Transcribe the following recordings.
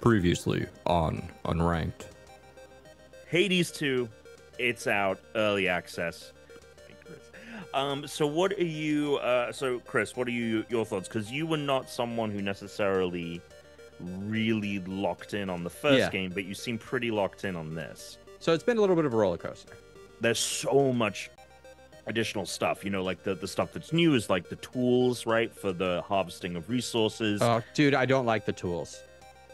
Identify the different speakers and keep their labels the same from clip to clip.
Speaker 1: Previously on Unranked.
Speaker 2: Hades 2, it's out, early access. So what are you, Chris, what are your thoughts? Because you were not someone who necessarily really locked in on the first game, but you seem pretty locked in on this.
Speaker 1: So it's been a little bit of a roller coaster.
Speaker 2: There's so much additional stuff, like the stuff that's new is like the tools, right, for the harvesting of resources.
Speaker 1: Oh, dude, I don't like the tools.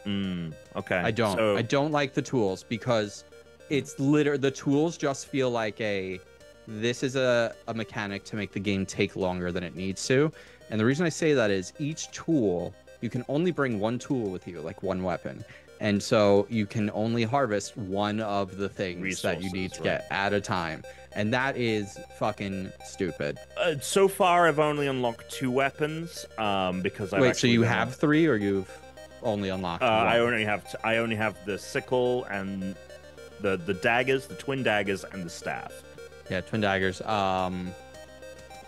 Speaker 2: Okay.
Speaker 1: I don't like the tools because it's literally the tools just feel like this is a mechanic to make the game take longer than it needs to. And the reason I say that is each tool, you can only bring one tool with you, like one weapon. And so you can only harvest one of the things that you need to get at a time. And that is fucking stupid.
Speaker 2: So far, I've only unlocked 2 weapons because I've
Speaker 1: Wait, so you have 3 or you've only unlocked one?
Speaker 2: I only have the sickle and the daggers, the twin daggers, and the staff.
Speaker 1: Yeah, twin daggers.
Speaker 2: I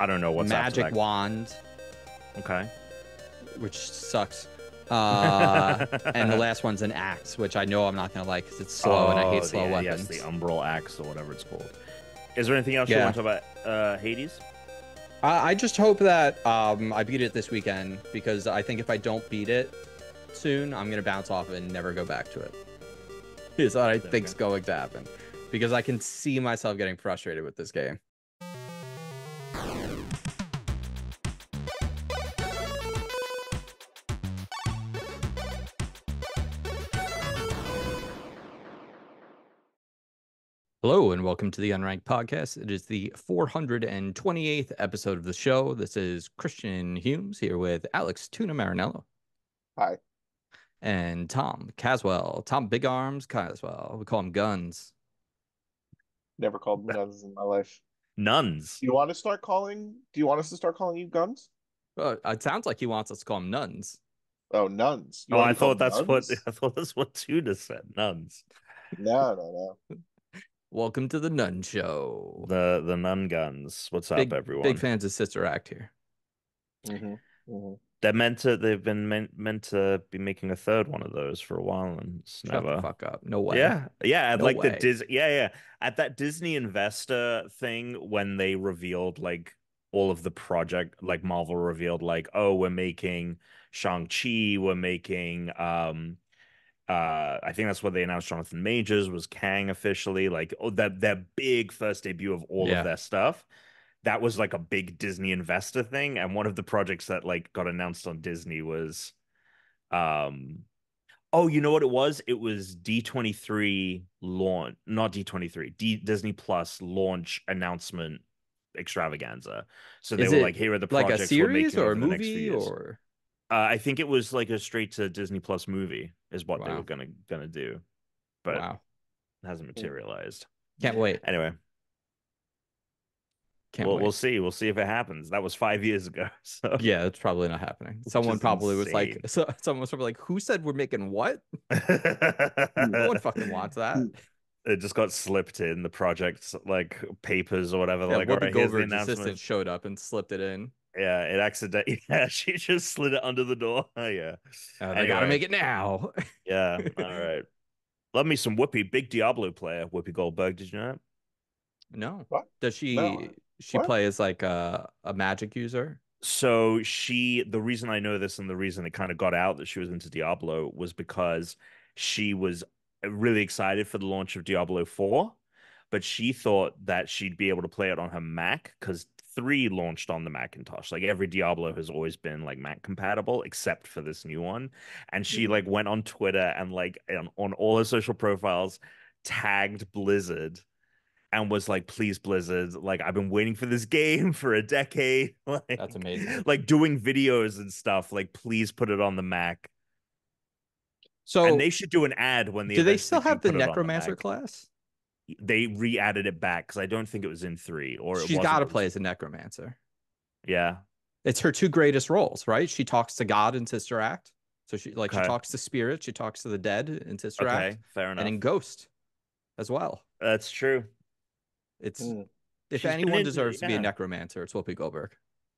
Speaker 2: don't know what's
Speaker 1: magic wand.
Speaker 2: Okay.
Speaker 1: Which sucks. And the last one's an axe, which I know I'm not gonna like because it's slow and I hate slow weapons.
Speaker 2: Yes, the umbral axe or whatever it's called. Is there anything else you want to talk about Hades?
Speaker 1: I just hope that I beat it this weekend because I think if I don't beat it soon, I'm gonna bounce off it and never go back to it. Is what I think's going to happen because I can see myself getting frustrated with this game. Hello and welcome to the Unranked podcast. It is the 428th episode of the show. This is Christian Humes here with Alex Tuna Marinello.
Speaker 3: Hi.
Speaker 1: And Tom Caswell. Tom Big Arms Caswell. We call him Guns.
Speaker 3: Never called them guns in my life.
Speaker 2: Nuns.
Speaker 3: Do you want us to start calling you guns?
Speaker 1: It sounds like he wants us to call him nuns.
Speaker 3: Oh, nuns.
Speaker 2: I thought that's what Tuna said. Nuns.
Speaker 3: No.
Speaker 2: Welcome to the Nun Show. The Nun Guns. What's up, everyone?
Speaker 1: Big fans of Sister Act here.
Speaker 2: They've been meant to be making a third one of those for a while, and it's
Speaker 1: Shut
Speaker 2: never.
Speaker 1: The fuck up. No way.
Speaker 2: Yeah.
Speaker 1: No way.
Speaker 2: At that Disney investor thing when they revealed like all of the project, like Marvel revealed, like, oh, we're making Shang-Chi, we're making I think that's what they announced. Jonathan Majors was Kang officially, like their big first debut of all of their stuff. That was like a big Disney investor thing, and one of the projects that like got announced on Disney was, you know what it was? It was D23 launch, not D23, Disney Plus launch announcement extravaganza. So they were like, here are the projects
Speaker 1: like a series
Speaker 2: we're making
Speaker 1: or a
Speaker 2: over the next
Speaker 1: movie
Speaker 2: few years.
Speaker 1: or.
Speaker 2: I think it was like a straight to Disney Plus movie is what they were gonna do, but it hasn't materialized.
Speaker 1: Can't wait.
Speaker 2: Anyway, we'll see. We'll see if it happens. That was 5 years ago. So
Speaker 1: yeah, it's probably not happening. Someone probably was like, someone was probably like, "Who said we're making what?" No one fucking wants that.
Speaker 2: It just got slipped in the project's like papers or whatever.
Speaker 1: Yeah,
Speaker 2: like,
Speaker 1: Whoopi Goldberg's assistant showed up and slipped it in.
Speaker 2: Yeah, it accidentally. Yeah, she just slid it under the door. Oh, yeah.
Speaker 1: They gotta make it now.
Speaker 2: Yeah. All right. Love me some Whoopi. Big Diablo player. Whoopi Goldberg. Did you know that?
Speaker 1: No.
Speaker 3: What?
Speaker 1: Does she play as like a magic user?
Speaker 2: So the reason I know this and the reason it kind of got out that she was into Diablo was because she was really excited for the launch of Diablo 4, but she thought that she'd be able to play it on her Mac because 3 launched on the Macintosh. Like every Diablo has always been like Mac compatible except for this new one. And she like went on Twitter and like on all her social profiles tagged Blizzard and was like, please, Blizzard, like I've been waiting for this game for a decade. Like,
Speaker 1: that's amazing.
Speaker 2: Like doing videos and stuff. Like, please put it on the Mac.
Speaker 1: So
Speaker 2: and they should do an ad when
Speaker 1: do they still have the Necromancer class?
Speaker 2: They re-added it back because I don't think it was in 3. Or
Speaker 1: she's got to play as a Necromancer.
Speaker 2: Yeah,
Speaker 1: it's her 2 greatest roles, right? She talks to God in Sister Act, so she she talks to spirits, she talks to the dead in Sister Act.
Speaker 2: Fair enough.
Speaker 1: And in Ghost as well.
Speaker 2: That's true.
Speaker 1: It's if anyone deserves to be a Necromancer, it's Whoopi Goldberg.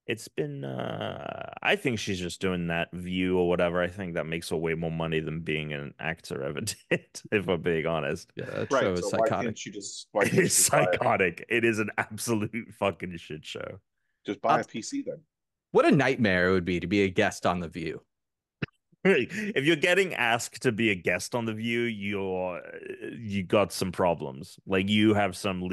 Speaker 2: It's been I think she's just doing that view or whatever. I think that makes her way more money than being an actor ever did, if I'm being honest.
Speaker 1: Yeah, that show
Speaker 3: Right.
Speaker 1: is
Speaker 3: So why
Speaker 1: psychotic.
Speaker 3: can't she just why
Speaker 2: It
Speaker 3: can't
Speaker 2: is
Speaker 3: she just buy
Speaker 2: psychotic. It is an absolute fucking shit show.
Speaker 3: a PC then?
Speaker 1: What a nightmare it would be to be a guest on The View.
Speaker 2: If you're getting asked to be a guest on The View, you got some problems. Like you have some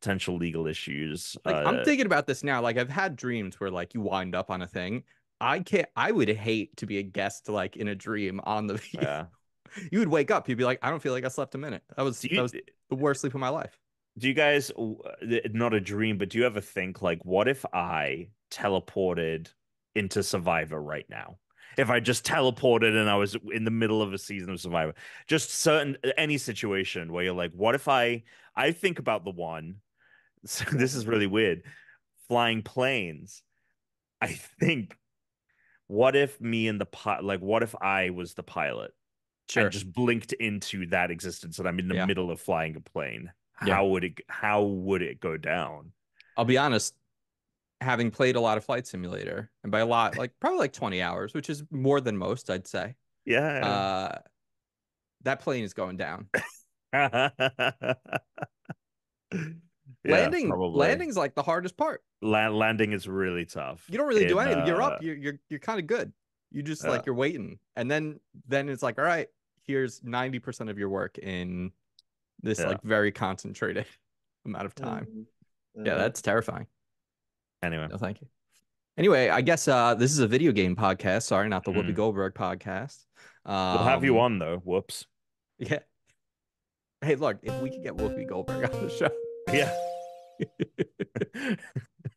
Speaker 2: potential legal issues.
Speaker 1: Like I'm thinking about this now. Like I've had dreams where like you wind up on a thing. I would hate to be a guest like in a dream on The View.
Speaker 2: Yeah.
Speaker 1: You would wake up, you'd be like, I don't feel like I slept a minute.
Speaker 2: Do
Speaker 1: That
Speaker 2: you
Speaker 1: was the worst sleep of my life.
Speaker 2: do you guys not a dream, but do you ever think like, what if I teleported into Survivor right now? If I just teleported and I was in the middle of a season of Survivor, just any situation where you're like, what if I think about the one. So this is really weird. Flying planes. I think, what if me and the like, what if I was the pilot and
Speaker 1: Sure.
Speaker 2: just blinked into that existence and I'm in the
Speaker 1: Yeah.
Speaker 2: middle of flying a plane?
Speaker 1: Yeah.
Speaker 2: How would it go down?
Speaker 1: I'll be honest, having played a lot of Flight Simulator, and by a lot, like probably like 20 hours, which is more than most, I'd say.
Speaker 2: Yeah.
Speaker 1: That plane is going down.
Speaker 2: Yeah, probably.
Speaker 1: Landing's like the hardest part.
Speaker 2: Landing is really tough.
Speaker 1: You don't really do anything. You're up. You're kind of good. You just
Speaker 2: Yeah.
Speaker 1: like you're waiting, and then it's like, all right, here's 90% of your work in this
Speaker 2: Yeah.
Speaker 1: like very concentrated amount of time. Yeah, that's terrifying.
Speaker 2: Anyway,
Speaker 1: No, thank you. Anyway, I guess this is a video game podcast. Sorry, not the Whoopi
Speaker 2: Mm.
Speaker 1: Goldberg podcast.
Speaker 2: we'll have you on though. Whoops.
Speaker 1: Yeah. Hey, look, if we could get Whoopi Goldberg on the show.
Speaker 2: Yeah.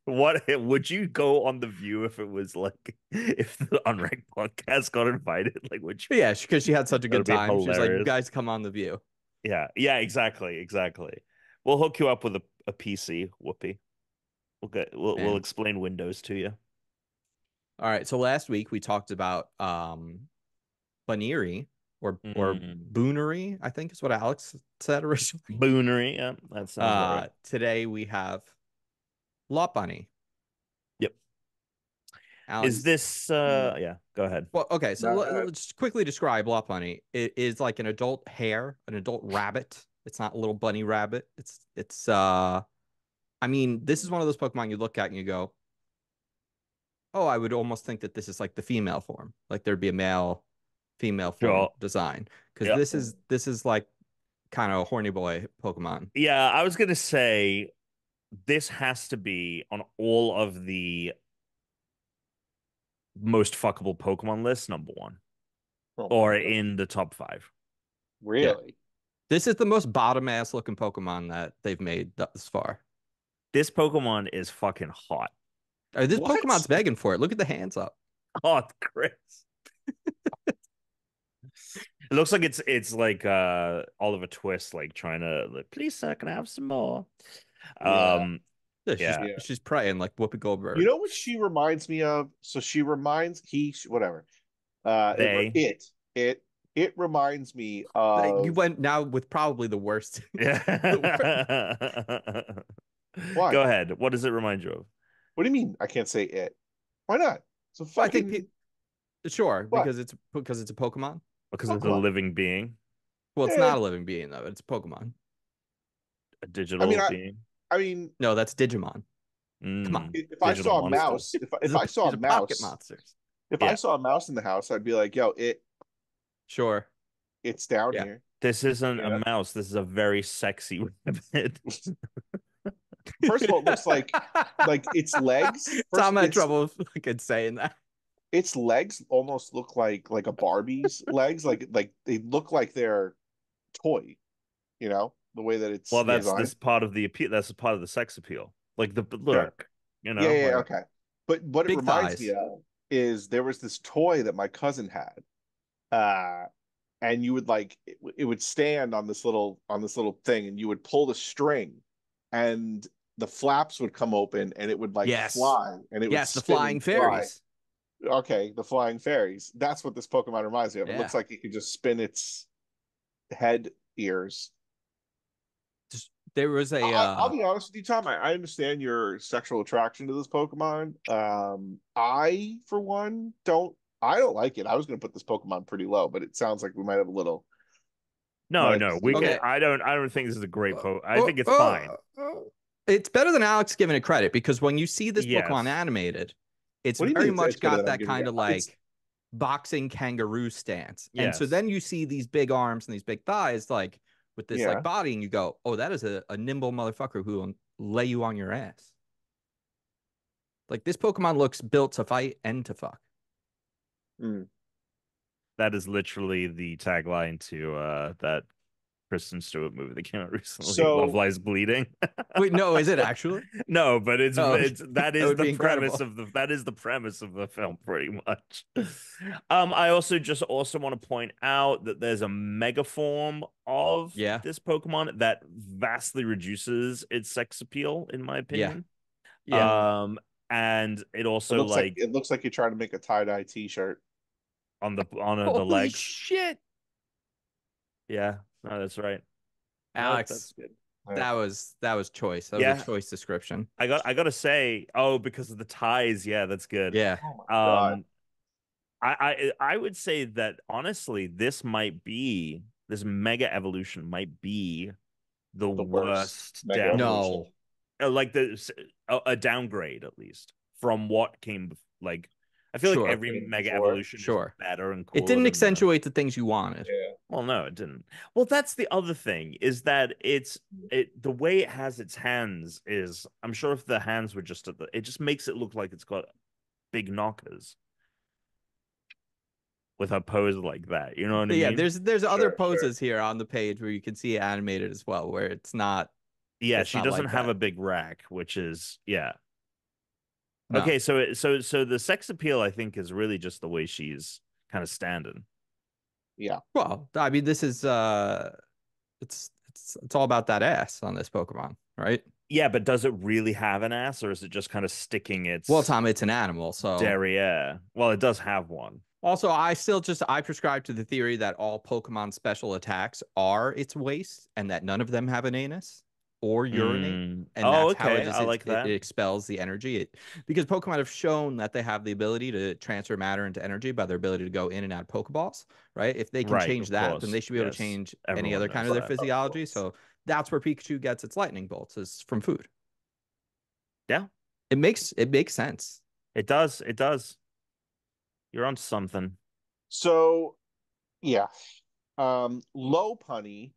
Speaker 2: What would you go on The View if it was like if the Unranked podcast got invited? Like, would you?
Speaker 1: Yeah, because she had such a good
Speaker 2: That'd be
Speaker 1: time. She was like, "You
Speaker 2: hilarious.
Speaker 1: guys come on The View."
Speaker 2: Yeah, exactly. We'll hook you up with a PC, Whoopi. We'll
Speaker 1: Man.
Speaker 2: explain Windows to you.
Speaker 1: All right. So last week we talked about Bunnery or Boonery, I think is what Alex said originally.
Speaker 2: Boonery, yeah, that sounds right.
Speaker 1: Today we have Lopunny.
Speaker 2: Yep.
Speaker 1: Alex,
Speaker 2: Is this yeah, go ahead.
Speaker 1: well, okay, so let's just quickly describe Lopunny. It is like an adult hare, an adult rabbit. It's not a little bunny rabbit. It's I mean, this is one of those Pokemon you look at and you go, oh, I would almost think that this is like the female form. Like there'd be a male, female form design. Because this is like kind of a horny boy Pokemon.
Speaker 2: Yeah, I was gonna say this has to be on all of the most fuckable Pokemon lists, number one. Or in the top 5.
Speaker 3: Really?
Speaker 1: Yeah. This is the most bottom ass looking Pokemon that they've made thus far.
Speaker 2: This Pokemon is fucking hot.
Speaker 1: This Pokemon's begging for it. Look at the hands up.
Speaker 2: Oh, Chris. It looks like it's like Oliver Twist, like trying to like, please sir, can I have some more?
Speaker 1: She's praying like Whoopi Goldberg.
Speaker 3: You know what she reminds me of? So she reminds whatever. It reminds me of.
Speaker 1: You went now with probably the worst.
Speaker 2: Yeah.
Speaker 3: Why?
Speaker 2: Go ahead. What does it remind you of?
Speaker 3: What do you mean? I can't say it. Why not? So fucking.
Speaker 1: I think sure, because it's a Pokemon.
Speaker 2: Because it's a living being.
Speaker 1: Well, it's not a living being though. It's a Pokemon.
Speaker 2: A digital being.
Speaker 3: I mean,
Speaker 1: no, that's Digimon. Come on.
Speaker 3: If I saw a mouse, if I saw a mouse,
Speaker 1: pocket monsters.
Speaker 3: If I saw a mouse in the house, I'd be like, "Yo,
Speaker 1: sure,
Speaker 3: it's down here."
Speaker 2: This isn't a mouse. This is a very sexy rabbit.
Speaker 3: First of all, it looks like its legs.
Speaker 1: Tom had trouble fucking saying that.
Speaker 3: Its legs almost look like a Barbie's legs. Like they look like they're toy. You know the way that it's.
Speaker 2: Well, that's part of the appeal. That's part of the sex appeal. Like the look. Sure. You know.
Speaker 3: Yeah. Okay. But what it reminds me of is there was this toy that my cousin had, and you would it would stand on this little thing, and you would pull the string, and the flaps would come open, and it would fly, and it would
Speaker 1: the flying fairies.
Speaker 3: Okay, the flying fairies. That's what this Pokemon reminds me of. It looks like it could just spin its head ears.
Speaker 1: There was a
Speaker 3: I'll be honest with you, Tom. I understand your sexual attraction to this Pokemon. I, for one, don't. I don't like it. I was going to put this Pokemon pretty low, but it sounds like we might have a little.
Speaker 2: No, we
Speaker 1: Okay.
Speaker 2: can. I don't think this is a great I think it's fine.
Speaker 1: It's better than Alex giving it credit, because when you see this Pokemon
Speaker 2: Yes.
Speaker 1: animated, it's
Speaker 3: What do you
Speaker 1: very
Speaker 3: mean
Speaker 1: much
Speaker 3: it's better
Speaker 1: got
Speaker 3: than I'm
Speaker 1: that
Speaker 3: giving
Speaker 1: kind
Speaker 3: it?
Speaker 1: of like boxing kangaroo stance. And so
Speaker 2: Yes.
Speaker 1: then you see these big arms and these big thighs, like with this
Speaker 3: Yeah.
Speaker 1: like body, and you go, oh, that is a nimble motherfucker who will lay you on your ass. Like, this Pokemon looks built to fight and to fuck.
Speaker 2: That is literally the tagline to that Kristen Stewart movie that came out recently.
Speaker 3: So-
Speaker 2: Love Lies Bleeding.
Speaker 1: Wait, no, is it actually?
Speaker 2: No, but it's
Speaker 1: Oh,
Speaker 2: that is
Speaker 1: would
Speaker 2: the
Speaker 1: be
Speaker 2: premise
Speaker 1: incredible.
Speaker 2: of the premise of the film, pretty much. I also want to point out that there's a mega form of
Speaker 1: Yeah.
Speaker 2: this Pokemon that vastly reduces its sex appeal, in my opinion.
Speaker 1: Yeah.
Speaker 2: And it also
Speaker 3: it looks like you're trying to make a tie-dye t-shirt.
Speaker 2: on the
Speaker 1: Holy
Speaker 2: legs.
Speaker 1: shit.
Speaker 2: Yeah, no, that's right.
Speaker 1: Alex,
Speaker 2: that's good.
Speaker 1: that was choice. That was a choice description.
Speaker 2: I gotta say, because of the ties, yeah, that's good.
Speaker 1: Yeah.
Speaker 3: Oh my God.
Speaker 2: I would say that honestly, this mega evolution might be the worst
Speaker 3: mega
Speaker 1: No.
Speaker 2: like a downgrade, at least, from what came like. I feel like every mega evolution is better and cooler.
Speaker 1: It didn't accentuate the things you wanted.
Speaker 3: Yeah.
Speaker 2: Well, no, it didn't. Well, that's the other thing, is that the way it has its hands is, I'm sure if the hands were just it just makes it look like it's got big knockers with a pose like that. You know what I mean?
Speaker 1: Yeah, there's other poses here on the page where you can see it animated as well, where it's not.
Speaker 2: Yeah, she doesn't have a big rack, which is No. Okay, so the sex appeal, I think, is really just the way she's kind of standing.
Speaker 3: Yeah.
Speaker 1: Well, I mean, this is it's all about that ass on this Pokemon, right?
Speaker 2: Yeah, but does it really have an ass, or is it just kind of sticking its
Speaker 1: Well, Tom, it's an animal, so
Speaker 2: derriere? Well, it does have one.
Speaker 1: Also, I prescribe to the theory that all Pokemon special attacks are its waist, and that none of them have an anus or urinate, and that's how it expels the energy. Because Pokemon have shown that they have the ability to transfer matter into energy by their ability to go in and out of Pokeballs, right? If they can change that, then they should be able to change any other kind of their physiology. So that's where Pikachu gets its lightning bolts, is from food.
Speaker 2: Yeah,
Speaker 1: it makes sense.
Speaker 2: It does. It does. You're on something.
Speaker 3: So, yeah, Lopunny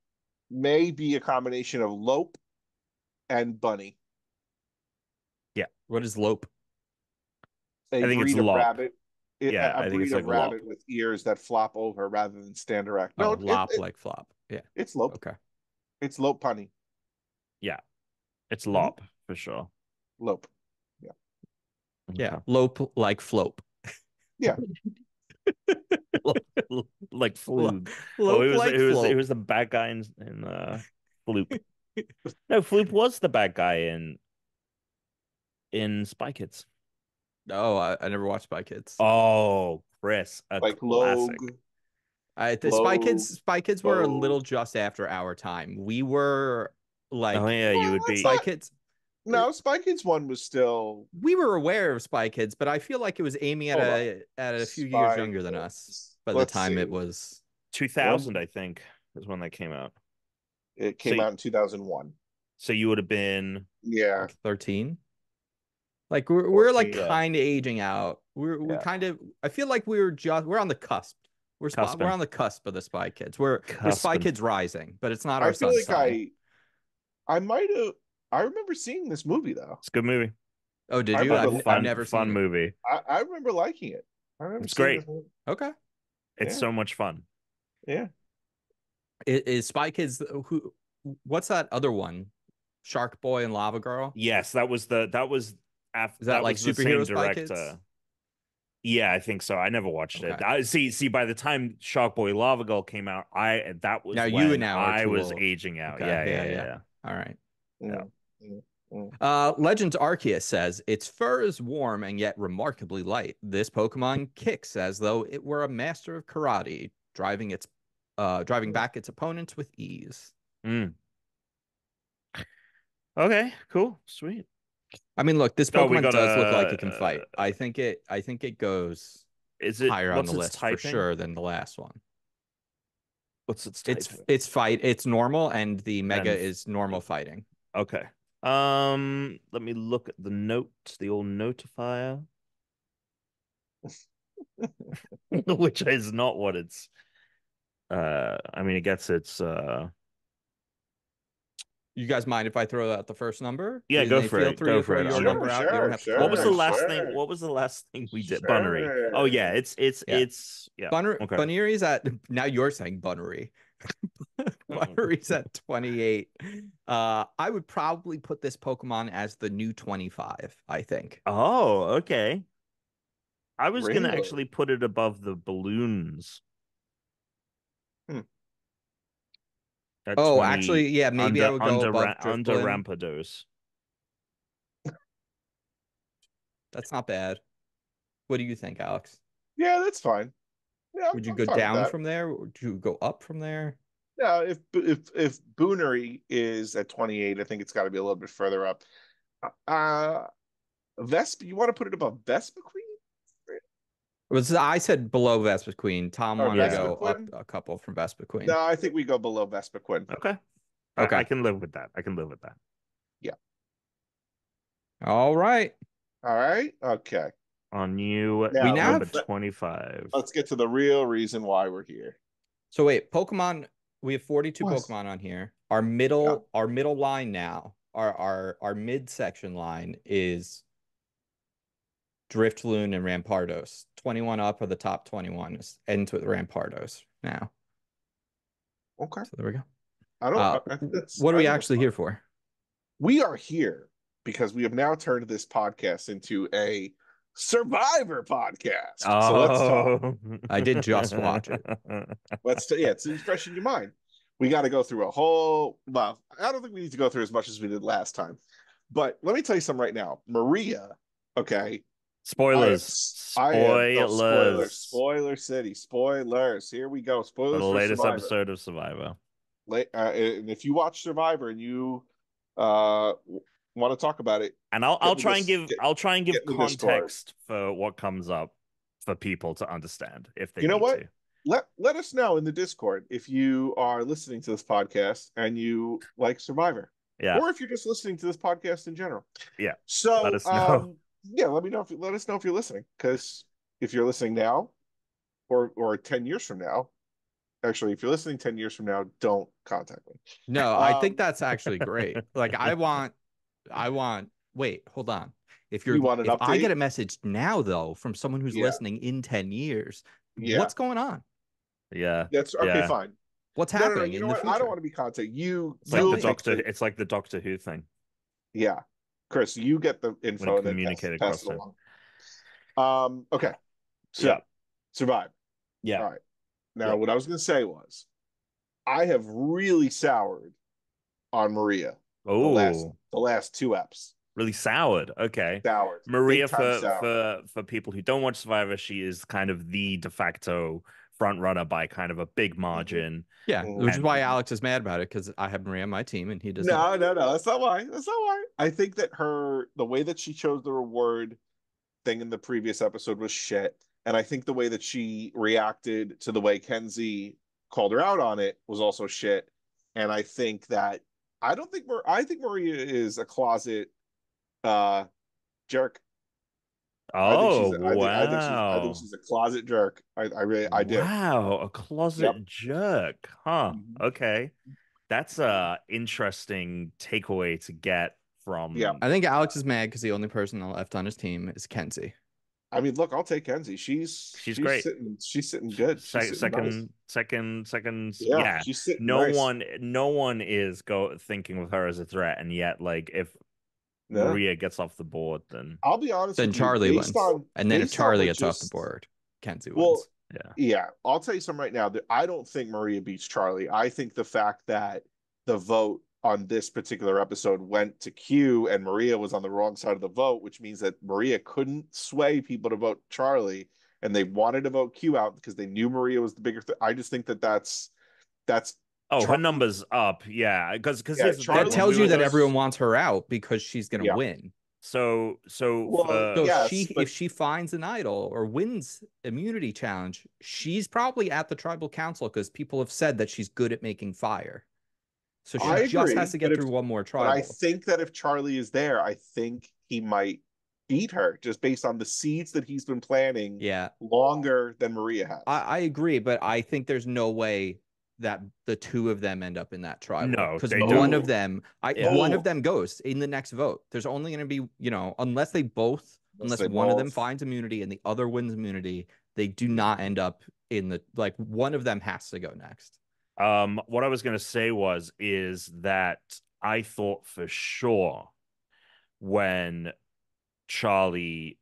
Speaker 3: may be a combination of Lope and Bunny.
Speaker 2: Yeah.
Speaker 1: What is Lope?
Speaker 2: I think it's Lop.
Speaker 3: Rabbit.
Speaker 2: I think it's like
Speaker 3: rabbit
Speaker 2: Lop.
Speaker 3: with ears that flop over rather than stand erect.
Speaker 1: No, Lop like flop. Yeah,
Speaker 3: it's Lope.
Speaker 1: Okay,
Speaker 3: it's Lopunny.
Speaker 2: Yeah, it's Lop for sure.
Speaker 3: Lope. Yeah.
Speaker 1: Yeah, Lope like Flope.
Speaker 3: Yeah.
Speaker 2: Like Floop. It was the bad guy in Floop. No, Floop was the bad guy in Spy Kids.
Speaker 1: No, I never watched Spy Kids.
Speaker 2: Oh, Chris,
Speaker 3: like
Speaker 2: classic.
Speaker 1: Spy Kids were a little just after our time. We were like,
Speaker 2: oh yeah, you would be
Speaker 1: Spy Kids.
Speaker 3: No, Spy Kids 1 was still.
Speaker 1: We were aware of Spy Kids, but I feel like it was aiming at a few years younger than us by the time it was
Speaker 2: 2000. I think is when that came out.
Speaker 3: It came out in 2001.
Speaker 2: So you would have been
Speaker 1: 13. Like we're like kind of aging out. We're kind of. I feel like we're on the cusp. We're on the cusp of the Spy Kids. We're Spy Kids Rising, but it's not our.
Speaker 3: I feel like I might have. I remember seeing this movie though.
Speaker 2: It's a good movie.
Speaker 1: Oh, did you? I've never seen it.
Speaker 2: Fun movie.
Speaker 3: I remember liking it.
Speaker 2: It's great.
Speaker 1: Okay.
Speaker 2: It's so much fun.
Speaker 3: Yeah.
Speaker 1: Is Spy Kids what's that other one? Shark Boy and Lava Girl?
Speaker 2: Yes, that was after.
Speaker 1: Is that like superhero Spy Kids?
Speaker 2: Yeah, I think so. I never watched it. I see. By the time Shark Boy Lava Girl came out, I was aging out. Okay. Yeah.
Speaker 1: All right.
Speaker 3: Yeah.
Speaker 1: Legends Arceus says its fur is warm and yet remarkably light. This Pokemon kicks as though it were a master of karate, driving back its opponents with ease.
Speaker 2: Okay, cool, sweet.
Speaker 1: I mean, look, this
Speaker 2: Oh, we
Speaker 1: Pokemon
Speaker 2: got
Speaker 1: does look like it can
Speaker 2: a.
Speaker 1: fight. I think it goes
Speaker 2: Is it?
Speaker 1: higher on
Speaker 2: What's
Speaker 1: the
Speaker 2: its
Speaker 1: list for
Speaker 2: typing?
Speaker 1: sure than the last one.
Speaker 2: What's its
Speaker 1: It's
Speaker 2: typing?
Speaker 1: it's fight. It's normal, and the Mega
Speaker 2: And
Speaker 1: is normal fighting.
Speaker 2: okay. Let me look at the note, the old notifier, which is not what it's. I mean, it gets its.
Speaker 1: You guys mind if I throw out the first number?
Speaker 2: Yeah,
Speaker 1: Do
Speaker 2: go
Speaker 1: they
Speaker 2: for
Speaker 1: feel
Speaker 2: it.
Speaker 1: free
Speaker 2: Go
Speaker 1: to
Speaker 2: for
Speaker 1: throw
Speaker 2: it.
Speaker 1: your
Speaker 3: Sure,
Speaker 1: number out? You don't
Speaker 3: sure,
Speaker 1: have to throw
Speaker 2: What
Speaker 1: it
Speaker 2: was
Speaker 1: out
Speaker 2: the
Speaker 3: sure,
Speaker 1: yourself.
Speaker 2: last thing?
Speaker 3: sure.
Speaker 2: What was the last thing we did? Bunnery. Oh
Speaker 3: Sure.
Speaker 2: yeah,
Speaker 1: Yeah.
Speaker 2: yeah.
Speaker 1: Bunner
Speaker 2: Okay.
Speaker 1: Bunnery's at now you're saying Bunnery. Bunnery's at 28. I would probably put this Pokemon as the new 25, I think.
Speaker 2: Oh, okay. I was gonna
Speaker 3: Really?
Speaker 2: actually put it above the balloons
Speaker 3: Hmm.
Speaker 2: at
Speaker 1: Oh,
Speaker 2: 20
Speaker 1: actually, yeah, maybe I would go above
Speaker 2: under
Speaker 1: Drifblim.
Speaker 2: Rampados.
Speaker 1: That's not bad. What do you think, Alex?
Speaker 3: Yeah, that's fine. Yeah,
Speaker 1: Would you
Speaker 3: I'm
Speaker 1: go
Speaker 3: fine with
Speaker 1: down
Speaker 3: that.
Speaker 1: from there? Or do you go up from there?
Speaker 3: Yeah, if Boonery is at 28, I think it's got to be a little bit further up. Uh, Vespa, you want to put it above Vespa Queen
Speaker 1: I said below Vespa Queen. Tom
Speaker 3: or
Speaker 1: wanted to
Speaker 2: Yeah.
Speaker 3: Vespa
Speaker 1: go up
Speaker 3: Quinn?
Speaker 1: a couple from Vespa Queen.
Speaker 3: No, I think we go below Vespa Quinn.
Speaker 2: Okay. I
Speaker 1: Okay.
Speaker 2: can live with that. I can live with that.
Speaker 3: Yeah.
Speaker 1: All right.
Speaker 3: All right. Okay.
Speaker 2: On you,
Speaker 1: We
Speaker 3: Now
Speaker 1: now
Speaker 2: number
Speaker 1: have
Speaker 2: 25.
Speaker 3: let's get to the real reason why we're here.
Speaker 1: So wait, Pokemon, we have 42
Speaker 3: What?
Speaker 1: Pokemon on here. Our
Speaker 3: Yeah.
Speaker 1: middle line now, our midsection line is Drifloon and Rampardos. 21 up are the top 21 into the Rampardos now.
Speaker 3: Okay.
Speaker 1: So there we go.
Speaker 3: I don't. I think that's.
Speaker 1: What are
Speaker 3: I
Speaker 1: we
Speaker 3: think that's
Speaker 1: actually
Speaker 3: fine.
Speaker 1: here for?
Speaker 3: We are here because we have now turned this podcast into a Survivor podcast. So let's talk.
Speaker 2: Oh.
Speaker 1: I did just watch it.
Speaker 3: Yeah, it's fresh in your mind. We got to go through a whole. Well, I don't think we need to go through as much as we did last time, but let me tell you something right now. Maria, okay.
Speaker 2: Spoilers.
Speaker 3: I am no
Speaker 2: Spoilers.
Speaker 3: Spoiler City. Spoilers. Here we go.
Speaker 2: For
Speaker 3: Spoilers
Speaker 2: the
Speaker 3: for
Speaker 2: latest
Speaker 3: Survivor.
Speaker 2: episode of Survivor.
Speaker 3: And if you watch Survivor and you want to talk about it,
Speaker 2: And I'll try and give
Speaker 3: get in the Discord.
Speaker 2: context for what comes up for people to understand if they
Speaker 3: You know
Speaker 2: need
Speaker 3: what?
Speaker 2: to.
Speaker 3: Let us know in the Discord if you are listening to this podcast and you like Survivor.
Speaker 2: Yeah.
Speaker 3: Or if you're just listening to this podcast in general.
Speaker 2: Yeah.
Speaker 3: So
Speaker 2: Let us know.
Speaker 3: yeah, let us know if you're listening. Because if you're listening now or 10 years from now, actually, if you're listening 10 years from now, don't contact me.
Speaker 1: No, I think that's actually great. Like I want wait, hold on. If
Speaker 3: You want an
Speaker 1: if I
Speaker 3: update?
Speaker 1: get a message now though from someone who's
Speaker 3: Yeah.
Speaker 1: listening in 10 years,
Speaker 3: Yeah.
Speaker 1: what's going on?
Speaker 2: Yeah.
Speaker 3: That's okay,
Speaker 2: Yeah.
Speaker 3: fine.
Speaker 1: What's
Speaker 3: No,
Speaker 1: happening
Speaker 3: you
Speaker 1: in
Speaker 3: know
Speaker 1: the
Speaker 3: what?
Speaker 1: future?
Speaker 3: I don't want to be contacted.
Speaker 2: It's like it's like the Doctor Who thing.
Speaker 3: Yeah. Chris, you get the
Speaker 2: When
Speaker 3: info
Speaker 2: it
Speaker 3: and then
Speaker 2: communicated
Speaker 3: pass
Speaker 2: across
Speaker 3: it
Speaker 2: time.
Speaker 3: along. Okay. So
Speaker 2: Yeah.
Speaker 3: Survive.
Speaker 2: Yeah.
Speaker 3: All right. Now
Speaker 2: Yeah.
Speaker 3: what I was gonna say was I have really soured on Maria
Speaker 2: Oh,
Speaker 3: the last two eps.
Speaker 2: really soured. Okay.
Speaker 3: Soured.
Speaker 2: Maria,
Speaker 3: Big time soured.
Speaker 2: for people who don't watch Survivor, she is kind of the de facto front runner by kind of a big margin.
Speaker 1: Yeah,
Speaker 3: Mhm.
Speaker 1: which is why
Speaker 2: And
Speaker 1: Alex is mad about it because I have Maria on my team and he doesn't.
Speaker 3: No. That's not why. That's not why. I think that the way that she chose the reward thing in the previous episode was shit. And I think the way that she reacted to the way Kenzie called her out on it was also shit. And I think that I think Maria is a closet jerk.
Speaker 2: oh,
Speaker 3: I think
Speaker 2: wow.
Speaker 3: she's a closet jerk. I do.
Speaker 2: Wow, a
Speaker 3: Yep.
Speaker 2: closet jerk. Huh.
Speaker 3: Mhm.
Speaker 2: Okay. That's a interesting takeaway to get from.
Speaker 3: Yeah.
Speaker 1: I think Alex is mad because the only person left on his team is Kenzie.
Speaker 3: I mean, look, I'll take Kenzie. She's
Speaker 2: great.
Speaker 3: She's sitting good. She's sitting
Speaker 2: Second.
Speaker 3: Yeah,
Speaker 2: Yeah.
Speaker 3: she's sitting
Speaker 2: No
Speaker 3: nice.
Speaker 2: one is thinking with her as a threat, and yet, like, if
Speaker 3: No.
Speaker 2: Maria gets off the board, then
Speaker 3: I'll be honest
Speaker 1: Then
Speaker 3: with
Speaker 1: Charlie
Speaker 3: you.
Speaker 1: wins. And then if Charlie gets off the board, Kenzie wins.
Speaker 3: Yeah. I'll tell you something right now. That I don't think Maria beats Charlie. I think the fact that the vote on this particular episode went to Q and Maria was on the wrong side of the vote, which means that Maria couldn't sway people to vote Charlie, and they wanted to vote Q out because they knew Maria was the bigger. I just think that's
Speaker 2: Oh, her
Speaker 3: Charlie,
Speaker 2: number's up. Yeah, because
Speaker 3: yeah,
Speaker 2: here's the thing.
Speaker 1: That
Speaker 3: Charlie
Speaker 2: When
Speaker 1: tells
Speaker 2: we
Speaker 1: you
Speaker 2: were
Speaker 1: that
Speaker 3: was,
Speaker 1: everyone wants her out because she's gonna
Speaker 3: yeah.
Speaker 1: win.
Speaker 2: so
Speaker 3: Well,
Speaker 2: for
Speaker 1: So
Speaker 3: yes,
Speaker 1: if
Speaker 3: but
Speaker 1: she finds an idol or wins immunity challenge, she's probably at the tribal council because people have said that she's good at making fire. So she
Speaker 3: I
Speaker 1: just has
Speaker 3: agree.
Speaker 1: to get through one more
Speaker 3: But I
Speaker 1: tribal.
Speaker 3: think that if Charlie is there, I think he might beat her just based on the seeds that he's been planting
Speaker 1: Yeah,
Speaker 3: longer than Maria has.
Speaker 1: I agree, but I think there's no way that the two of them end up in that tribal
Speaker 2: no,
Speaker 1: because
Speaker 2: they don't.
Speaker 3: Oh,
Speaker 2: Yeah.
Speaker 1: one of
Speaker 3: oh,
Speaker 1: them goes in the next vote. There's only going to be,
Speaker 3: unless
Speaker 1: unless
Speaker 3: they
Speaker 1: one of them
Speaker 3: both.
Speaker 1: finds immunity and the other wins immunity, they do not end up in the like one of them has to go next.
Speaker 2: What I was gonna say is that I thought for sure when Charlie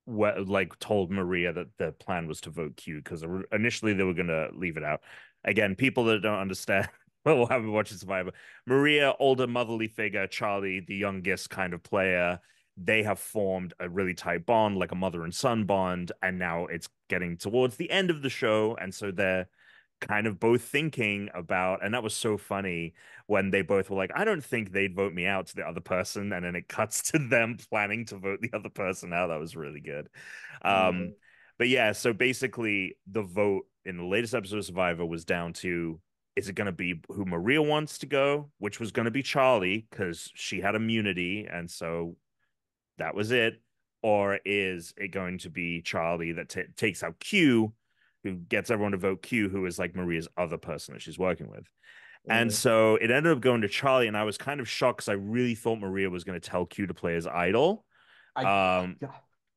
Speaker 2: like told Maria that the plan was to vote Q because initially they were gonna leave it out. Again, people that don't understand well haven't watched Survivor. Maria, older motherly figure, Charlie, the youngest kind of player. They have formed a really tight bond, like a mother and son bond, and now it's getting towards the end of the show, and so they're kind of both thinking about, and that was so funny when they both were like, I don't think they'd vote me out to the other person, and then it cuts to them planning to vote the other person out. That was really good.
Speaker 3: Mhm.
Speaker 2: um but yeah, so basically the vote in the latest episode of Survivor was down to, is it going to be who Maria wants to go, which was going to be Charlie because she had immunity, and so that was it, or is it going to be Charlie that takes out Q, who gets everyone to vote Q, who is like Maria's other person that she's working with? And
Speaker 3: Mhm.
Speaker 2: so it ended up going to Charlie, and I was kind of shocked because I really thought Maria was going to tell Q to play his idol.
Speaker 1: I
Speaker 2: Um,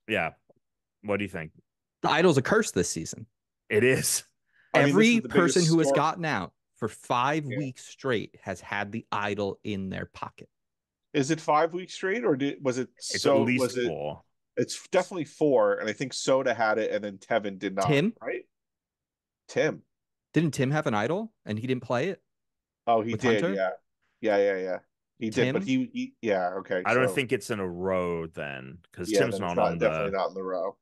Speaker 2: yeah. What do you think?
Speaker 1: The idol's a curse this season.
Speaker 2: It is.
Speaker 3: I mean, this is
Speaker 1: Every
Speaker 3: the
Speaker 1: person
Speaker 3: biggest
Speaker 1: who has
Speaker 3: story.
Speaker 1: gotten out for 5
Speaker 3: Yeah.
Speaker 1: weeks straight has had the idol in their pocket.
Speaker 3: Is it 5 weeks straight, or was it
Speaker 2: It's at
Speaker 3: so?
Speaker 2: least
Speaker 3: Was it?
Speaker 2: four.
Speaker 3: It's definitely four, and I think Soda had it, and then Tevin did not.
Speaker 1: Tim,
Speaker 3: Right? Tim.
Speaker 1: didn't Tim have an idol and he didn't play it
Speaker 3: Oh, he
Speaker 1: with
Speaker 3: did.
Speaker 1: Hunter?
Speaker 3: Yeah, yeah. He did, but
Speaker 1: Tim,
Speaker 3: he yeah. Okay,
Speaker 2: I don't
Speaker 3: so
Speaker 2: think it's in a row then, because
Speaker 3: yeah, then it's not definitely not in the row.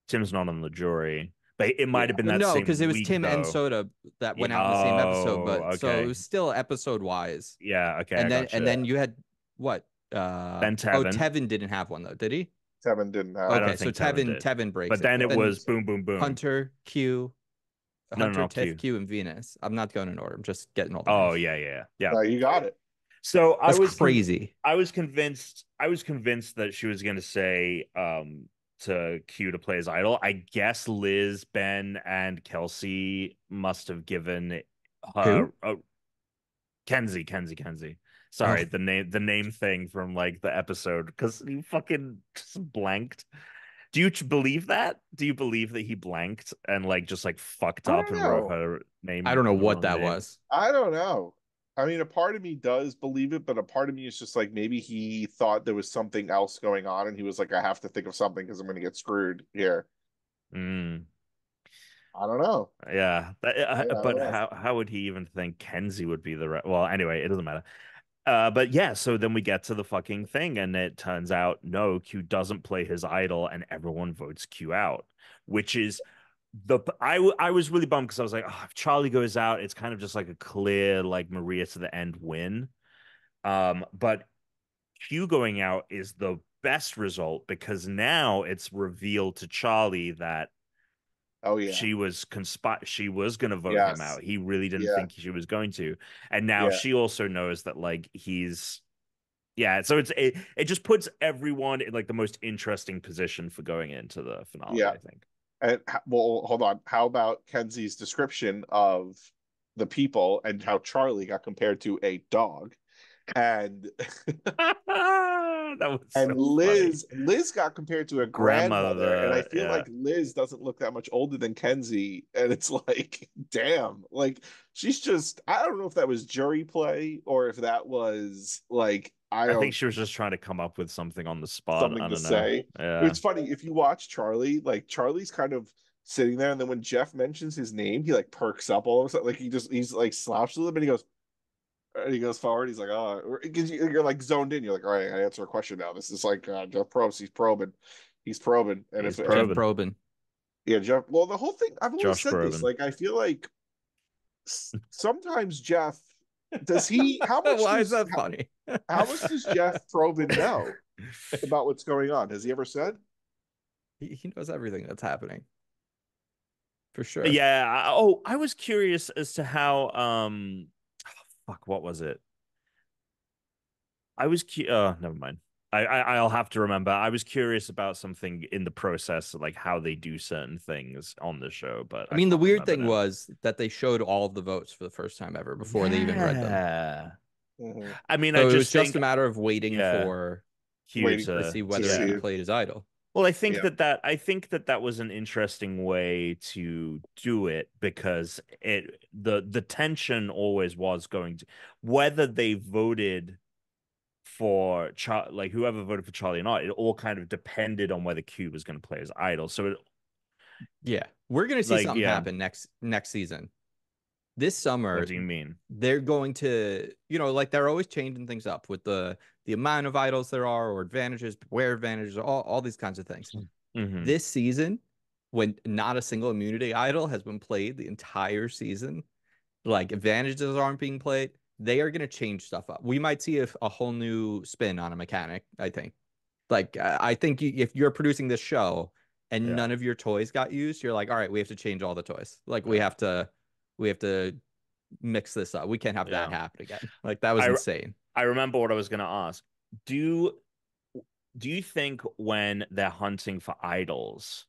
Speaker 2: Tim's not on the jury. But it might
Speaker 3: Yeah.
Speaker 2: have been
Speaker 1: well,
Speaker 2: that
Speaker 1: no,
Speaker 2: same
Speaker 1: because it was
Speaker 2: week
Speaker 1: Tim and
Speaker 2: though.
Speaker 1: Soda that
Speaker 2: Yeah.
Speaker 1: went out in the same episode,
Speaker 2: Oh,
Speaker 1: but so it
Speaker 2: okay.
Speaker 1: was still episode wise.
Speaker 2: Yeah, okay, I
Speaker 1: And
Speaker 2: gotcha.
Speaker 1: then you had what?
Speaker 2: Then
Speaker 1: Oh,
Speaker 2: Tevin.
Speaker 1: Tevin didn't have one though, did he?
Speaker 3: Tevin didn't
Speaker 2: I
Speaker 3: have
Speaker 1: Okay,
Speaker 2: don't
Speaker 3: it.
Speaker 1: so
Speaker 2: think Tevin did.
Speaker 1: Tevin breaks
Speaker 2: But
Speaker 1: it.
Speaker 2: then
Speaker 1: But
Speaker 2: it
Speaker 1: then
Speaker 2: was boom, boom, boom. No,
Speaker 1: Hunter,
Speaker 2: no,
Speaker 1: Tiff,
Speaker 2: Q.
Speaker 1: Q, and Venus. I'm not going in order. I'm just getting all the
Speaker 2: Oh,
Speaker 1: names.
Speaker 2: yeah.
Speaker 3: No, you got it.
Speaker 2: So
Speaker 1: That's crazy.
Speaker 2: I was convinced that she was gonna say to Q to play his idol. I guess Liz, Ben, and Kelsey must have given her
Speaker 1: Who?
Speaker 2: Kenzie.
Speaker 1: Oh,
Speaker 2: Sorry, the name thing from like the episode because he fucking just blanked. Do you believe that? Do you believe that he blanked and like just like fucked
Speaker 3: I
Speaker 2: up
Speaker 3: don't
Speaker 2: and wrote
Speaker 3: know.
Speaker 2: her
Speaker 1: I
Speaker 2: name,
Speaker 1: don't know
Speaker 2: the
Speaker 1: what
Speaker 2: wrong
Speaker 1: that
Speaker 2: name?
Speaker 1: was.
Speaker 3: I don't know. I mean, a part of me does believe it, but a part of me is just like maybe he thought there was something else going on, and he was like, "I have to think of something because I'm going to get screwed here."
Speaker 2: Mm.
Speaker 3: I don't know.
Speaker 2: Yeah,
Speaker 3: I don't
Speaker 2: but
Speaker 3: know.
Speaker 2: how would he even think Kenzie would be the right? Well, anyway, it doesn't matter. But yeah, so then we get to the fucking thing, and it turns out no, Q doesn't play his idol, and everyone votes Q out, which is I was really bummed because I was like, oh, if Charlie goes out, it's kind of just like a clear like Maria to the end win. But Q going out is the best result because now it's revealed to Charlie that
Speaker 3: Oh yeah.
Speaker 2: she was going to vote him
Speaker 3: Yes.
Speaker 2: out. He really didn't
Speaker 3: Yeah.
Speaker 2: think she was going to. And now
Speaker 3: Yeah.
Speaker 2: she also knows that like he's yeah, so it just puts everyone in like the most interesting position for going into the finale,
Speaker 3: Yeah.
Speaker 2: I think.
Speaker 3: And well, hold on. How about Kenzie's description of the people and how Charlie got compared to a dog? And
Speaker 2: That was
Speaker 3: and
Speaker 2: so funny.
Speaker 3: Liz got compared to a grandmother, and I
Speaker 2: Grandmother,
Speaker 3: feel
Speaker 2: yeah.
Speaker 3: like Liz doesn't look that much older than Kenzie, and it's like, damn, like she's just, I don't know if that was jury play or if that was like, I
Speaker 2: I think
Speaker 3: don't,
Speaker 2: she was just trying to come up with something on the spot. I
Speaker 3: something to
Speaker 2: don't know.
Speaker 3: say.
Speaker 2: Yeah.
Speaker 3: It's funny if you watch Charlie, like Charlie's kind of sitting there, and then when Jeff mentions his name, he like perks up all of a sudden, like he's like slouched a little bit, and he goes forward. He's like, "Oh," because you're like zoned in. You're like, "All right, I answer a question now." This is like Jeff Probst. He's probing, and
Speaker 2: He's
Speaker 1: Jeff
Speaker 3: and
Speaker 2: probing.
Speaker 1: Probin.
Speaker 3: yeah, Jeff. Well, the whole thing. I've always
Speaker 2: Josh
Speaker 3: said this.
Speaker 2: Probin.
Speaker 3: Like, I feel like sometimes Jeff, does he? How much
Speaker 1: Why is
Speaker 3: does
Speaker 1: that funny?
Speaker 3: how much does Jeff Probin know about what's going on? Has he ever said?
Speaker 1: He knows everything that's happening for sure.
Speaker 2: Yeah. I was curious as to how fuck, what was it? Never mind. I'll have to remember. I was curious about something in the process, like how they do certain things on the show, but
Speaker 1: I
Speaker 2: I
Speaker 1: mean, the
Speaker 2: can't
Speaker 1: weird
Speaker 2: remember
Speaker 1: thing
Speaker 2: now.
Speaker 1: was that they showed all of the votes for the first time ever before they even read them.
Speaker 2: Yeah.
Speaker 3: Mm-hmm.
Speaker 2: I mean, I
Speaker 1: So it was
Speaker 2: just
Speaker 1: just
Speaker 2: think,
Speaker 1: a matter of waiting
Speaker 2: yeah,
Speaker 1: for
Speaker 2: Hugh
Speaker 3: Waiting
Speaker 1: to see
Speaker 3: to
Speaker 1: whether
Speaker 3: see
Speaker 1: he
Speaker 3: it.
Speaker 1: played his idol.
Speaker 2: well,
Speaker 3: Yeah.
Speaker 2: I think that was an interesting way to do it because the tension always was going to whether they voted for like whoever voted for Charlie or not, it all kind of depended on whether Q was going to play as idol. So it,
Speaker 1: Yeah, we're gonna see
Speaker 2: like,
Speaker 1: something
Speaker 2: yeah,
Speaker 1: happen next season. This
Speaker 2: what
Speaker 1: summer,
Speaker 2: do you mean?
Speaker 1: they're going to, like they're always changing things up with the amount of idols there are, or advantages, where advantages, all these kinds of things.
Speaker 2: Mm-hmm.
Speaker 1: This season, when not a single immunity idol has been played the entire season, like advantages aren't being played, they are going to change stuff up. We might see a whole new spin on a mechanic, I think. Like, I think if you're producing this show and
Speaker 2: Yeah,
Speaker 1: none of your toys got used, you're like, all right, we have to change all the toys. Like,
Speaker 2: yeah,
Speaker 1: we have to mix this up. We can't have that
Speaker 2: yeah.
Speaker 1: happen again. Like, that was
Speaker 2: I
Speaker 1: insane.
Speaker 2: I remember what I was going to ask. Do do you think when they're hunting for idols,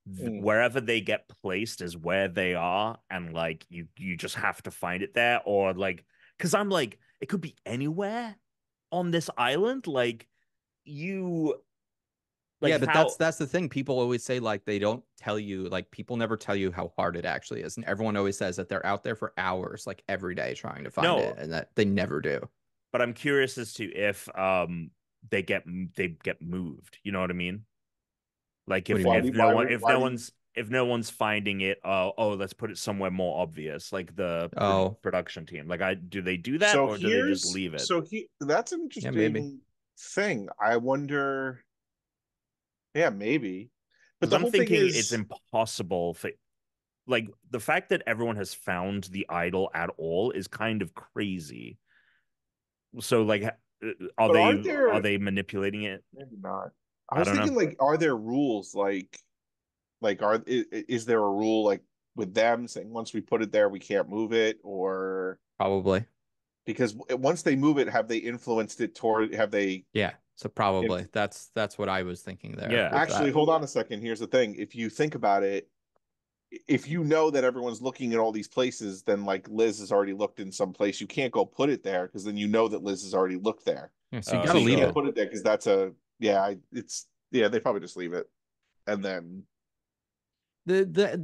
Speaker 3: Mm.
Speaker 2: wherever they get placed is where they are, and like you just have to find it there, or like because I'm like it could be anywhere on this island, like you like
Speaker 1: Yeah, but that's
Speaker 2: how
Speaker 1: that's the thing. People always say like they don't tell you, like people never tell you how hard it actually is. And everyone always says that they're out there for hours, like every day trying to find it,
Speaker 2: no,
Speaker 1: and that they never do.
Speaker 2: but I'm curious as to if they get moved. You know what I mean? Like
Speaker 1: What do you
Speaker 3: Why
Speaker 1: mean?
Speaker 3: do why would why do you
Speaker 2: if no one's finding it, let's put it somewhere more obvious, like the
Speaker 1: Oh,
Speaker 2: production team. Like, I do they do that
Speaker 3: so
Speaker 2: or do they just
Speaker 3: here's
Speaker 2: leave it?
Speaker 3: so he that's an
Speaker 1: yeah, maybe.
Speaker 3: interesting thing. I wonder, yeah, maybe. But
Speaker 2: Because
Speaker 3: the
Speaker 2: I'm
Speaker 3: whole thing
Speaker 2: thinking it's
Speaker 3: is,
Speaker 2: impossible for like the fact that everyone has found the idol at all is kind of crazy. So like,
Speaker 3: but aren't
Speaker 2: are
Speaker 3: there,
Speaker 2: they manipulating it?
Speaker 3: maybe not. I
Speaker 2: I
Speaker 3: was
Speaker 2: don't know.
Speaker 3: thinking, like, are there rules like is there a rule like with them saying once we put it there we can't move it, or
Speaker 1: Probably.
Speaker 3: because once they move it, have they influenced it toward, have they
Speaker 1: Yeah. So
Speaker 3: if
Speaker 1: probably that's what I was thinking there
Speaker 2: Yeah.
Speaker 1: with
Speaker 3: actually,
Speaker 1: that.
Speaker 3: hold on a second, here's the thing, if you think about it, if you know that everyone's looking at all these places, then like Liz has already looked in some place, you can't go put it there because then you know that Liz has already looked there.
Speaker 1: Yeah, so you
Speaker 2: Oh,
Speaker 1: got
Speaker 3: So
Speaker 1: to
Speaker 3: you
Speaker 1: leave
Speaker 3: can't
Speaker 1: it.
Speaker 2: sure.
Speaker 3: put it there because that's a, yeah, it's, yeah, they probably just leave it. And then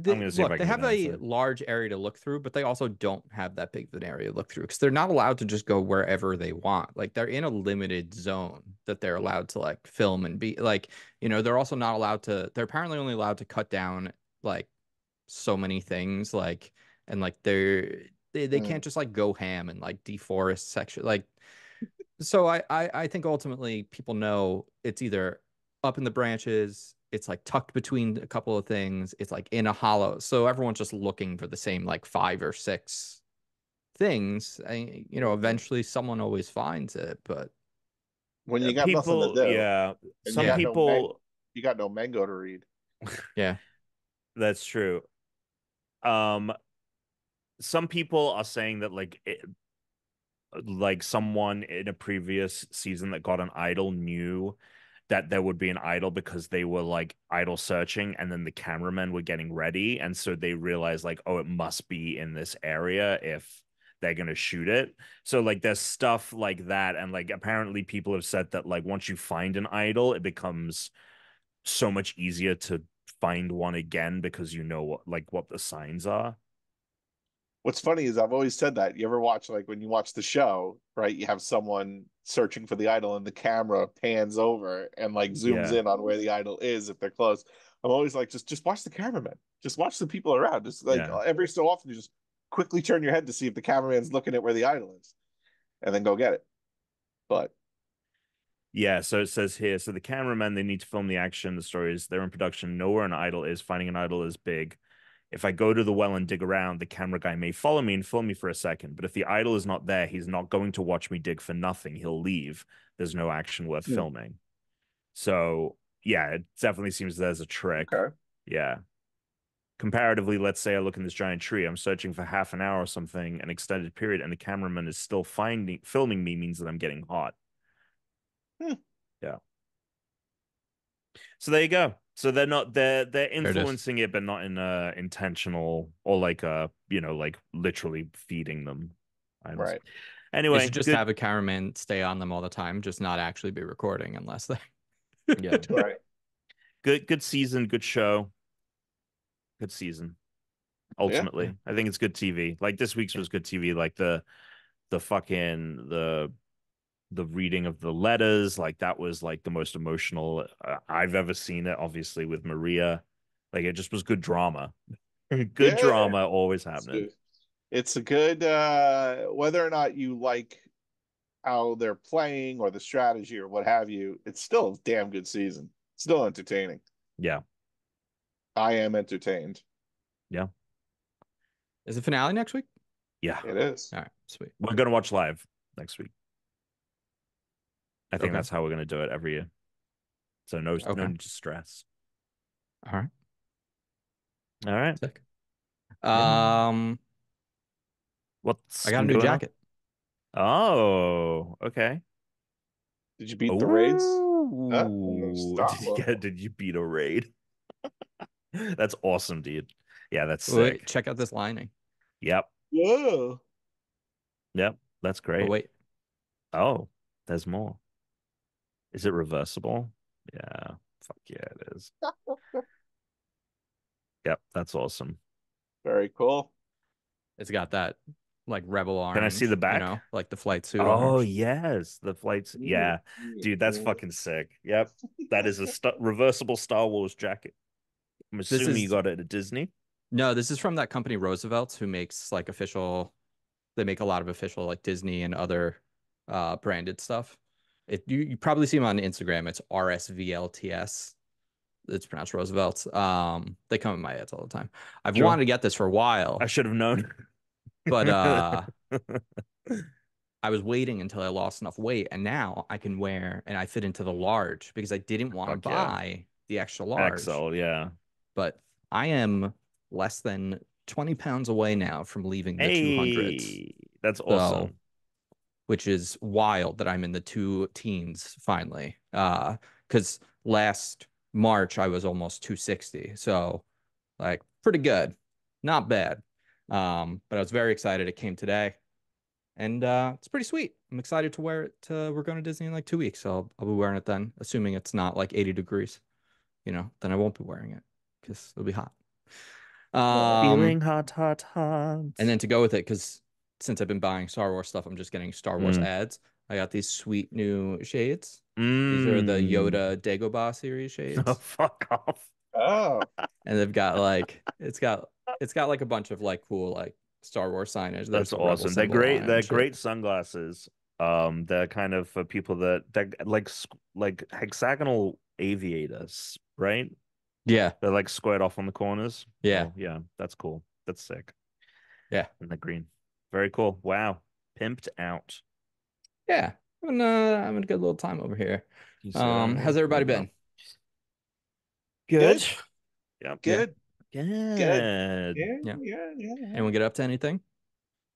Speaker 2: I'm
Speaker 1: The
Speaker 2: gonna see if
Speaker 1: look,
Speaker 2: I
Speaker 1: they
Speaker 2: can get
Speaker 1: have
Speaker 2: an
Speaker 1: a
Speaker 2: answer.
Speaker 1: large area to look through, but they also don't have that big of an area to look through because they're not allowed to just go wherever they want. Like they're in a limited zone that they're allowed to like film and be like, they're also not allowed to, they're apparently only allowed to cut down like so many things, like, and like they
Speaker 3: mm,
Speaker 1: can't just like go ham and like deforest section. Like, so I think ultimately people know it's either up in the branches, it's like tucked between a couple of things, it's like in a hollow. So everyone's just looking for the same like five or six things.
Speaker 3: mm.
Speaker 1: Eventually someone always finds it, but
Speaker 3: When you got nothing to
Speaker 2: People,
Speaker 3: do
Speaker 2: yeah,
Speaker 3: and you
Speaker 2: some
Speaker 1: yeah,
Speaker 3: got no man,
Speaker 2: people.
Speaker 3: you got no mango to read.
Speaker 1: yeah.
Speaker 2: That's true. Um, some people are saying that like someone in a previous season that got an idol knew that there would be an idol because they were like idol searching and then the cameramen were getting ready and so they realized like, oh, it must be in this area if they're going to shoot it. So like there's stuff like that, and like apparently people have said that like once you find an idol it becomes so much easier to find one again because you know what the signs are.
Speaker 3: What's funny is I've always said that. You ever watch, like when you watch the show, right? You have someone searching for the idol and the camera pans over and like zooms
Speaker 2: Yeah,
Speaker 3: in on where the idol is if they're close. I'm always like, just watch the cameraman. Just watch the people around. Just like
Speaker 2: yeah.
Speaker 3: every so often, you just quickly turn your head to see if the cameraman's looking at where the idol is, and then go get it. But
Speaker 2: Yeah, so it says here, so the cameramen, they need to film the action, the stories, they're in production, know where an idol is, finding an idol is big. If I go to the well and dig around, the camera guy may follow me and film me for a second. But if the idol is not there, he's not going to watch me dig for nothing. He'll leave. There's no action worth filming. So yeah, it definitely seems there's a trick.
Speaker 3: Okay.
Speaker 2: Yeah. Comparatively, let's say I look in this giant tree, I'm searching for half an hour or something, an extended period, and the cameraman is still filming me means that I'm getting hot. Yeah. So there you go. So they're influencing it, but not in intentional or like like literally feeding them.
Speaker 3: Right.
Speaker 2: Anyway,
Speaker 1: you should just have a cameraman stay on them all the time, just not actually be recording unless they.
Speaker 2: Yeah.
Speaker 3: Right.
Speaker 2: Good season, good show. Good season. Ultimately, I think it's good TV. Like this week's was good TV. Like the fucking the reading of the letters, like that was like the most emotional I've ever seen it. Obviously with Maria, like it just was good drama. Good drama always happening.
Speaker 3: It's a good whether or not you like how they're playing or the strategy or what have you, it's still a damn good season. Still entertaining.
Speaker 2: Yeah.
Speaker 3: I am entertained.
Speaker 2: Yeah.
Speaker 1: Is the finale next week?
Speaker 2: Yeah.
Speaker 3: It is.
Speaker 1: All right, sweet.
Speaker 2: We're gonna watch live next week. I think that's how we're gonna do it every year. So no need to stress.
Speaker 1: All right.
Speaker 2: All right.
Speaker 1: Sick.
Speaker 2: What's
Speaker 1: I got a new jacket.
Speaker 2: Oh, okay.
Speaker 3: Did you beat the raids?
Speaker 2: Did you beat a raid? That's awesome, dude. Yeah, that's sick.
Speaker 1: Wait, check out this lining.
Speaker 2: Yep.
Speaker 3: Whoa.
Speaker 2: Yep, that's great.
Speaker 1: Oh, wait.
Speaker 2: Oh, there's more. Is it reversible? Yeah. Fuck yeah, it is. Yep, that's awesome.
Speaker 3: Very cool.
Speaker 1: It's got that like rebel orange.
Speaker 2: Can I see the back?
Speaker 1: You know, like the flight suit.
Speaker 2: Oh,
Speaker 1: orange.
Speaker 2: yes. The flights. Yeah. Dude, that's fucking sick. Yep. That is a reversible Star Wars jacket. I'm assuming you got it at Disney.
Speaker 1: No, this is from that company Roosevelt's who makes like official. They make a lot of official like Disney and other branded stuff. You probably see them on Instagram. It's RSVLTS. It's pronounced Roosevelt's. They come in my ads all the time. I've wanted to get this for a while.
Speaker 2: I should have known.
Speaker 1: But I was waiting until I lost enough weight, and now I can wear and I fit into the large because I didn't want to buy the extra large.
Speaker 2: XL, yeah.
Speaker 1: But I am less than 20 pounds away now from leaving the 200s.
Speaker 2: That's awesome.
Speaker 1: Which is wild that I'm in the two teens finally. Because last March I was almost 260. So like pretty good. Not bad. But I was very excited. It came today. And it's pretty sweet. I'm excited to wear it. We're going to Disney in like 2 weeks. So I'll be wearing it then, assuming it's not like 80 degrees. Then I won't be wearing it because it'll be hot.
Speaker 2: Feeling hot.
Speaker 1: And then to go with it, because since I've been buying Star Wars stuff, I'm just getting Star Wars ads. I got these sweet new shades. These are the Yoda Dagobah series shades.
Speaker 2: Oh, fuck off.
Speaker 3: Oh.
Speaker 1: And they've got like it's got like a bunch of like cool like Star Wars signage.
Speaker 2: That's awesome. They're great. They're great sunglasses. They're kind of for people that like hexagonal aviators, right?
Speaker 1: Yeah.
Speaker 2: They're like squared off on the corners.
Speaker 1: Yeah.
Speaker 2: Oh, yeah. That's cool. That's sick.
Speaker 1: Yeah.
Speaker 2: And the green. Very cool. Wow. Pimped out.
Speaker 1: Yeah. I'm having a good little time over here. How's everybody been?
Speaker 3: Good.
Speaker 2: Yep.
Speaker 3: Good.
Speaker 2: Good.
Speaker 3: Yeah.
Speaker 1: Anyone get up to anything?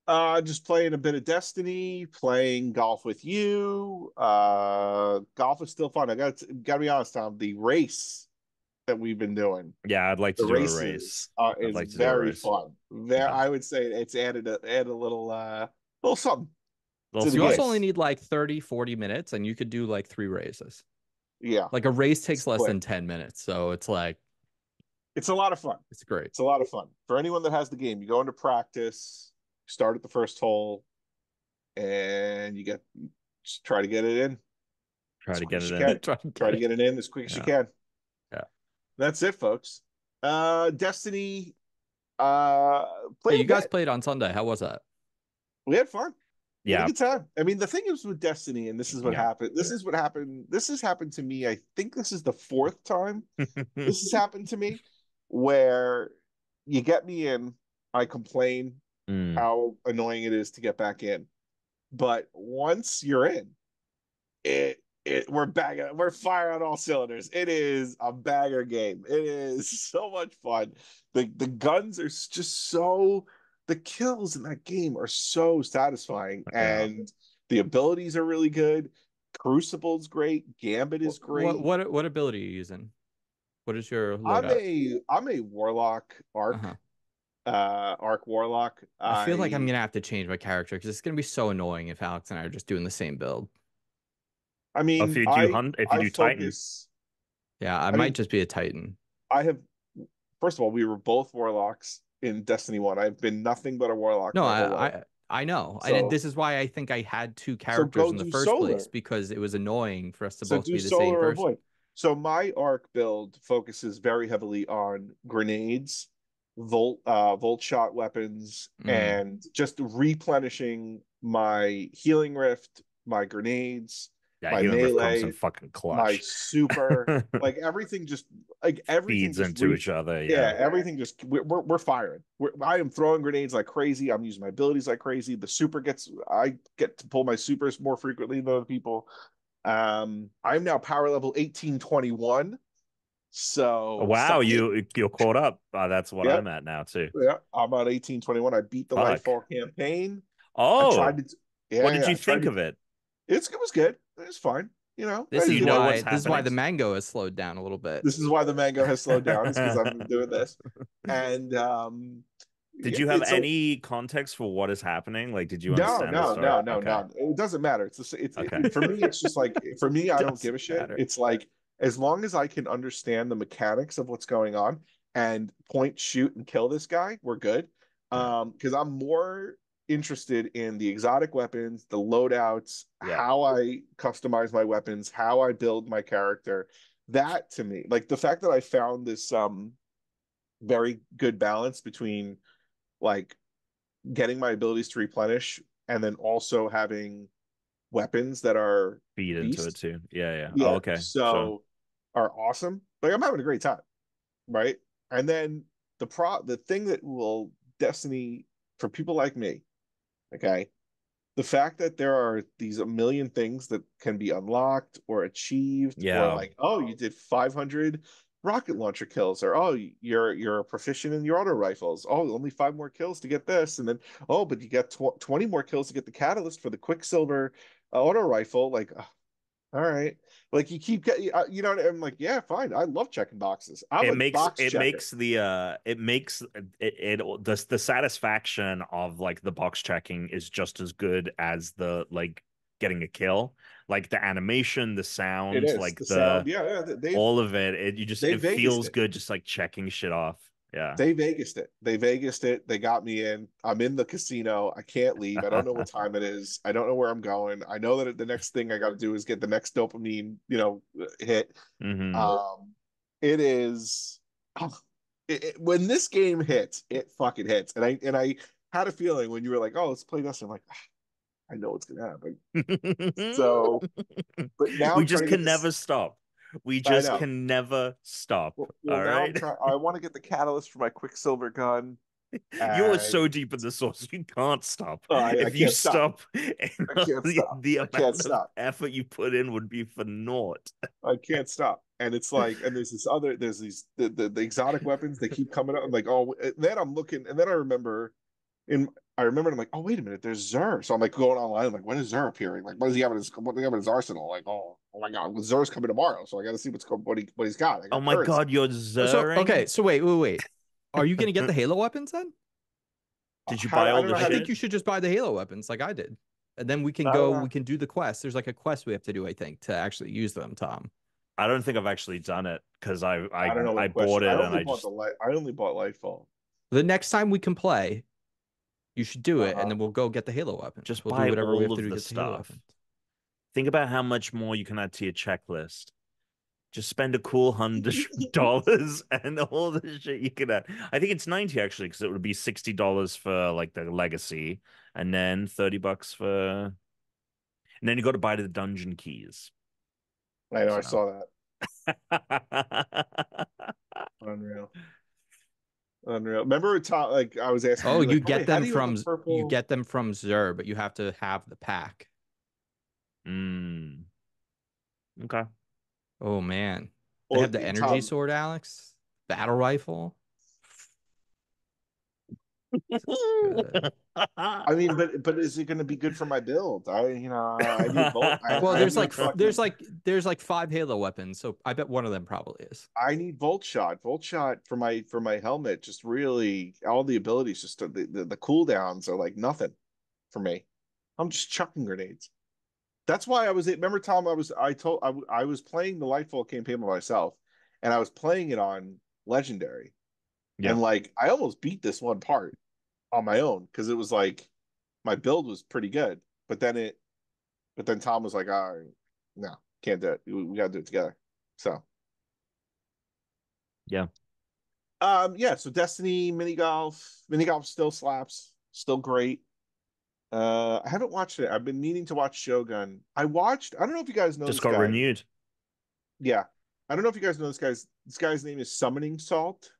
Speaker 3: Just playing a bit of Destiny, playing golf with you. Golf is still fun. I gotta be honest, Tom. The race that we've been doing.
Speaker 2: Yeah, I'd like to do a race.
Speaker 3: It's very fun. I would say it's added a little something.
Speaker 1: You also only need like 30-40 minutes, and you could do like 3 races.
Speaker 3: Yeah,
Speaker 1: like a race takes less than 10 minutes, so it's like
Speaker 3: it's a lot of fun.
Speaker 1: It's great.
Speaker 3: It's a lot of fun for anyone that has the game. You go into practice, start at the first hole, and just try to get it in.
Speaker 2: Try to get
Speaker 3: it in as quick as you can.
Speaker 2: Yeah,
Speaker 3: that's it, folks. Destiny.
Speaker 1: You guys played on Sunday. How was that?
Speaker 3: We had fun.
Speaker 2: Yeah,
Speaker 3: good time. I mean, the thing is with Destiny, and this is what happened. This is what happened. This has happened to me. I think this is the 4th time this has happened to me, where you get me in, I complain
Speaker 2: Mm.
Speaker 3: how annoying it is to get back in. But once you're in, we're firing on all cylinders. It is a banger game. It is so much fun. The guns are just so the kills in that game are so satisfying,
Speaker 2: Yeah.
Speaker 3: and the abilities are really good. Crucible's great. Gambit is great.
Speaker 1: What ability are you using? What is your
Speaker 3: I'm
Speaker 1: loadout?
Speaker 3: a warlock arc.
Speaker 1: Uh-huh.
Speaker 3: Arc warlock.
Speaker 1: I feel like I'm gonna have to change my character because it's gonna be so annoying if Alex and I are just doing the same build.
Speaker 3: I mean,
Speaker 2: If you
Speaker 3: I
Speaker 2: do Titan,
Speaker 3: focus.
Speaker 1: Yeah, I
Speaker 3: I
Speaker 1: might
Speaker 3: mean,
Speaker 1: just be a Titan.
Speaker 3: I have. First of all, we were both warlocks in Destiny 1. I've been nothing but a warlock
Speaker 1: No,
Speaker 3: my whole life.
Speaker 1: I know. And
Speaker 3: So
Speaker 1: this is why I think I had two
Speaker 3: so
Speaker 1: characters
Speaker 3: go
Speaker 1: in the
Speaker 3: do
Speaker 1: first place
Speaker 3: solar.
Speaker 1: because it was annoying for us to
Speaker 3: So
Speaker 1: both
Speaker 3: do
Speaker 1: be the same
Speaker 3: solar or
Speaker 1: person.
Speaker 3: void. So my arc build focuses very heavily on grenades, volt shot weapons,
Speaker 1: Mm.
Speaker 3: and just replenishing my healing rift, my grenades,
Speaker 2: yeah,
Speaker 3: my
Speaker 2: healing rift comes in
Speaker 3: melee,
Speaker 2: fucking
Speaker 3: my
Speaker 2: clutch.
Speaker 3: super, like everything
Speaker 2: Feeds
Speaker 3: just
Speaker 2: into each other.
Speaker 3: yeah,
Speaker 2: Yeah.
Speaker 3: everything just we're firing. I am throwing grenades like crazy. I'm using my abilities like crazy. I get to pull my supers more frequently than other people. I'm now power level 1821.
Speaker 2: Oh,
Speaker 3: So
Speaker 2: wow,
Speaker 3: suck it.
Speaker 2: you're caught up. That's what
Speaker 3: Yep.
Speaker 2: I'm at now too.
Speaker 3: Yeah, I'm on 1821. I beat the
Speaker 2: Fuck.
Speaker 3: Lightfall campaign. I tried
Speaker 2: Oh,
Speaker 3: to yeah,
Speaker 2: what did
Speaker 3: yeah,
Speaker 2: you
Speaker 3: I tried
Speaker 2: think
Speaker 3: to
Speaker 2: of it?
Speaker 3: it was good. It was fine.
Speaker 1: This
Speaker 2: Do
Speaker 1: is
Speaker 2: you know what's
Speaker 1: why
Speaker 2: happening?
Speaker 1: the mango has slowed down a little bit.
Speaker 3: this is why the mango has slowed down, is because I've been doing this. And
Speaker 2: Did
Speaker 3: yeah,
Speaker 2: you have
Speaker 3: it's a
Speaker 2: any context for what is happening? Like, did you
Speaker 3: no,
Speaker 2: understand the
Speaker 3: no,
Speaker 2: story?
Speaker 3: no, no,
Speaker 2: Okay.
Speaker 3: no. It doesn't matter.
Speaker 2: Okay.
Speaker 3: For me. It's just like for me, I don't give a
Speaker 1: Doesn't
Speaker 3: shit.
Speaker 1: matter.
Speaker 3: It's like as long as I can understand the mechanics of what's going on and point, shoot, and kill this guy, we're good.
Speaker 2: Yeah.
Speaker 3: Because I'm more interested in the exotic weapons, the loadouts,
Speaker 2: Yeah.
Speaker 3: how I customize my weapons, how I build my character. That to me, like the fact that I found this very good balance between like getting my abilities to replenish and then also having weapons that are
Speaker 2: Feed into it
Speaker 3: beast.
Speaker 2: too. Yeah, yeah. Oh,
Speaker 3: Yeah.
Speaker 2: okay. So
Speaker 3: So are awesome. Like I'm having a great time. Right. And then the thing that will Destiny for people like me, okay, the fact that there are these a million things that can be unlocked or achieved, or
Speaker 2: yeah.
Speaker 3: like, oh, you did 500 rocket launcher kills, or oh, you're a proficient in your auto rifles. Oh, only 5 more kills to get this, and then oh, but you got 20 more kills to get the catalyst for the Quicksilver auto rifle. Like, all right, like you keep getting, I'm like, yeah, fine. I love checking boxes. I'm a box checker.
Speaker 2: It makes the satisfaction of like the box checking is just as good as the like getting a kill. Like the animation, the
Speaker 3: It
Speaker 2: sound,
Speaker 3: is
Speaker 2: like
Speaker 3: the
Speaker 2: the
Speaker 3: sound. Yeah, yeah.
Speaker 2: all of it.
Speaker 3: They
Speaker 2: It
Speaker 3: Vegased
Speaker 2: feels
Speaker 3: it.
Speaker 2: good just like checking shit off. Yeah.
Speaker 3: They Vegased it. They Vegased it. They got me in. I'm in the casino. I can't leave. I don't know what time it is. I don't know where I'm going. I know that the next thing I got to do is get the next dopamine, hit.
Speaker 2: Hmm.
Speaker 3: Um, it is when this game hits, it fucking hits. And I had a feeling when you were like, "Oh, let's play this." I'm like, I know what's gonna happen. So, but now
Speaker 2: We
Speaker 3: I'm trying
Speaker 2: just
Speaker 3: to get
Speaker 2: can
Speaker 3: this.
Speaker 2: never stop. We
Speaker 3: I
Speaker 2: just
Speaker 3: know.
Speaker 2: can never stop.
Speaker 3: Well,
Speaker 2: All
Speaker 3: now I'm
Speaker 2: right.
Speaker 3: trying. I want to get the catalyst for my Quicksilver gun,
Speaker 2: You are so
Speaker 3: and
Speaker 2: deep in the source, you can't stop.
Speaker 3: I
Speaker 2: If you
Speaker 3: can't stop.
Speaker 2: stop,
Speaker 3: I can't stop.
Speaker 2: the
Speaker 3: I can't
Speaker 2: amount of
Speaker 3: stop.
Speaker 2: effort you put in would be for naught.
Speaker 3: I can't stop. And it's like, and there's these the exotic weapons. They keep coming up. I'm like, oh, and then I'm looking, and then I remember, I'm like, oh, wait a minute, there's Xur. So I'm like going online, I'm like, when is Xur appearing? Like, what does he have in his arsenal? Like, oh my god, well, Xur's coming tomorrow, so I got to see what he's got. I
Speaker 2: Oh
Speaker 3: got
Speaker 2: my
Speaker 3: currency.
Speaker 2: god, you're
Speaker 1: So okay,
Speaker 2: zerring?
Speaker 1: so wait. Are you gonna get the Halo weapons then?
Speaker 2: Did you
Speaker 3: How
Speaker 2: buy
Speaker 3: I
Speaker 2: all
Speaker 3: don't
Speaker 2: the
Speaker 3: know
Speaker 1: I
Speaker 3: how to.
Speaker 1: think
Speaker 2: shit?
Speaker 1: you should just buy the Halo weapons like I did. And then we can
Speaker 3: I don't
Speaker 1: go,
Speaker 3: know.
Speaker 1: we can do the quest. There's like a quest we have to do, I think, to actually use them, Tom.
Speaker 2: I don't think I've actually done it because
Speaker 3: I don't know
Speaker 2: I
Speaker 3: what
Speaker 2: bought
Speaker 3: question.
Speaker 2: it and I just
Speaker 3: I only bought Lightfall.
Speaker 1: The next time we can play, you should do it, and
Speaker 3: Uh-huh.
Speaker 1: then we'll go get the Halo weapons.
Speaker 2: just
Speaker 1: We'll do
Speaker 2: buy
Speaker 1: whatever we have
Speaker 2: all
Speaker 1: to
Speaker 2: of
Speaker 1: do to
Speaker 2: the
Speaker 1: get the Halo
Speaker 2: stuff.
Speaker 1: weapons.
Speaker 2: Think about how much more you can add to your checklist. Just spend a cool $100 and all the shit you can add. I think it's 90 actually, because it would be $60 for like the legacy, and then $30 for, and then you got to buy the dungeon keys.
Speaker 3: I know, I
Speaker 2: So
Speaker 3: saw that. Unreal. Unreal. Remember, Tom, like I was asking
Speaker 1: Oh,
Speaker 3: you,
Speaker 1: you
Speaker 3: like,
Speaker 1: get
Speaker 3: how
Speaker 1: them
Speaker 3: do you have a
Speaker 1: from
Speaker 3: purple?
Speaker 1: Xur, but you have to have the pack.
Speaker 2: Mm. Okay.
Speaker 1: Oh man. They
Speaker 3: Well,
Speaker 1: have the energy
Speaker 3: Tom,
Speaker 1: sword, Alex. Battle rifle. This is good.
Speaker 3: I mean, but is it going to be good for my build? I need volt.
Speaker 1: Well,
Speaker 3: I need fucking.
Speaker 1: there's like 5 Halo weapons, so I bet one of them probably is.
Speaker 3: I need volt shot. Volt shot for my helmet. Just really all the abilities. Just the cooldowns are like nothing for me. I'm just chucking grenades. That's why I was. Remember, Tom? I was playing the Lightfall campaign by myself, and I was playing it on Legendary,
Speaker 2: Yeah.
Speaker 3: and like I almost beat this one part on my own because it was like my build was pretty good, but then Tom was like, "Oh, no, can't do it. We got to do it together." So,
Speaker 2: Yeah.
Speaker 3: yeah. So Destiny mini golf still slaps, still great. I haven't watched it. I've been meaning to watch Shogun. I watched. I don't know if you guys know
Speaker 2: Just
Speaker 3: this
Speaker 2: got
Speaker 3: guy.
Speaker 2: renewed.
Speaker 3: Yeah, I don't know if you guys know this guy's. This guy's name is Summoning Salt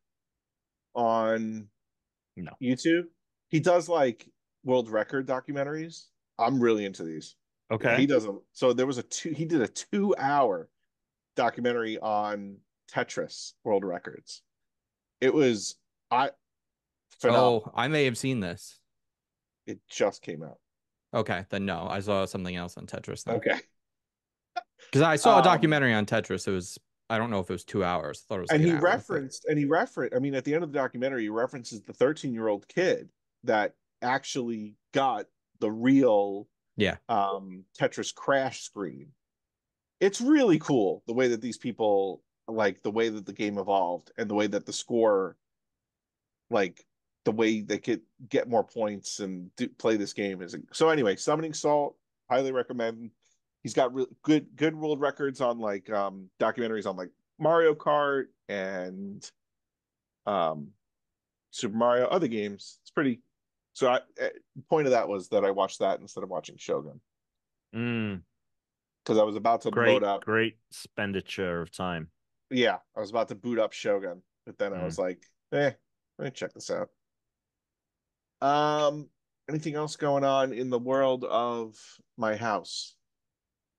Speaker 3: on
Speaker 2: No.
Speaker 3: YouTube. He does like world record documentaries. I'm really into these.
Speaker 2: Okay.
Speaker 3: He does a so there was he did a 2 hour documentary on Tetris world records. It was I phenomenal.
Speaker 1: Oh, I may have seen this.
Speaker 3: It just came out.
Speaker 1: Okay, then no, I saw something else on Tetris then.
Speaker 3: Okay.
Speaker 1: Because I saw a documentary on Tetris. It was, I don't know if it was 2 hours. I thought it was like
Speaker 3: And
Speaker 1: an hour.
Speaker 3: I mean, at the end of the documentary, he references the 13-year-old kid that actually got the real
Speaker 1: Yeah.
Speaker 3: Tetris crash screen. It's really cool the way that these people like the way that the game evolved and the way that the score, like the way they could get more points and play this game is so. Anyway, Summoning Salt, highly recommend. He's got really good world records on like documentaries on like Mario Kart and um Super Mario, other games. It's pretty. So the point of that was that I watched that instead of watching Shogun
Speaker 2: Mm.
Speaker 3: because I was about to load up.
Speaker 2: Great expenditure of time.
Speaker 3: Yeah, I was about to boot up Shogun, but then I
Speaker 2: Mm.
Speaker 3: was like, let me check this out. Um, anything else going on in the world of my house?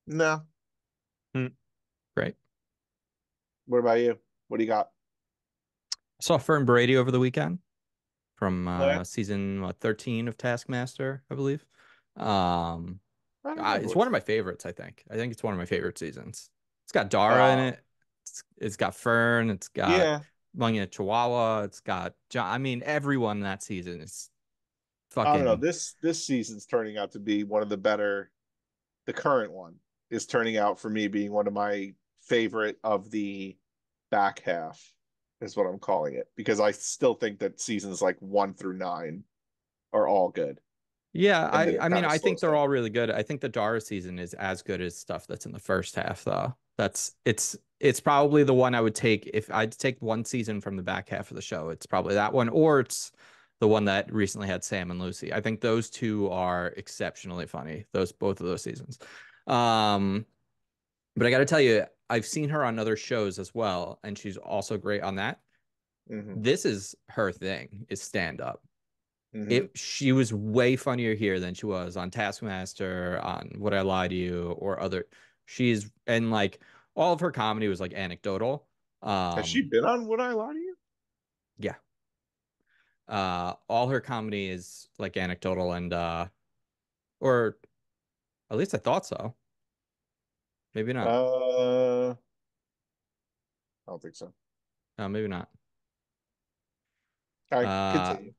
Speaker 3: No.
Speaker 2: Mm.
Speaker 1: Great.
Speaker 3: What about you? What do you got?
Speaker 1: I saw Fern Brady over the weekend from
Speaker 3: Oh, yeah?
Speaker 1: season 13 of Taskmaster, I believe. Um,
Speaker 3: I don't remember
Speaker 1: it's
Speaker 3: what.
Speaker 1: one of my favorites, I think. I think it's one of my favorite seasons. It's got Dara in
Speaker 3: Uh,
Speaker 1: it. It's got Fern. It's got
Speaker 3: yeah.
Speaker 1: Manya Chihuahua. It's got John. I mean, everyone in that season is
Speaker 3: I don't know.
Speaker 1: fucking.
Speaker 3: This season's turning out to be one of the better. The current one is turning out for me being one of my favorite of the back half, is what I'm calling it, because I still think that seasons like 1 through 9 are all good,
Speaker 1: Yeah,
Speaker 3: and then
Speaker 1: I
Speaker 3: it
Speaker 1: mean,
Speaker 3: kind of
Speaker 1: I think
Speaker 3: slows
Speaker 1: they're
Speaker 3: down.
Speaker 1: all really good. I think the Dara season is as good as stuff that's in the first half, though. It's probably the one I would take if I'd take one season from the back half of the show. It's probably that one, or it's the one that recently had Sam and Lucy. I think those two are exceptionally funny. Both of those seasons. Um, but I got to tell you, I've seen her on other shows as well, and she's also great on that.
Speaker 3: Mm-hmm.
Speaker 1: This is her thing, is stand up.
Speaker 3: Mm-hmm.
Speaker 1: She was way funnier here than she was on Taskmaster, on Would I Lie to You, or other. She's and like all of her comedy was like anecdotal.
Speaker 3: Has she been on Would I Lie to You?
Speaker 1: Yeah. All her comedy is like anecdotal and or at least I thought so. Maybe not.
Speaker 3: I don't think so.
Speaker 1: No, maybe not.
Speaker 3: All right,
Speaker 1: Uh,
Speaker 3: continue.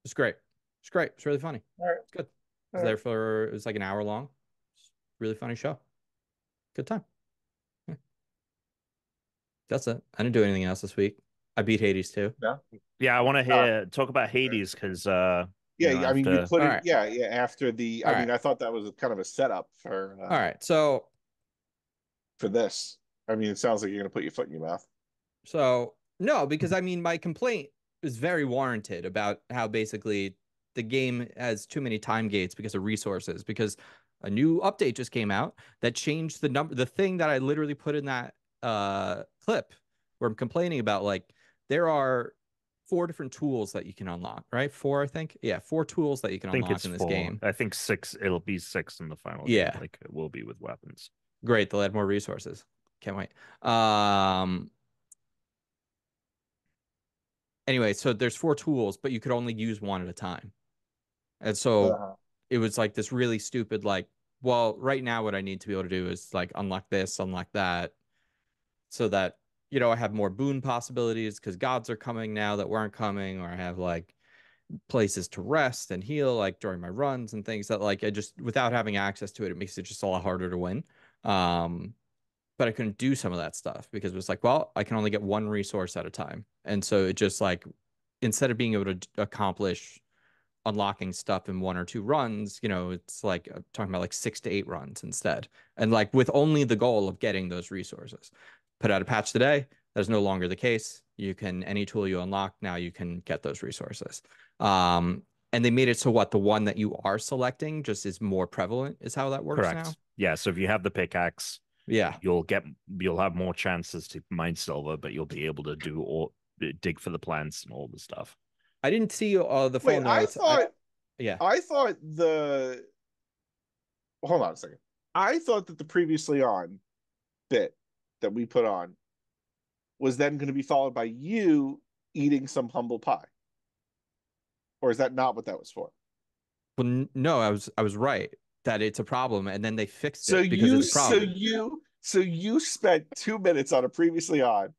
Speaker 1: it's great. It's great. It's really funny.
Speaker 3: All right,
Speaker 1: It's good.
Speaker 3: all right.
Speaker 1: It was like an hour long. Really funny show. Good time. Yeah. That's it. I didn't do anything else this week. I beat Hades too.
Speaker 3: No.
Speaker 2: Yeah, I want to talk about Hades because
Speaker 3: Yeah, I mean, you
Speaker 2: after
Speaker 3: put
Speaker 1: All
Speaker 3: it.
Speaker 1: right.
Speaker 3: Yeah, yeah. After the,
Speaker 1: All
Speaker 3: I
Speaker 1: right.
Speaker 3: mean, I thought that was kind of a setup
Speaker 1: All right. So
Speaker 3: for this. I mean, it sounds like you're gonna put your foot in your mouth.
Speaker 1: no, because I mean my complaint is very warranted about how basically the game has too many time gates because of resources, because a new update just came out that changed the thing that I literally put in that clip where I'm complaining about, like there are 4 different tools that you can unlock, right? 4, I think. Yeah, 4 tools that you can unlock in this game.
Speaker 2: I think 6. It'll be 6 in the final game. Like it will be with weapons.
Speaker 1: Great. They'll add more resources. Can't wait. Anyway, so there's 4 tools, but you could only use one at a time. And so it was like this really stupid, like, well, right now what I need to be able to do is like unlock this, unlock that, so that, you know, I have more boon possibilities because gods are coming now that weren't coming, or I have like places to rest and heal like during my runs and things that like I just, without having access to it, it makes it just a lot harder to win. But I couldn't do some of that stuff because it was like, well, I can only get one resource at a time. And so it just like, instead of being able to accomplish unlocking stuff in 1 or 2 runs, you know, it's like talking about like 6 to 8 runs instead. And like with only the goal of getting those resources. Put out a patch today. That's no longer the case. You can, any tool you unlock, now you can get those resources. And they made it so what the one that you are selecting just is more prevalent is how that works. Correct. Now.
Speaker 2: Yeah. So if you have the pickaxe, you'll have more chances to mine silver, but you'll be able to dig for the plants and all the stuff.
Speaker 1: I didn't see the full notes.
Speaker 3: I thought hold on a second. I thought that the previously on bit that we put on was then going to be followed by you eating some humble pie. Or is that not what that was for?
Speaker 1: Well, no, I was right that it's a problem, and then they fixed it because it's a problem.
Speaker 3: So you spent 2 minutes on a previously on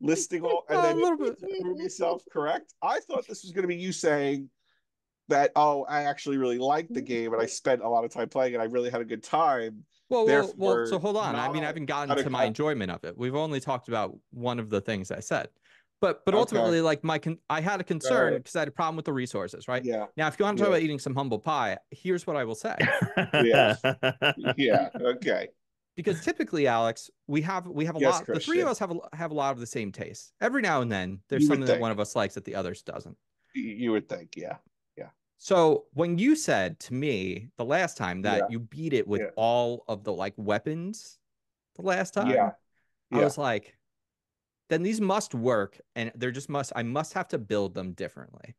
Speaker 3: listing all, and then prove yourself correct. I thought this was going to be you saying that, oh, I actually really liked the game and I spent a lot of time playing and I really had a good time.
Speaker 1: Well, so hold on. I mean, I haven't gotten to my enjoyment of it. We've only talked about one of the things I said. But ultimately, like I had a concern because I had a problem with the resources, right?
Speaker 3: Yeah.
Speaker 1: Now, if you want to talk about eating some humble pie, here's what I will say.
Speaker 3: Yeah. Okay.
Speaker 1: Because typically, Alex, we have a lot. Christian. The 3 of us have a lot of the same taste. Every now and then, there's something that one of us likes that the others doesn't.
Speaker 3: You would think, yeah.
Speaker 1: So when you said to me the last time that you beat it with all of the like weapons the last time, I was like, then these must work, and I must have to build them differently.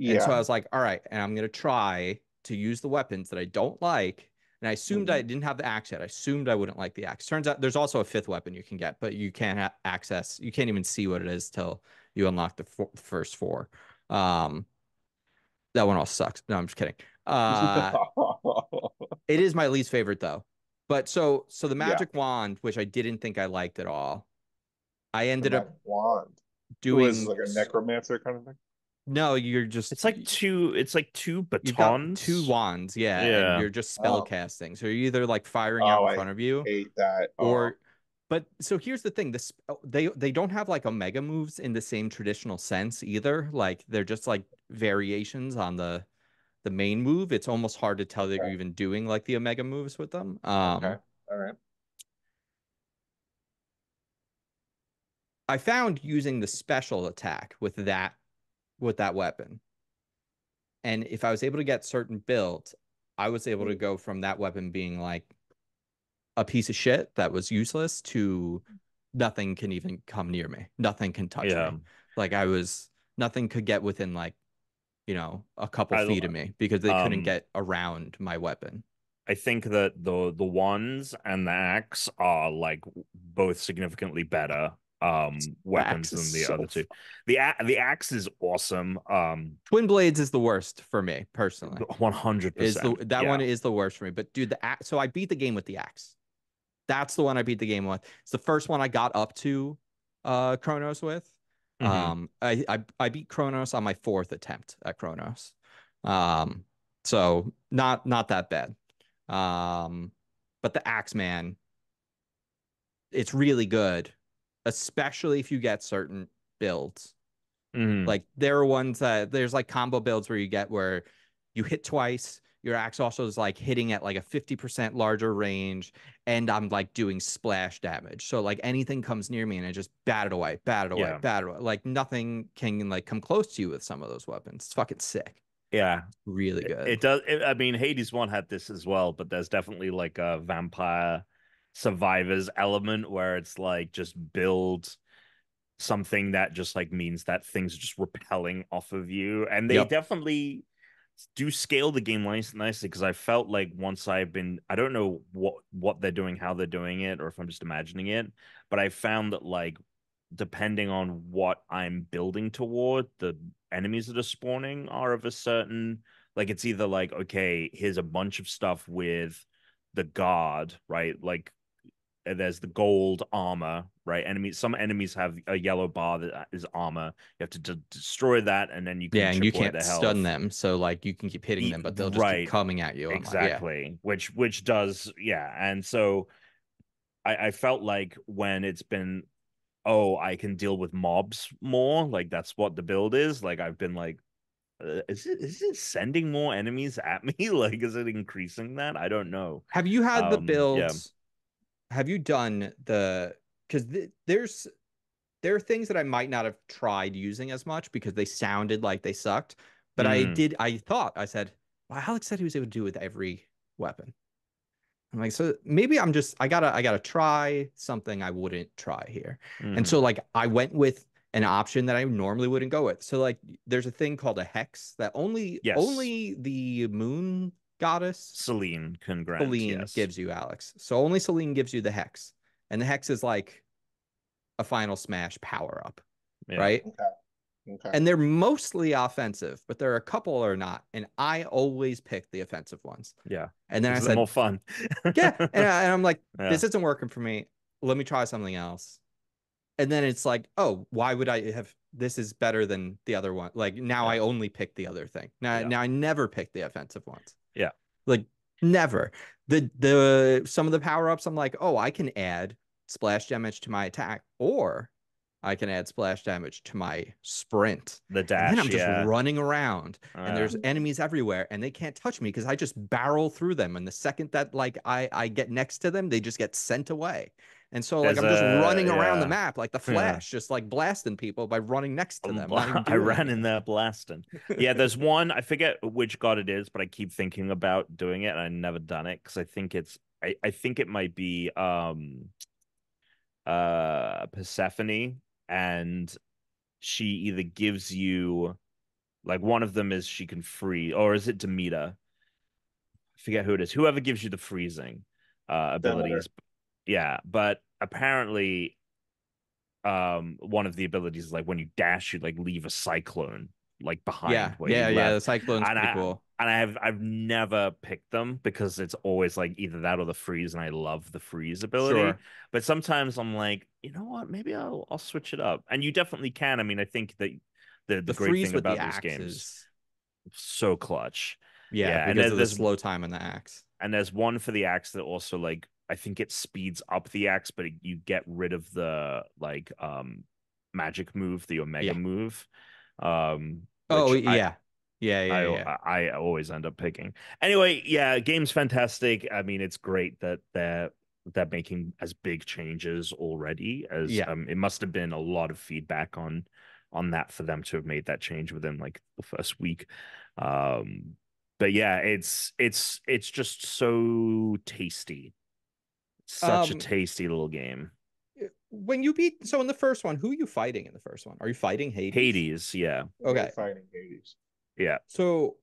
Speaker 1: And so I was like, all right, and I'm gonna try to use the weapons that I don't like. And I assumed I didn't have the axe yet. I assumed I wouldn't like the axe. Turns out there's also a 5th weapon you can get, but you can't access. You can't even see what it is till you unlock the first 4. That one all sucks. No, I'm just kidding. It is my least favorite though. But so the magic wand, which I didn't think I liked at all, I ended up doing.
Speaker 3: Was like a necromancer kind of thing.
Speaker 1: No, you're just.
Speaker 2: It's like two batons.
Speaker 1: You've got 2 wands, and you're just spell casting. So you're either like firing out in front of you.
Speaker 3: I hate that.
Speaker 1: But so here's the thing: they don't have like omega moves in the same traditional sense either. Like they're just like variations on the main move. It's almost hard to tell that you're even doing like the omega moves with them.
Speaker 3: Okay. All right.
Speaker 1: I found using the special attack with that weapon, and if I was able to get certain builds, I was able to go from that weapon being like a piece of shit that was useless to nothing can even come near me. Nothing can touch me. Like nothing could get within like, you know, a couple feet of me because they couldn't get around my weapon.
Speaker 2: I think that the wands and the axe are like both significantly better weapons than the other 2. The axe is awesome.
Speaker 1: Twin blades is the worst for me personally.
Speaker 2: 100%.
Speaker 1: That one is the worst for me. But dude, the axe. So I beat the game with the axe. That's the one I beat the game with. It's the first one I got up to Chronos with. I beat Chronos on my 4th attempt at Chronos. So not that bad. But the axe, man, it's really good, especially if you get certain builds. Like there are ones that there's like combo builds where you hit twice. Your axe also is like hitting at like a 50% larger range, and I'm like doing splash damage. So like anything comes near me and I just bat it away. Like nothing can like come close to you with some of those weapons. It's fucking sick.
Speaker 2: Yeah,
Speaker 1: really good.
Speaker 2: It does. I mean, Hades 1 had this as well, but there's definitely like a vampire survivors element where it's like just build something that just like means that things are just repelling off of you. And they
Speaker 1: Yep.
Speaker 2: definitely do scale the game nicely, because I felt like once I don't know what they're doing, how they're doing it, or if I'm just imagining it, but I found that like depending on what I'm building toward, the enemies that are spawning are of a certain, like it's either like, okay, here's a bunch of stuff with the guard, right? Like there's the gold armor, right? Some enemies have a yellow bar that is armor. You have to destroy that, and then you can
Speaker 1: Yeah, and you
Speaker 2: chip away
Speaker 1: can't
Speaker 2: their
Speaker 1: stun
Speaker 2: health.
Speaker 1: them, so like you can keep hitting them, but they'll just keep
Speaker 2: Right,
Speaker 1: coming at you. I'm like, yeah.
Speaker 2: exactly. Which does, yeah. And so I felt like when it's been, oh, I can deal with mobs more, like that's what the build is. Like I've been like, is it sending more enemies at me? Like, is it increasing that? I don't know.
Speaker 1: Have you had the
Speaker 2: Yeah.
Speaker 1: builds? Have you done the? Because there are things that I might not have tried using as much because they sounded like they sucked. But
Speaker 2: Mm,
Speaker 1: I said, well, Alex said he was able to do with every weapon. I'm like, so maybe I gotta try something I wouldn't try here. And so
Speaker 2: mhm.
Speaker 1: like I went with an option that I normally wouldn't go with. So like there's a thing called a hex that only
Speaker 2: Yes.
Speaker 1: only the moon goddess
Speaker 2: Celine can grant,
Speaker 1: Celine
Speaker 2: yes.
Speaker 1: gives you, Alex. So only Celine gives you the hex. And the hex is like a final smash power up,
Speaker 2: Yeah.
Speaker 1: right?
Speaker 3: Okay. Okay.
Speaker 1: And they're mostly offensive, but there are a couple are not. And I always pick the offensive ones.
Speaker 2: Yeah.
Speaker 1: And then I
Speaker 2: Because they're
Speaker 1: said,
Speaker 2: more fun.
Speaker 1: yeah. And I'm like,
Speaker 2: Yeah.
Speaker 1: this isn't working for me. Let me try something else. And then it's like, oh, why would I have this is better than the other one? Like now
Speaker 2: Yeah.
Speaker 1: I only pick the other thing. Now,
Speaker 2: Yeah.
Speaker 1: now I never pick the offensive ones.
Speaker 2: Yeah.
Speaker 1: Like never. The some of the power-ups, I'm like, oh, I can add splash damage to my attack, or I can add splash damage to my sprint.
Speaker 2: The
Speaker 1: And then I'm
Speaker 2: dash,
Speaker 1: just
Speaker 2: yeah.
Speaker 1: running around and there's enemies everywhere and they can't touch me because I just barrel through them. And the second that like I get next to them, they just get sent away. And so like
Speaker 2: There's
Speaker 1: I'm just running around the
Speaker 2: yeah.
Speaker 1: map like the
Speaker 2: Yeah.
Speaker 1: Flash, just like blasting people by running next to them, not even
Speaker 2: I
Speaker 1: doing
Speaker 2: ran in
Speaker 1: anything.
Speaker 2: there blasting. Yeah, there's one, I forget which god it is, but I keep thinking about doing it and I never done it because I think I think it might be Persephone, and she either gives you like one of them is she can free, or is it Demeter? I forget who it is. Whoever gives you the freezing
Speaker 3: Demeter.
Speaker 2: abilities. Yeah, but apparently one of the abilities is like when you dash, you like leave a cyclone like behind
Speaker 1: Yeah,
Speaker 2: where you
Speaker 1: yeah, yeah. The
Speaker 2: left.
Speaker 1: cyclone's
Speaker 2: And
Speaker 1: pretty cool.
Speaker 2: I've never picked them because it's always like either that or the freeze, and I love the freeze ability.
Speaker 1: Sure.
Speaker 2: But sometimes I'm like, you know what, maybe I'll switch it up. And you definitely can. I mean, I think that the
Speaker 1: The
Speaker 2: great
Speaker 1: freeze
Speaker 2: thing
Speaker 1: with the
Speaker 2: about those
Speaker 1: axe
Speaker 2: games,
Speaker 1: is
Speaker 2: so clutch.
Speaker 1: yeah,
Speaker 2: Yeah, and
Speaker 1: because of the
Speaker 2: there's
Speaker 1: slow time on the axe.
Speaker 2: one for the axe that also like I think it speeds up the axe, but you get rid of the like magic move, the Omega
Speaker 1: Yeah.
Speaker 2: move,
Speaker 1: Oh
Speaker 2: which
Speaker 1: yeah. Yeah, yeah, yeah.
Speaker 2: I always end up picking. Anyway, yeah, game's fantastic. I mean, it's great that they're making as big changes already as
Speaker 1: Yeah.
Speaker 2: it must have been a lot of feedback on that for them to have made that change within like the first week. Um, but yeah, it's just so tasty. Such a
Speaker 1: Um
Speaker 2: tasty little game.
Speaker 1: when you beat so in the first one, who are you fighting in the first one? Are you fighting Hades?
Speaker 2: Hades, yeah.
Speaker 3: You're
Speaker 1: Okay.
Speaker 3: fighting Hades.
Speaker 2: Yeah.
Speaker 1: So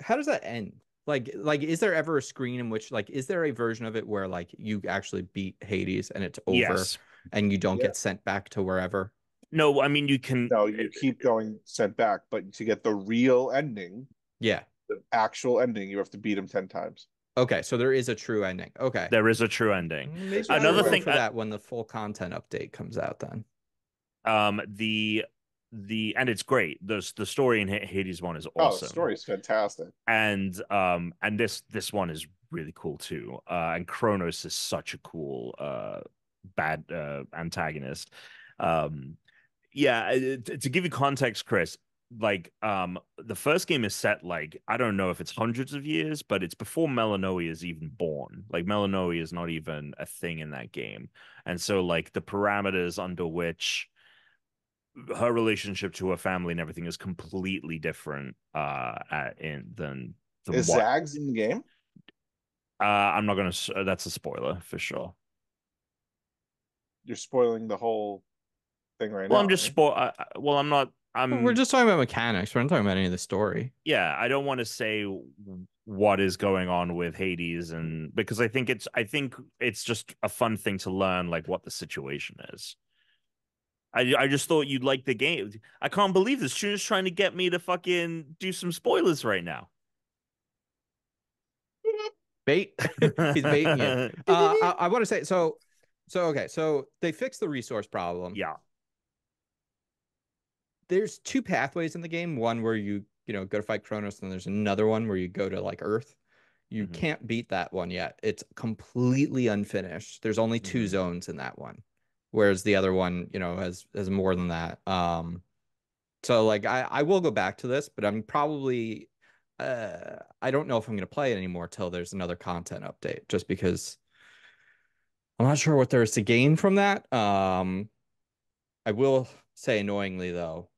Speaker 1: how does that end? Like is there ever a screen in which like is there a version of it where like you actually beat Hades and it's over
Speaker 2: Yes.
Speaker 1: and you don't
Speaker 3: Yeah.
Speaker 1: get sent back to wherever?
Speaker 2: No, I mean you can
Speaker 3: No, you keep going sent back, but to get the real ending,
Speaker 1: Yeah.
Speaker 3: the actual ending, you have to beat him 10 times.
Speaker 1: Okay, so there is a true ending. Okay.
Speaker 2: there is a true ending.
Speaker 3: There's
Speaker 1: Maybe
Speaker 3: a
Speaker 1: I will
Speaker 3: true
Speaker 2: Another
Speaker 1: go
Speaker 2: thing
Speaker 3: ending.
Speaker 1: for that when the full content update comes out then.
Speaker 2: The and it's great. The story in Hades one is
Speaker 3: Oh, the
Speaker 2: awesome.
Speaker 3: story's fantastic.
Speaker 2: And this one is really cool too. And Kronos is such a cool bad antagonist. Um yeah, to give you context, Chris, like the first game is set like I don't know if it's hundreds of years, but it's before Melanoia is even born. Like Melanoia is not even a thing in that game. And so like the parameters under which her relationship to her family and everything is completely different than
Speaker 3: Is
Speaker 2: what
Speaker 3: Zags in the game?
Speaker 2: I'm not gonna that's a spoiler for sure.
Speaker 3: You're spoiling the whole thing right
Speaker 2: Well,
Speaker 3: now.
Speaker 2: I'm just sport. Well, I'm not.
Speaker 1: We're just talking about mechanics. We're not talking about any of the story.
Speaker 2: Yeah, I don't want to say what is going on with Hades, and because I think it's just a fun thing to learn, like what the situation is. I just thought you'd like the game. I can't believe this. Tuna's trying to get me to fucking do some spoilers right now.
Speaker 1: Bait. He's baiting you. I want to say okay. So they fixed the resource problem.
Speaker 2: Yeah.
Speaker 1: There's two pathways in the game. One where you go to fight Kronos, and there's another one where you go to like Earth. You can't beat that one yet. It's completely unfinished. There's only two zones in that one, whereas the other one, has more than that. So like I will go back to this, but I'm probably I don't know if I'm gonna play it anymore till there's another content update, just because I'm not sure what there is to gain from that. I will say annoyingly though,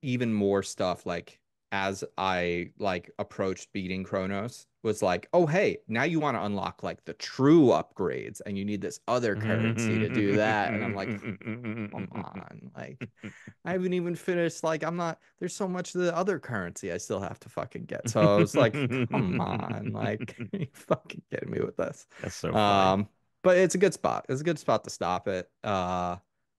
Speaker 1: even more stuff like as I like approached beating Kronos was like, oh hey, now you want to unlock like the true upgrades and you need this other currency to do that. And I'm like, come on, like I haven't even finished, like I'm not, there's so much of the other currency I still have to fucking get. So I was like, come on, like you fucking kidding me with this.
Speaker 2: That's so funny.
Speaker 1: But it's a good spot. It's a good spot to stop it.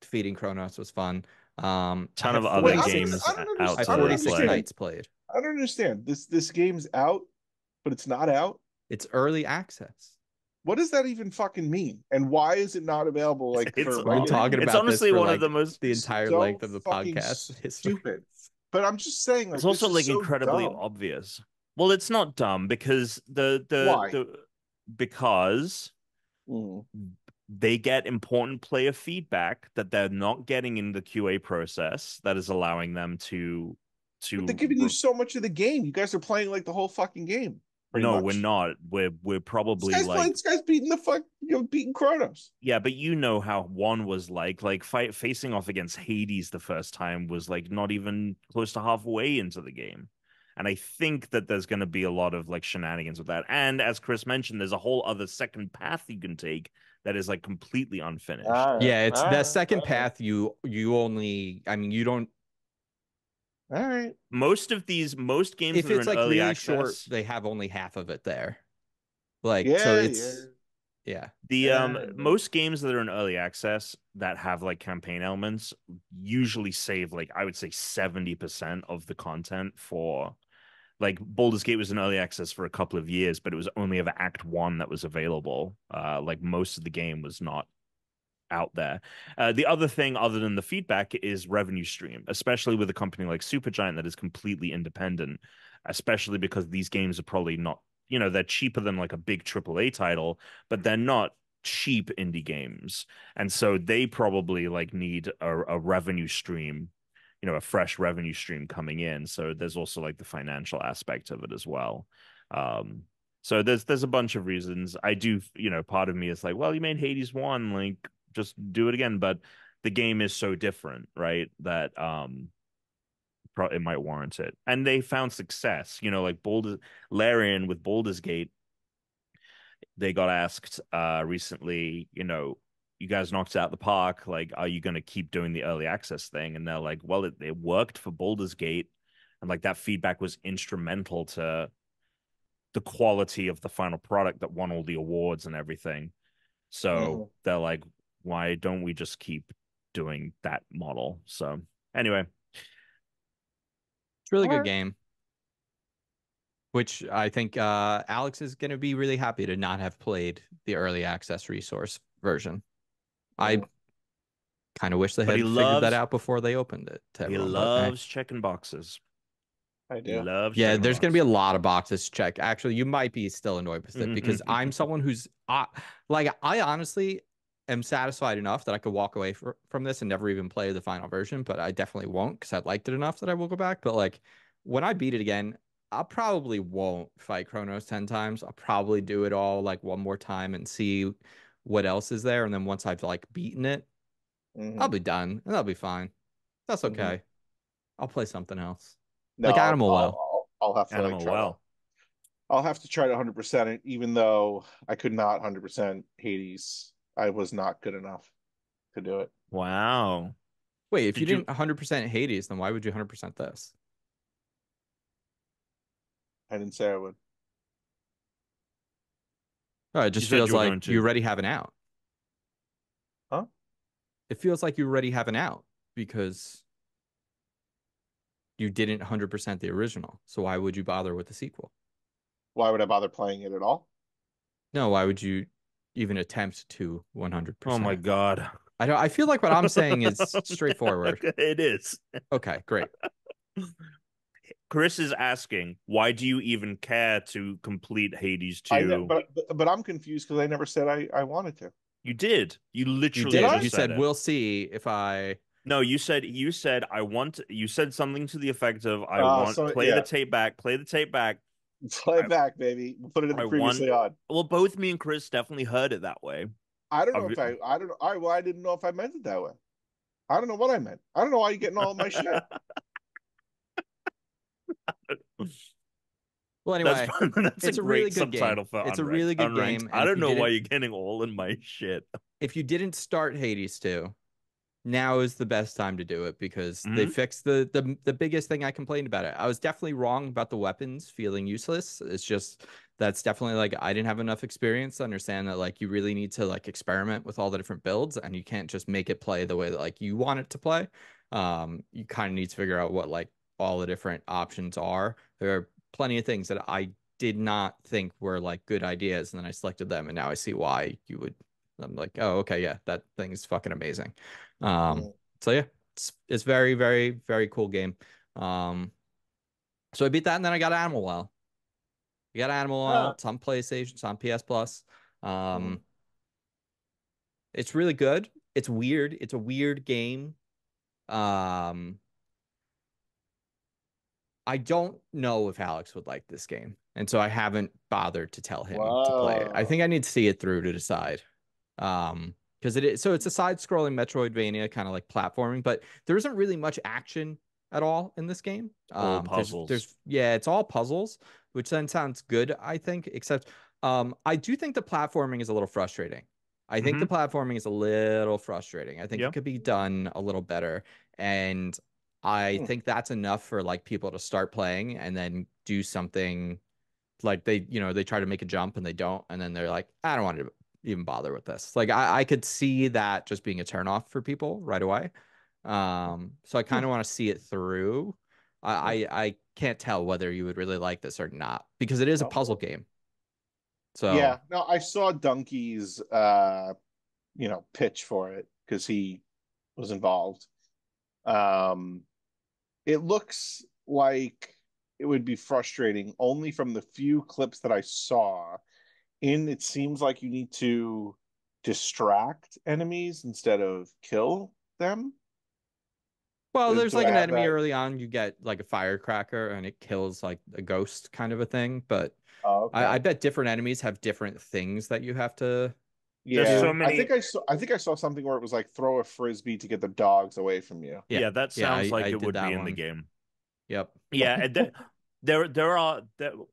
Speaker 1: Defeating Kronos was fun.
Speaker 2: Ton
Speaker 1: I
Speaker 2: of
Speaker 1: have
Speaker 2: other
Speaker 1: 46
Speaker 2: games out
Speaker 1: I
Speaker 2: to
Speaker 1: have 46
Speaker 2: play.
Speaker 1: nights played.
Speaker 3: I don't understand. This game's out, but it's not out.
Speaker 1: It's early access.
Speaker 3: What does that even fucking mean? And why is it not available? Like
Speaker 2: It's
Speaker 3: for
Speaker 1: We're talking
Speaker 2: it's
Speaker 1: about
Speaker 2: honestly
Speaker 1: this for
Speaker 2: one
Speaker 1: like
Speaker 2: of the most
Speaker 1: the entire
Speaker 3: so
Speaker 1: length of the
Speaker 3: fucking
Speaker 1: podcast.
Speaker 3: stupid. But I'm just saying, like,
Speaker 2: it's also
Speaker 3: this is
Speaker 2: like
Speaker 3: so
Speaker 2: incredibly
Speaker 3: dumb.
Speaker 2: obvious. Well, it's not dumb because
Speaker 3: Why?
Speaker 2: because
Speaker 3: Mm.
Speaker 2: they get important player feedback that they're not getting in the QA process that is allowing them to
Speaker 3: But they're giving you so much of the game. You guys are playing like the whole fucking game. Pretty
Speaker 2: No,
Speaker 3: much.
Speaker 2: we're not. We're probably like
Speaker 3: This guy's beating the fuck, beating Kronos.
Speaker 2: yeah, but you know how one was like facing off against Hades the first time was like not even close to halfway into the game. And I think that there's going to be a lot of like shenanigans with that. And as Chris mentioned, there's a whole other second path you can take that is like completely unfinished.
Speaker 1: Yeah, it's that second path you only, I mean, you don't.
Speaker 3: All right.
Speaker 2: Most games
Speaker 1: If
Speaker 2: that are
Speaker 1: it's
Speaker 2: in
Speaker 1: like
Speaker 2: early
Speaker 1: really
Speaker 2: access,
Speaker 1: short, they have only half of it there. Like so
Speaker 3: Yeah,
Speaker 1: it's yeah.
Speaker 2: the most games that are in early access that have like campaign elements usually save like I would say 70% of the content for like Baldur's Gate was in early access for a couple of years, but it was only ever Act 1 that was available. Like most of the game was not out there. The other thing, other than the feedback, is revenue stream, especially with a company like Supergiant that is completely independent, especially because these games are probably not, they're cheaper than like a big AAA title, but they're not cheap indie games. And so they probably like need a revenue stream, a fresh revenue stream coming in. So there's also like the financial aspect of it as well. So there's a bunch of reasons. I do, part of me is like, well, you made Hades 1, like just do it again, but the game is so different, right? That it might warrant it. And they found success, like Larian with Baldur's Gate. They got asked recently, you guys knocked it out the park. Like, are you going to keep doing the early access thing? And they're like, well, it worked for Baldur's Gate, and like that feedback was instrumental to the quality of the final product that won all the awards and everything. So they're like, why don't we just keep doing that model? So anyway,
Speaker 1: It's a really good game. Which I think Alex is going to be really happy to not have played the early access resource version. I kind of wish they had figured that out before they opened it to everyone.
Speaker 2: He loves checking boxes.
Speaker 3: I do.
Speaker 2: He loves
Speaker 1: yeah, there's going to be a
Speaker 2: boxes.
Speaker 1: lot of boxes to check. Actually, you might be still annoyed with it because I'm someone who's like, I honestly am satisfied enough that I could walk away from this and never even play the final version, but I definitely won't because I liked it enough that I will go back. But like when I beat it again, I probably won't fight Kronos 10 times. I'll probably do it all like one more time and see what else is there. And then once I've like beaten it, I'll be done and that'll be fine. That's okay. I'll play something else.
Speaker 3: No,
Speaker 1: like Animal Well.
Speaker 3: I'll have to
Speaker 2: Animal Well.
Speaker 3: I'll have to try to 100% it, even though I could not 100% Hades. I was not good enough to do it.
Speaker 2: Wow.
Speaker 1: Wait, if you
Speaker 2: Did you?
Speaker 1: didn't 100% Hades, then why would you 100% this?
Speaker 3: I didn't say I would.
Speaker 1: Oh, it
Speaker 2: You
Speaker 1: just
Speaker 2: said
Speaker 1: feels
Speaker 2: you were
Speaker 1: like
Speaker 2: going
Speaker 1: you
Speaker 2: to.
Speaker 1: already have an out.
Speaker 3: Huh?
Speaker 1: It feels like you already have an out because you didn't 100% the original. So why would you bother with the sequel?
Speaker 3: Why would I bother playing it at all?
Speaker 1: No, why would you even attempt to
Speaker 2: Oh my
Speaker 1: 100%?
Speaker 2: God.
Speaker 1: I feel like what I'm saying is straightforward.
Speaker 2: It is.
Speaker 1: Okay, great.
Speaker 2: Chris is asking, why do you even care to complete Hades
Speaker 3: I know,
Speaker 2: 2?
Speaker 3: but I'm confused because I never said I wanted to.
Speaker 2: You did. You
Speaker 1: You
Speaker 2: literally
Speaker 1: did.
Speaker 2: just
Speaker 1: You
Speaker 2: said
Speaker 1: said
Speaker 2: it.
Speaker 1: we'll see if I.
Speaker 2: No, you said I want you said something to the effect of I want
Speaker 3: So
Speaker 2: play the
Speaker 3: yeah,
Speaker 2: tape back, play the tape back.
Speaker 3: play
Speaker 2: I
Speaker 3: it back, baby. We'll put it in the
Speaker 2: I want
Speaker 3: previously on.
Speaker 2: well, both me and Chris definitely heard it that way.
Speaker 3: I don't know
Speaker 2: I
Speaker 3: if I don't know. Well, I didn't know if I meant it that way. I don't know what I meant. I don't know why you're getting all of my shit.
Speaker 1: Well,
Speaker 2: That's
Speaker 1: anyway,
Speaker 2: that's a
Speaker 1: it's a really
Speaker 2: great
Speaker 1: good game.
Speaker 2: subtitle for
Speaker 1: It's a
Speaker 2: Unranked.
Speaker 1: really good
Speaker 2: Unranked.
Speaker 1: game, and
Speaker 2: I don't know why you're getting all in my shit.
Speaker 1: if you didn't start Hades 2, now is the best time to do it because they
Speaker 2: Hmm.
Speaker 1: fixed the biggest thing I complained about it. I was definitely wrong about the weapons feeling useless. It's just that's definitely like I didn't have enough experience to understand that like you really need to like experiment with all the different builds and you can't just make it play the way that like you want it to play. You kind of need to figure out what like all the different options are. There are plenty of things that I did not think were like good ideas, and then I selected them, and now I see why you would. I'm like, oh, okay, yeah, that thing is fucking amazing. Um,
Speaker 3: Mm.
Speaker 1: so yeah, it's very, very, very cool game. Um, so I beat that, and then I got Animal Well. You got Animal Well.
Speaker 3: Ah.
Speaker 1: It's on PlayStation. It's on PS Plus.
Speaker 3: Mm.
Speaker 1: Um, it's really good. It's weird. It's a weird game. Um, I don't know if Alex would like this game, and so I haven't bothered to tell him to play it. I think I
Speaker 3: Wow.
Speaker 1: need to see it through to decide. Because it is so it's a side-scrolling Metroidvania, kind of like platforming, but there isn't really much action at all in this game.
Speaker 2: All
Speaker 1: There's
Speaker 2: puzzles.
Speaker 1: yeah, it's all puzzles, which then sounds good, I think, except I do think the platforming is a little frustrating. I think the
Speaker 2: Hmm.
Speaker 1: platforming is a little frustrating. I think it
Speaker 2: Yeah.
Speaker 1: could be done a little better, and I
Speaker 3: Mm.
Speaker 1: think that's enough for like people to start playing and then do something like they try to make a jump and they don't, and then they're like, I don't want to even bother with this. Like I could see that just being a turnoff for people right away. So I kind
Speaker 3: Mm.
Speaker 1: of want to see it through.
Speaker 3: Mm.
Speaker 1: I can't tell whether you would really like this or not because it is a puzzle
Speaker 3: Oh.
Speaker 1: game. So
Speaker 3: Yeah. No, I saw Donkey's pitch for it because he was involved. Um, it looks like it would be frustrating only from the few clips that I saw. It seems like you need to distract enemies instead of kill them.
Speaker 1: well, there's
Speaker 3: Do
Speaker 1: like
Speaker 3: I
Speaker 1: an
Speaker 3: have
Speaker 1: enemy
Speaker 3: that?
Speaker 1: early on, you get like a firecracker and it kills like a ghost kind of a thing, but
Speaker 3: Oh,
Speaker 1: I
Speaker 3: okay.
Speaker 1: bet different enemies have different things that you have to
Speaker 2: There's so
Speaker 3: Yeah,
Speaker 1: do.
Speaker 2: many.
Speaker 3: I think I saw something where it was like throw a frisbee to get the dogs away from you.
Speaker 1: Yeah.
Speaker 2: Yeah, that
Speaker 1: Yeah,
Speaker 2: sounds like
Speaker 1: I
Speaker 2: it
Speaker 1: did
Speaker 2: would be
Speaker 1: that
Speaker 2: in the
Speaker 1: one.
Speaker 2: game.
Speaker 1: Yep.
Speaker 2: Yeah, and there are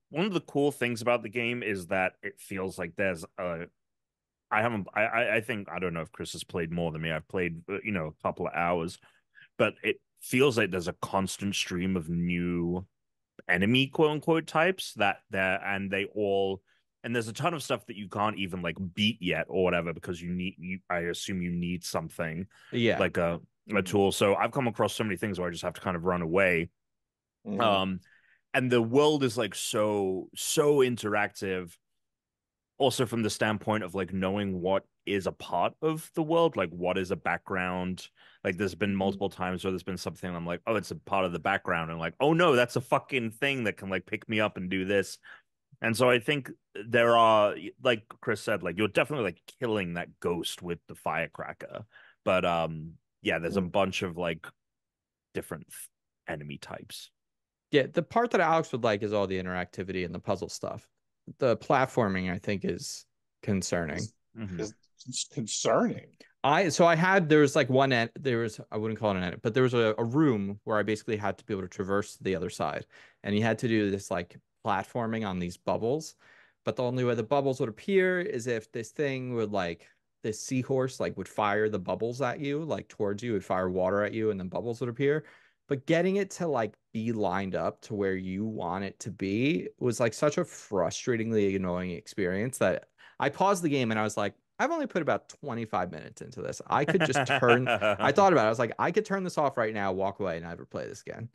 Speaker 2: one of the cool things about the game is that it feels like there's a I haven't I think I don't know if Chris has played more than me. I've played a couple of hours, but it feels like there's a constant stream of new enemy quote unquote types that there and they all and there's a ton of stuff that you can't even like beat yet or whatever because I assume you need something
Speaker 1: Yeah.
Speaker 2: like a tool. So I've come across so many things where I just have to kind of run away.
Speaker 3: Mm.
Speaker 2: Um and the world is like so interactive also from the standpoint of like knowing what is a part of the world, like what is a background. Like there's been multiple times where there's been something I'm like, oh, it's a part of the background, and like, oh no, that's a fucking thing that can like pick me up and do this. And so I think there are, like Chris said, like you're definitely like killing that ghost with the firecracker. But yeah, there's a
Speaker 3: Mm.
Speaker 2: bunch of like different enemy types.
Speaker 1: Yeah, the part that Alex would like is all the interactivity and the puzzle stuff. The platforming, I think, is concerning.
Speaker 3: Is
Speaker 2: Hmm.
Speaker 3: is it's concerning.
Speaker 1: I had there was like there was I wouldn't call it an edit, but there was a room where I basically had to be able to traverse to the other side, and you had to do this like platforming on these bubbles, but the only way the bubbles would appear is if this thing would like this seahorse like would fire the bubbles at you, like towards you, would fire water at you, and then bubbles would appear. But getting it to like be lined up to where you want it to be was like such a frustratingly annoying experience that I paused the game and I was like, I've only put about 25 minutes into this. I could just turn, I thought about it. I was like, I could turn this off right now, walk away, and never play this again.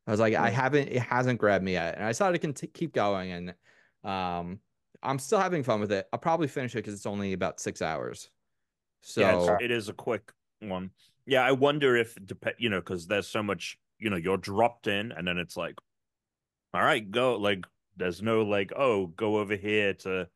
Speaker 1: I was like, it hasn't grabbed me yet. And I decided to keep going. And I'm still having fun with it. I'll probably finish it because it's only about 6 hours.
Speaker 2: Yeah,
Speaker 1: So
Speaker 2: it is a quick one. Yeah, I wonder if, because there's so much, you're dropped in and then it's like, all right, go. Like, there's no like, oh, go over here to,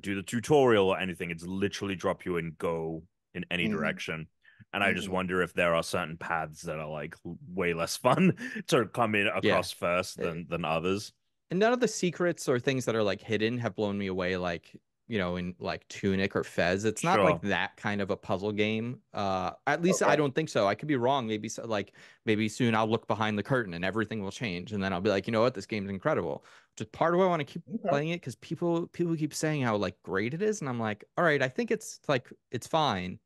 Speaker 2: do the tutorial or anything. It's literally drop you and go in any direction. And I just wonder if there are certain paths that are like way less fun to come in across first than others.
Speaker 1: And none of the secrets or things that are like hidden have blown me away, like, in like Tunic or Fez. It's not like that kind of a puzzle game. At least I don't think so. I could be wrong. Maybe so, like maybe soon I'll look behind the curtain and everything will change, and then I'll be like, you know what, this game's incredible. Just part of why I want to keep playing it because people keep saying how like great it is, and I'm like, all right, I think it's like it's fine.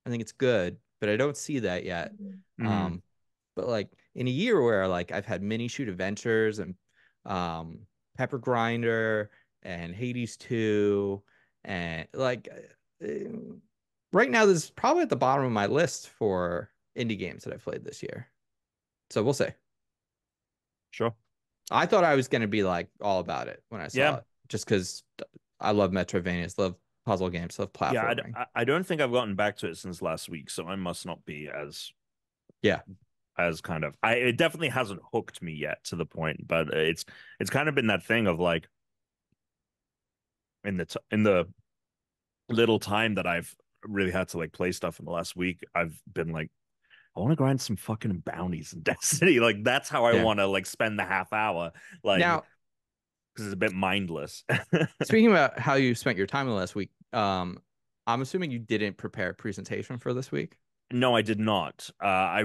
Speaker 1: I think it's good, but I don't see that yet. But like in a year where like I've had mini shoot adventures and Pepper Grinder and Hades 2 and like right now this is probably at the bottom of my list for indie games that I've played this year. So we'll see.
Speaker 2: Sure.
Speaker 1: I thought I was going to be like all about it when I saw it just because I love Metroidvanias, love puzzle games, love platforming.
Speaker 2: Yeah, I don't think I've gotten back to it since last week, so I must not be as kind of it definitely hasn't hooked me yet to the point, but it's kind of been that thing of like in the little time that I've really had to like play stuff in the last week, I've been like, I want to grind some fucking bounties in Destiny. Like that's how I want to like spend the half hour, like
Speaker 1: now
Speaker 2: because it's a bit mindless.
Speaker 1: Speaking about how you spent your time the last week, I'm assuming you didn't prepare a presentation for this week.
Speaker 2: No, I did not. I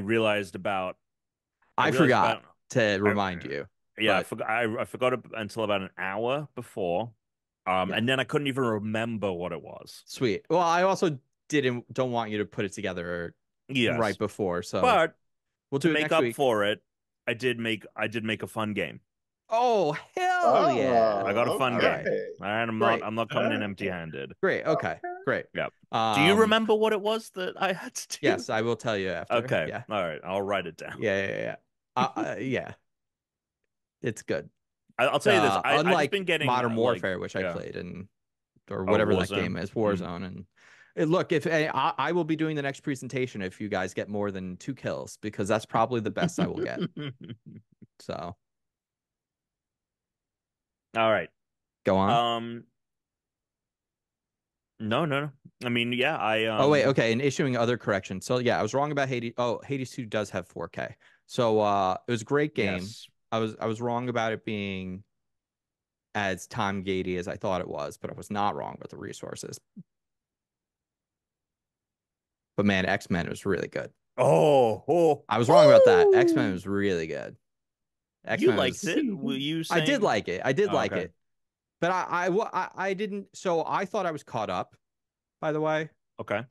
Speaker 1: forgot to remind you.
Speaker 2: Yeah, I forgot until about an hour before. And then I couldn't even remember what it was.
Speaker 1: Sweet. Well, I also don't want you to put it together right before. So
Speaker 2: but
Speaker 1: we'll do
Speaker 2: to
Speaker 1: it
Speaker 2: make
Speaker 1: next
Speaker 2: up
Speaker 1: week.
Speaker 2: for it, I did make a fun game.
Speaker 1: Oh, hell yeah.
Speaker 2: I got a fun game.
Speaker 3: Right.
Speaker 2: All right, I'm not coming in empty-handed.
Speaker 1: Great. Okay. Great.
Speaker 2: Yep. Do you remember what it was that I had to do?
Speaker 1: Yes, I will tell you after.
Speaker 2: Okay.
Speaker 1: Yeah.
Speaker 2: All right. I'll write it down.
Speaker 1: Yeah. Yeah. It's good.
Speaker 2: I'll tell you this.
Speaker 1: Unlike
Speaker 2: I've been getting
Speaker 1: Modern Warfare, which I played, or whatever that game is, Warzone. And look, if I will be doing the next presentation if you guys get more than 2 kills, because that's probably the best I will get. So.
Speaker 2: All right.
Speaker 1: Go on.
Speaker 2: No. I mean, yeah,
Speaker 1: Oh wait, okay. And issuing other corrections. So yeah, I was wrong about Hades. Oh, Hades 2 does have 4K. So it was a great game.
Speaker 2: Yes.
Speaker 1: I was wrong about it being as time gatey as I thought it was, but I was not wrong with the resources. But man, X-Men was really good. I was wrong about that. X-Men was really good.
Speaker 2: You liked it? Were you saying...
Speaker 1: I did like it. I did like it. But I didn't. So I thought I was caught up, by the way.
Speaker 2: Okay.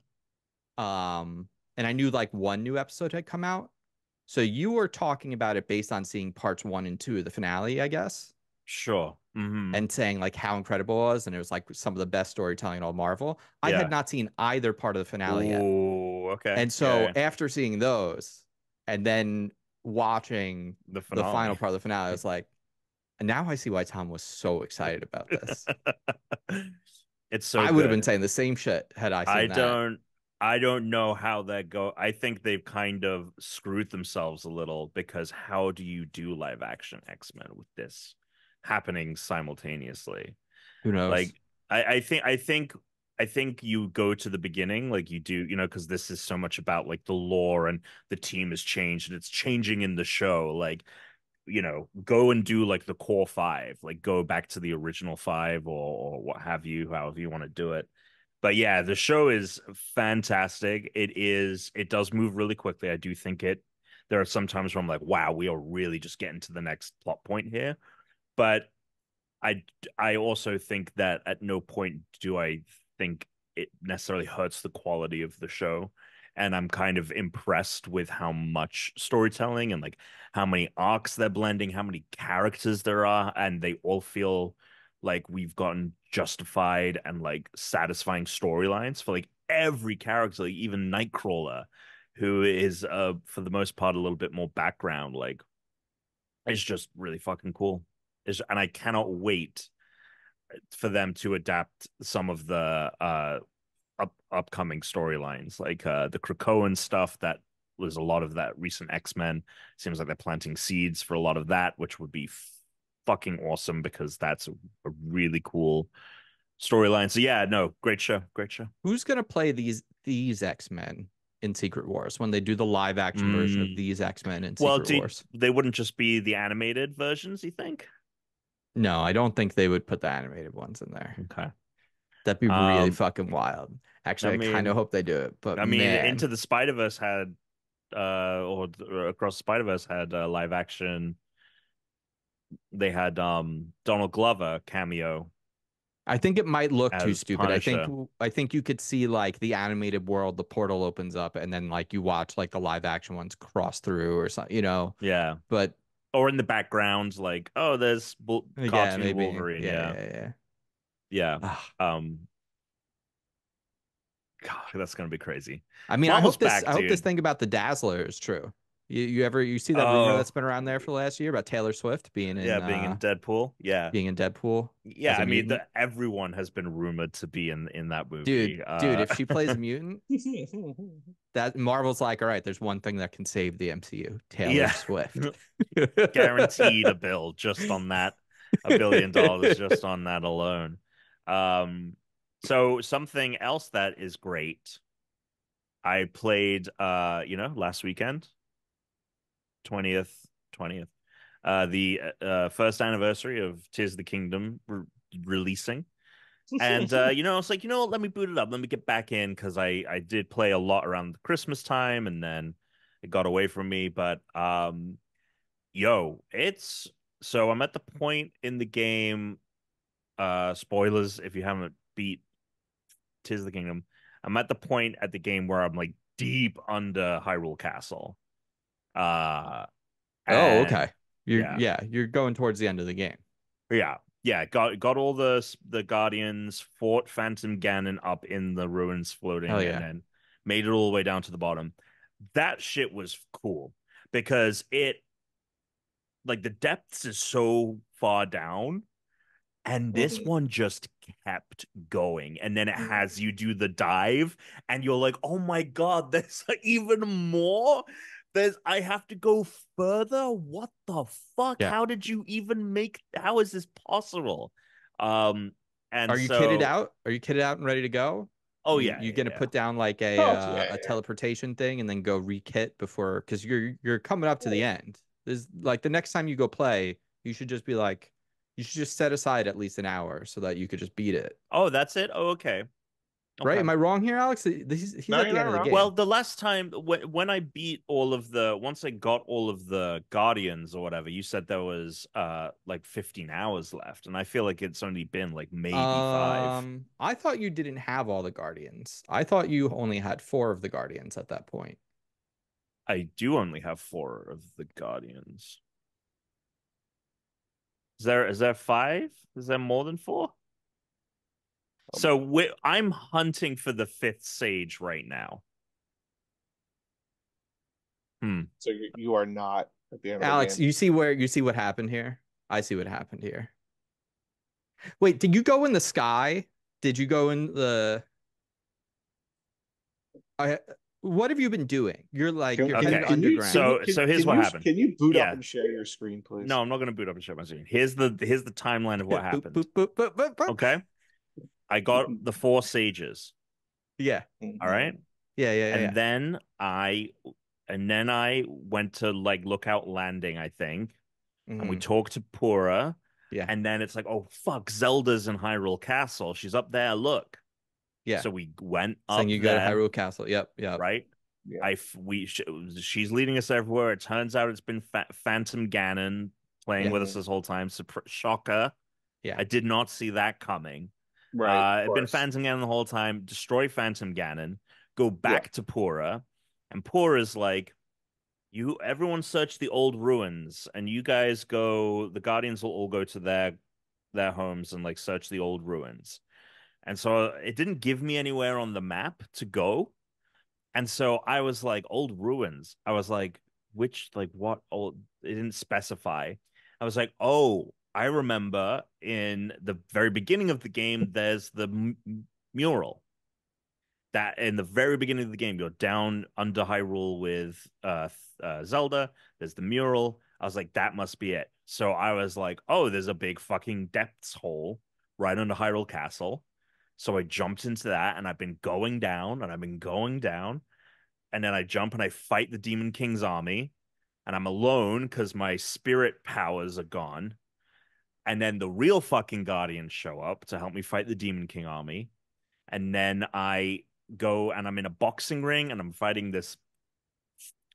Speaker 1: And I knew like one new episode had come out. So you were talking about it based on seeing parts 1 and 2 of the finale, I guess.
Speaker 2: Sure.
Speaker 1: And saying like how incredible it was, and it was like some of the best storytelling in all Marvel. I had not seen either part of the finale yet.
Speaker 2: Okay.
Speaker 1: And so after seeing those, and then watching the final part of the finale, I was like, and now I see why Tom was so excited about this.
Speaker 2: It's so
Speaker 1: I would have been saying the same shit had I seen that.
Speaker 2: I don't know how that go. I think they've kind of screwed themselves a little, because how do you do live action X-Men with this happening simultaneously?
Speaker 1: Who knows?
Speaker 2: Like I think you go to the beginning, like you do, because this is so much about like the lore, and the team has changed and it's changing in the show. Like, go and do like the core 5, like go back to the original 5 or what have you, however you want to do it. But yeah, the show is fantastic. It does move really quickly. I do think there are some times where I'm like, wow, we are really just getting to the next plot point here. But I also think that at no point do I think it necessarily hurts the quality of the show. And I'm kind of impressed with how much storytelling and like how many arcs they're blending, how many characters there are, and they all feel like we've gotten justified and like satisfying storylines for like every character, like even Nightcrawler, who is for the most part a little bit more background, like it's just really fucking cool. And I cannot wait for them to adapt some of the upcoming storylines, like the Krakoan stuff. That was a lot of that recent X-Men. Seems like they're planting seeds for a lot of that, which would be fucking awesome because that's a really cool storyline. So yeah, no, great show, great show.
Speaker 1: Who's gonna play these X-Men in Secret Wars when they do the live action version of these X-Men in Secret Wars?
Speaker 2: They wouldn't just be the animated versions, you think?
Speaker 1: No, I don't think they would put the animated ones in there.
Speaker 2: Okay.
Speaker 1: That'd be really fucking wild. Actually, I kind of hope they do it, but
Speaker 2: I mean,
Speaker 1: man.
Speaker 2: Into the Spider-Verse had or Across the Spider-Verse had live action. They had Donald Glover cameo.
Speaker 1: I think it might look too stupid.
Speaker 2: Punisher.
Speaker 1: I think you could see like the animated world, the portal opens up, and then like you watch like the live action ones cross through or something, you know.
Speaker 2: Yeah.
Speaker 1: But
Speaker 2: or in the background, like, oh, there's cartoon
Speaker 1: maybe.
Speaker 2: Wolverine.
Speaker 1: Yeah.
Speaker 2: God, that's gonna be crazy.
Speaker 1: I mean, I hope this thing about the Dazzler is true. You see that rumor that's been around there for the last year about Taylor Swift being in
Speaker 2: Deadpool? Yeah.
Speaker 1: Being in Deadpool.
Speaker 2: Yeah, I mean everyone has been rumored to be in that movie.
Speaker 1: Dude, if she plays a mutant, that Marvel's like, all right, there's one thing that can save the MCU. Taylor Swift.
Speaker 2: Guaranteed a bill just on that. $1 billion just on that alone. So something else that is great. I played last weekend. 20th, the first anniversary of Tears of the Kingdom releasing. And I was like, what, let me boot it up. Let me get back in, because I did play a lot around the Christmas time, and then it got away from me. But it's so I'm at the point in the game, spoilers if you haven't beat Tears of the Kingdom, I'm at the point at the game where I'm like deep under Hyrule Castle.
Speaker 1: Okay. You're going towards the end of the game.
Speaker 2: Yeah. Got all the Guardians, fought Phantom Ganon up in the ruins floating, and then made it all the way down to the bottom. That shit was cool because it, like, the depths is so far down, and this one just kept going. And then it has you do the dive, and you're like, oh my God, there's even more. I have to go further. What the fuck?
Speaker 1: Yeah.
Speaker 2: How did you even how is this possible? And
Speaker 1: are you kitted out? Are you kitted out and ready to go?
Speaker 2: Oh,
Speaker 1: you're gonna put down like a teleportation thing and then go re-kit before, because you're coming up to the end. There's like the next time you go play, you should just set aside at least an hour so that you could just beat it.
Speaker 2: Oh, that's it? Oh, okay.
Speaker 1: Right? Am I wrong here, Alex? He's at the end of the game.
Speaker 2: Well, the last time when I beat once I got all of the Guardians or whatever, you said there was like 15 hours left, and I feel like it's only been like maybe 5.
Speaker 1: I thought you didn't have all the Guardians. I thought you only had 4 of the Guardians at that point.
Speaker 2: I do only have 4 of the Guardians. Is there 5? Is there more than 4? So I'm hunting for the 5th sage right now.
Speaker 3: So you are not at the end.
Speaker 1: Alex,
Speaker 3: of the game.
Speaker 1: you see what happened here? I see what happened here. Wait, did you go in the sky? Did you go in the? What have you been doing? You're headed underground.
Speaker 2: So here's what happened.
Speaker 3: Can you boot up and share your screen, please?
Speaker 2: No, I'm not going to boot up and share my screen. Here's the timeline of what happened. Okay. I got the 4 sages.
Speaker 1: Yeah.
Speaker 2: All right.
Speaker 1: Yeah.
Speaker 2: And then I went to like Lookout Landing, I think, and we talked to Pura.
Speaker 1: Yeah.
Speaker 2: And then it's like, oh fuck, Zelda's in Hyrule Castle. She's up there. Look.
Speaker 1: Yeah.
Speaker 2: So we went up.
Speaker 1: Saying you go to Hyrule Castle. Yep.
Speaker 2: Right. Yeah. She's leading us everywhere. It turns out it's been Phantom Ganon playing with us this whole time. Shocker.
Speaker 1: Yeah.
Speaker 2: I did not see that coming.
Speaker 3: Right, of
Speaker 2: I've been
Speaker 3: course.
Speaker 2: Phantom Ganon the whole time, destroy Phantom Ganon, go
Speaker 3: Yeah.
Speaker 2: back to Pura, and Pura's like, everyone search the old ruins, and you guys go, the Guardians will all go to their homes and like search the old ruins. And so it didn't give me anywhere on the map to go. And so I was like, old ruins. I was like, which, like, what old? It didn't specify. I was like, oh, I remember in the very beginning of the game, there's the mural. That in the very beginning of the game, you're down under Hyrule with Zelda. There's the mural. I was like, that must be it. So I was like, oh, there's a big fucking depths hole right under Hyrule Castle. So I jumped into that, and I've been going down, and I've been going down, and then I jump and I fight the Demon King's army, and I'm alone because my spirit powers are gone. And then the real fucking Guardians show up to help me fight the Demon King army. And then I go and I'm in a boxing ring and I'm fighting this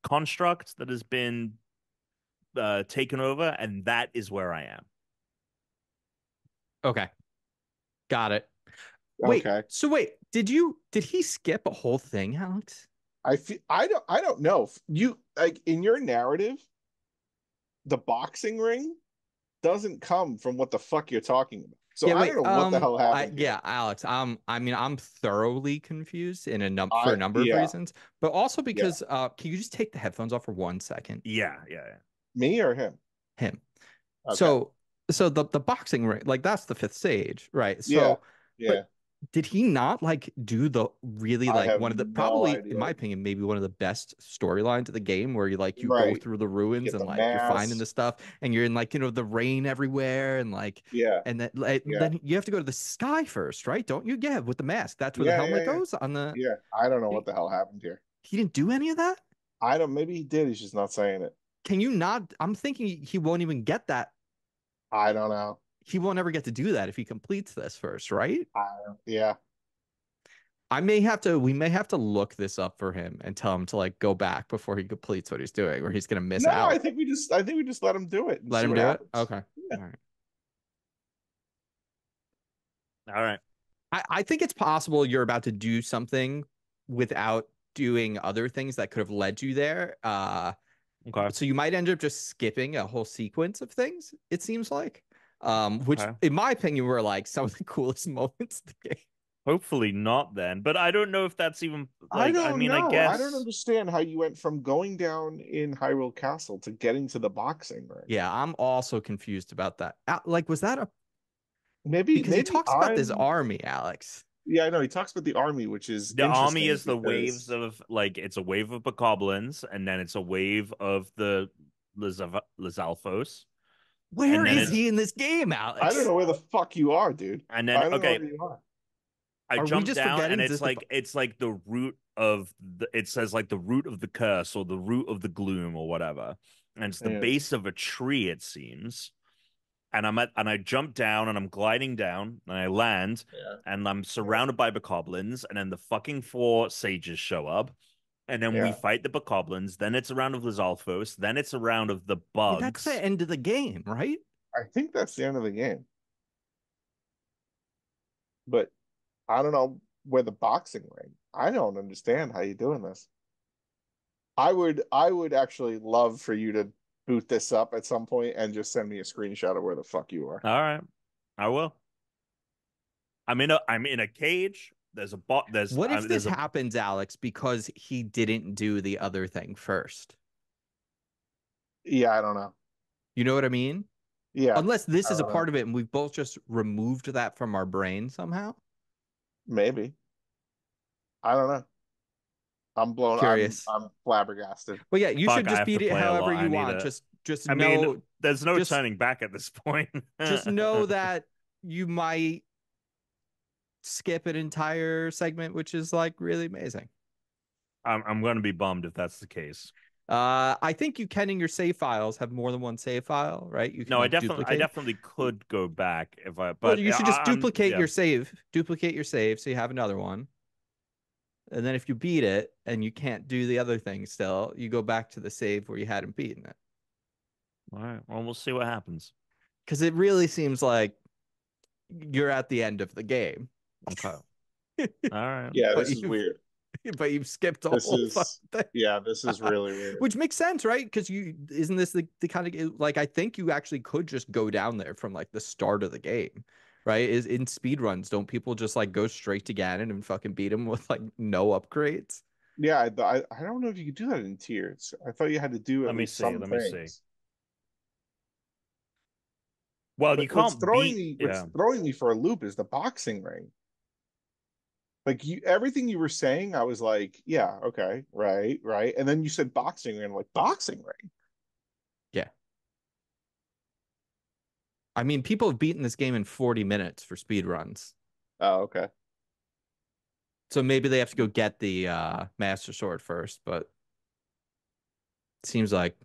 Speaker 2: construct that has been taken over, and that is where I am.
Speaker 1: Okay. Got it. Wait,
Speaker 3: Okay.
Speaker 1: so did he skip a whole thing, Alex?
Speaker 3: I don't know. You like in your narrative, the boxing ring doesn't come from what the fuck you're talking about. So
Speaker 1: Yeah,
Speaker 3: I
Speaker 1: wait,
Speaker 3: don't know what the hell happened here.
Speaker 1: yeah, Alex, I mean, I'm thoroughly confused for a number of
Speaker 3: Yeah,
Speaker 1: reasons, but also
Speaker 3: yeah.
Speaker 1: because can you just take the headphones off for 1 second?
Speaker 2: Yeah.
Speaker 3: Me or him?
Speaker 1: Him.
Speaker 3: Okay.
Speaker 1: So the boxing ring, like that's the fifth stage, right?
Speaker 3: Yeah,
Speaker 1: So,
Speaker 3: yeah.
Speaker 1: but did he not like do the really
Speaker 3: I
Speaker 1: like
Speaker 3: have
Speaker 1: one of the
Speaker 3: no
Speaker 1: probably, in
Speaker 3: idea.
Speaker 1: my opinion, maybe one of the best storylines of the game where you go
Speaker 3: Right.
Speaker 1: through the ruins
Speaker 3: Get
Speaker 1: and
Speaker 3: the
Speaker 1: like you're finding
Speaker 3: mask.
Speaker 1: the stuff and you're in like, the rain everywhere and like
Speaker 3: Yeah,
Speaker 1: and
Speaker 3: yeah,
Speaker 1: then you have to go to the sky first, right? Don't you? Yeah, with the mask. That's where the
Speaker 3: yeah,
Speaker 1: helmet
Speaker 3: yeah, yeah.
Speaker 1: goes on the
Speaker 3: Yeah. I don't know what
Speaker 1: he,
Speaker 3: the hell happened here.
Speaker 1: he didn't do any of that?
Speaker 3: I don't. Maybe he did. He's just not saying it.
Speaker 1: Can you not? I'm thinking he won't even get that.
Speaker 3: I don't know.
Speaker 1: He won't ever get to do that if he completes this first, right?
Speaker 3: Yeah.
Speaker 1: We may have to look this up for him and tell him to like go back before he completes what he's doing, or he's gonna miss
Speaker 3: No,
Speaker 1: out.
Speaker 3: I think we just let him do it and
Speaker 1: Let
Speaker 3: see
Speaker 1: him
Speaker 3: what
Speaker 1: do it.
Speaker 3: happens.
Speaker 1: Okay.
Speaker 3: Yeah.
Speaker 1: All right.
Speaker 2: All right.
Speaker 1: I think it's possible you're about to do something without doing other things that could have led you there.
Speaker 2: Okay.
Speaker 1: So you might end up just skipping a whole sequence of things, it seems like. Which
Speaker 2: Okay.
Speaker 1: in my opinion were like some of the coolest moments of the game.
Speaker 2: Hopefully not then, but I don't know if that's even
Speaker 3: I
Speaker 2: like, I
Speaker 3: don't
Speaker 2: mean, I
Speaker 3: know. I don't
Speaker 2: guess.
Speaker 3: understand how you went from going down in Hyrule Castle to getting to the boxing ring.
Speaker 1: Yeah, I'm also confused about that. Like, was that a because he
Speaker 3: Maybe
Speaker 1: talks about this army, Alex.
Speaker 3: yeah, I know. He talks about the army, which is
Speaker 2: The army
Speaker 3: interesting
Speaker 2: is the waves
Speaker 3: because
Speaker 2: of like, it's a wave of bokoblins, and then it's a wave of the Lizalfos,
Speaker 1: Where
Speaker 2: and then
Speaker 1: is
Speaker 2: it's
Speaker 1: he in this game,
Speaker 3: I don't
Speaker 1: Alex?
Speaker 3: know where the fuck you are, dude.
Speaker 2: and then
Speaker 3: I don't know
Speaker 2: okay,
Speaker 3: where you are.
Speaker 2: I
Speaker 1: Are we
Speaker 2: jump
Speaker 1: just
Speaker 2: down and
Speaker 1: forgetting just the
Speaker 2: it's like the root of the, it says like the root of the curse or the root of the gloom or whatever. And it's the
Speaker 3: Yeah.
Speaker 2: base of a tree, it seems. And I jump down and I'm gliding down and I land
Speaker 3: Yeah.
Speaker 2: and I'm surrounded by bokoblins, and then the fucking four sages show up. And then we
Speaker 3: Yeah.
Speaker 2: fight the bokoblins. Then it's a round of Lizalfos. Then it's a round of the
Speaker 1: Yeah, that's the
Speaker 2: bugs.
Speaker 1: end of the game, right?
Speaker 3: I think that's the end of the game. But I don't know where the boxing ring. I don't understand how you're doing this. I would actually love for you to boot this up at some point and just send me a screenshot of where the fuck you are.
Speaker 2: All right, I will. I'm in a cage. There's a bot.
Speaker 1: What if this
Speaker 2: There's a
Speaker 1: happens, Alex, because he didn't do the other thing first?
Speaker 3: Yeah, I don't know.
Speaker 1: You know what I mean?
Speaker 3: Yeah,
Speaker 1: Unless this
Speaker 3: I
Speaker 1: is a
Speaker 3: don't know.
Speaker 1: part of it and we've both just removed that from our brain somehow.
Speaker 3: Maybe. I don't know. I'm blown.
Speaker 1: Curious.
Speaker 3: I'm flabbergasted.
Speaker 1: Well, yeah, you should
Speaker 2: fuck. I
Speaker 1: just
Speaker 2: have to
Speaker 1: beat it
Speaker 2: play a
Speaker 1: however
Speaker 2: lot. I
Speaker 1: you
Speaker 2: need
Speaker 1: want.
Speaker 2: to.
Speaker 1: Just
Speaker 2: I mean,
Speaker 1: know
Speaker 2: there's no
Speaker 1: just
Speaker 2: turning back at this point.
Speaker 1: just know that you might skip an entire segment, which is like really amazing.
Speaker 2: I'm going to be bummed if that's the case.
Speaker 1: I think you can in your save files have more than one save file, right? You can
Speaker 2: No,
Speaker 1: like
Speaker 2: I
Speaker 1: duplicate.
Speaker 2: definitely could go back if I,
Speaker 1: Well,
Speaker 2: but
Speaker 1: you should just
Speaker 2: I'm
Speaker 1: duplicate
Speaker 2: yeah.
Speaker 1: your save so you have another one. And then if you beat it and you can't do the other thing still, you go back to the save where you hadn't beaten it.
Speaker 2: All right. Well, we'll see what happens.
Speaker 1: Because it really seems like you're at the end of the game.
Speaker 2: Okay. All right.
Speaker 3: Yeah, this is weird.
Speaker 1: But you've skipped a
Speaker 3: This
Speaker 1: whole
Speaker 3: is
Speaker 1: thing.
Speaker 3: Yeah, this is really weird.
Speaker 1: Which makes sense, right? Because isn't this the kind of like I think you actually could just go down there from like the start of the game, right? Is in speedruns, don't people just like go straight to Ganon and fucking beat him with like no upgrades?
Speaker 3: Yeah, I don't know if you could do that in tiers. I thought you had to do at least some
Speaker 2: Let me see.
Speaker 3: things.
Speaker 2: Well,
Speaker 3: But
Speaker 2: you can't
Speaker 3: what's throwing me for a loop is the boxing ring. Like everything you were saying, I was like, yeah, okay, right. And then you said boxing ring, like boxing ring.
Speaker 1: Yeah. I mean, people have beaten this game in 40 minutes for speed runs.
Speaker 3: Oh, okay.
Speaker 1: So maybe they have to go get the Master Sword first, but it seems like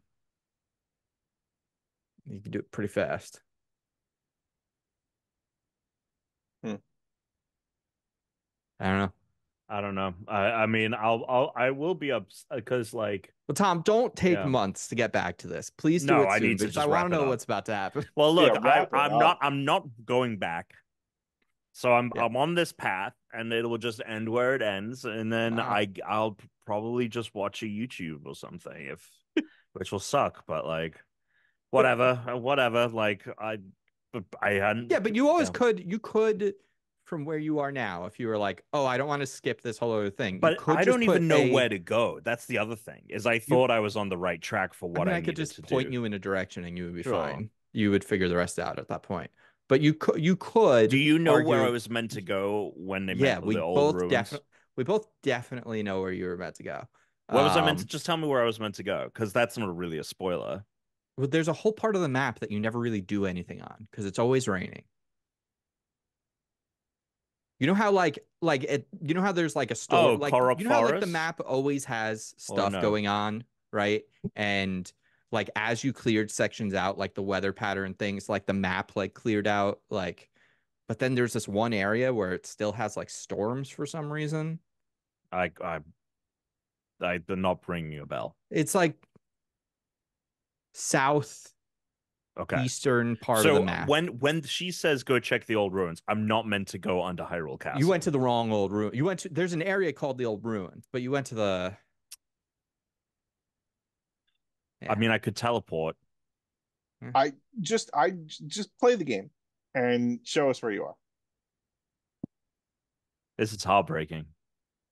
Speaker 1: you can do it pretty fast. I
Speaker 2: don't know. I mean, I will be up because like.
Speaker 1: Well, Tom, don't take months to get back to this. Please do it soon.
Speaker 2: I need to
Speaker 1: because I want to know what's about to happen.
Speaker 2: Well, look, I'm not going back. So I'm on this path, and it will just end where it ends, and then I'll probably just watch a YouTube or something, which will suck, but like whatever. Like I hadn't.
Speaker 1: Yeah, but you always could. You could. From where you are now, if you were like, oh, I don't want to skip this whole other thing.
Speaker 2: But I don't even know where to go. That's the other thing, is I thought I was on the right track for what I
Speaker 1: could
Speaker 2: just
Speaker 1: to point you in a direction and you would be fine. You would figure the rest out at that point. But you could.
Speaker 2: Do you know where I was meant to go when they met the old ruins?
Speaker 1: We both definitely know where you were meant to go.
Speaker 2: Where was I meant to? Just tell me where I was meant to go, because that's not really a spoiler.
Speaker 1: Well, there's a whole part of the map that you never really do anything on because it's always raining. You know how you know how there's like a storm, like
Speaker 2: Korok
Speaker 1: you know how like the
Speaker 2: Forest?
Speaker 1: map always has stuff going on, right? And like as you cleared sections out, like the weather pattern things, like the map like cleared out, like, but then there's this one area where it still has like storms for some reason.
Speaker 2: They're not ringing a bell.
Speaker 1: It's like south. Eastern part of the map.
Speaker 2: When she says go check the old ruins, I'm not meant to go under Hyrule Castle.
Speaker 1: You went to the wrong old ruin. There's an area called the old ruins, but you went to the.
Speaker 2: Yeah. I mean, I could teleport.
Speaker 3: I just play the game and show us where you are.
Speaker 2: This is heartbreaking.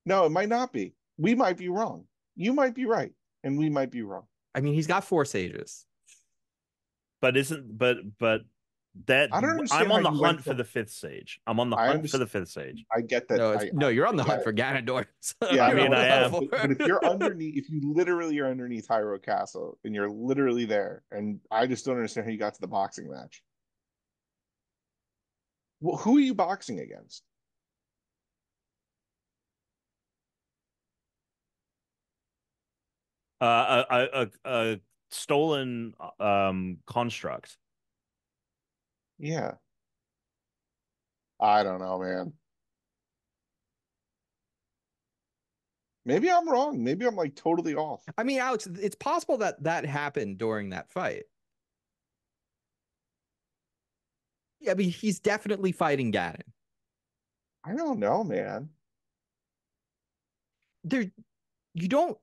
Speaker 3: No, it might not be. We might be wrong. You might be right, and we might be wrong.
Speaker 1: I mean, he's got 4 sages.
Speaker 2: But that
Speaker 3: I don't understand.
Speaker 2: I'm on the hunt for the 5th sage. I'm on the hunt for the 5th sage.
Speaker 3: I get that.
Speaker 1: No, you're on the hunt for Ganondorf.
Speaker 3: So yeah, I mean, I am. But if you're underneath, if you literally are underneath Hyrule Castle and you're literally there, and I just don't understand how you got to the boxing match. Well, who are you boxing against?
Speaker 2: A stolen construct.
Speaker 3: Yeah. I don't know, man. Maybe I'm wrong. Maybe I'm like totally off.
Speaker 1: I mean, Alex, it's possible that happened during that fight. Yeah, I mean, he's definitely fighting Ganon.
Speaker 3: I don't know, man.
Speaker 1: You don't.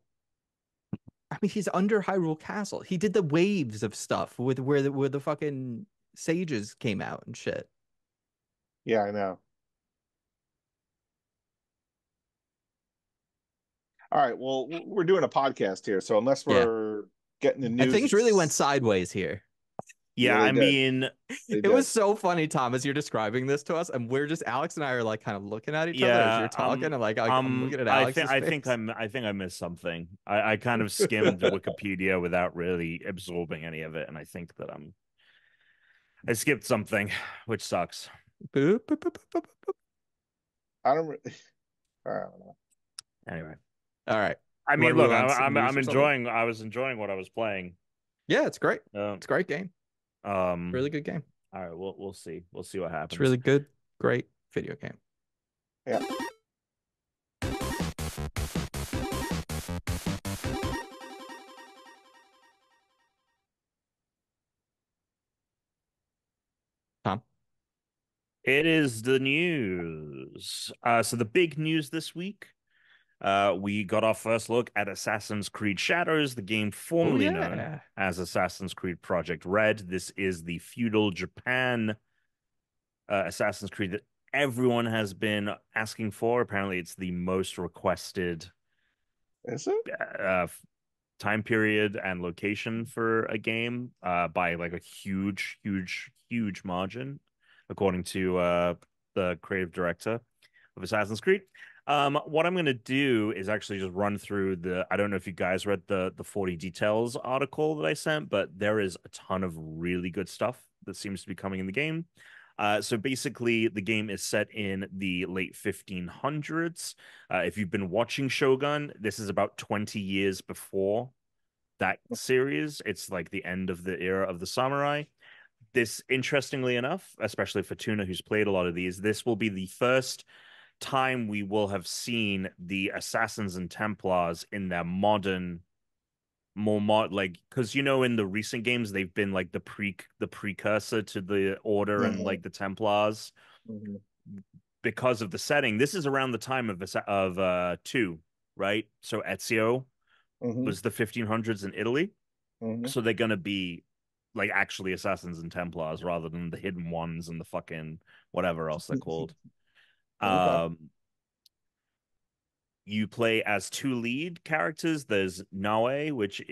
Speaker 1: I mean, he's under Hyrule Castle. He did the waves of stuff with where the fucking sages came out and shit.
Speaker 3: Yeah, I know. All right, well, we're doing a podcast here, so unless we're getting the news,
Speaker 1: things really went sideways here.
Speaker 2: Yeah, I mean,
Speaker 1: it was so funny, Tom, as you're describing this to us, and we're just Alex and I are like kind of looking at each other as you're talking, and like I'm looking at Alex.
Speaker 2: I think I missed something. I kind of skimmed Wikipedia without really absorbing any of it, and I think that I skipped something, which sucks.
Speaker 3: I don't know.
Speaker 2: Anyway,
Speaker 1: all right.
Speaker 2: I mean, look, I'm enjoying. I was enjoying what I was playing.
Speaker 1: Yeah, it's great. It's a great game. Really good game.
Speaker 2: All right, we'll see. We'll see what happens.
Speaker 1: It's really good, great video game.
Speaker 3: Yeah.
Speaker 1: Tom?
Speaker 2: It is the news. So the big news this week, we got our first look at Assassin's Creed Shadows, the game
Speaker 1: Oh
Speaker 2: formerly known
Speaker 1: yeah.
Speaker 2: as Assassin's Creed Project Red. This is the feudal Japan Assassin's Creed that everyone has been asking for. Apparently, it's the most requested
Speaker 3: Is it?
Speaker 2: uh, time period and location for a game by like a huge, huge, huge margin, according to the creative director of Assassin's Creed. What I'm gonna do is actually just run through the. I don't know if you guys read the 40 details article that I sent, but there is a ton of really good stuff that seems to be coming in the game. So basically, the game is set in the late 1500s. If you've been watching Shogun, this is about 20 years before that series. It's like the end of the era of the samurai. This, interestingly enough, especially for Tuna, who's played a lot of these, this will be the first time we will have seen the assassins and Templars in their modern, like, because in the recent games they've been like the precursor to the Order and like the Templars
Speaker 3: Mm-hmm.
Speaker 2: because of the setting. This is around the time of two, right? So Ezio
Speaker 3: Mm-hmm.
Speaker 2: was the 1500s in Italy.
Speaker 3: Mm-hmm.
Speaker 2: So they're gonna be like actually assassins and Templars rather than the hidden ones and the fucking whatever else they're called.
Speaker 3: Okay.
Speaker 2: You play as two lead characters. There's Nae, which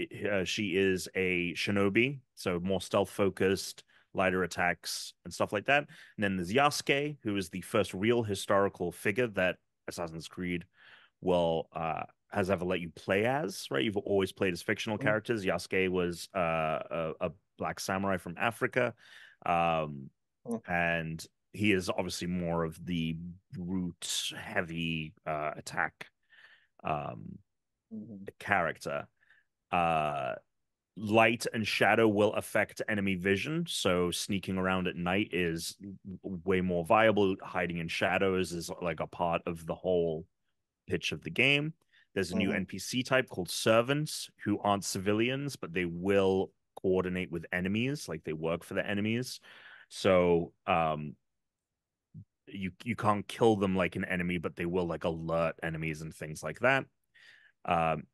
Speaker 2: she is a shinobi, so more stealth focused, lighter attacks and stuff like that. And then there's Yasuke, who is the first real historical figure that Assassin's Creed will has ever let you play as, right? You've always played as fictional characters. Yasuke was a black samurai from Africa. And he is obviously more of the brute heavy attack character. Uh, Light and shadow will affect enemy vision, so sneaking around at night is way more viable. Hiding in shadows is like a part of the whole pitch of the game. There's a new NPC type called servants who aren't civilians, but they will coordinate with enemies, like they work for the enemies. So you can't kill them like an enemy, but they will like alert enemies and things like that.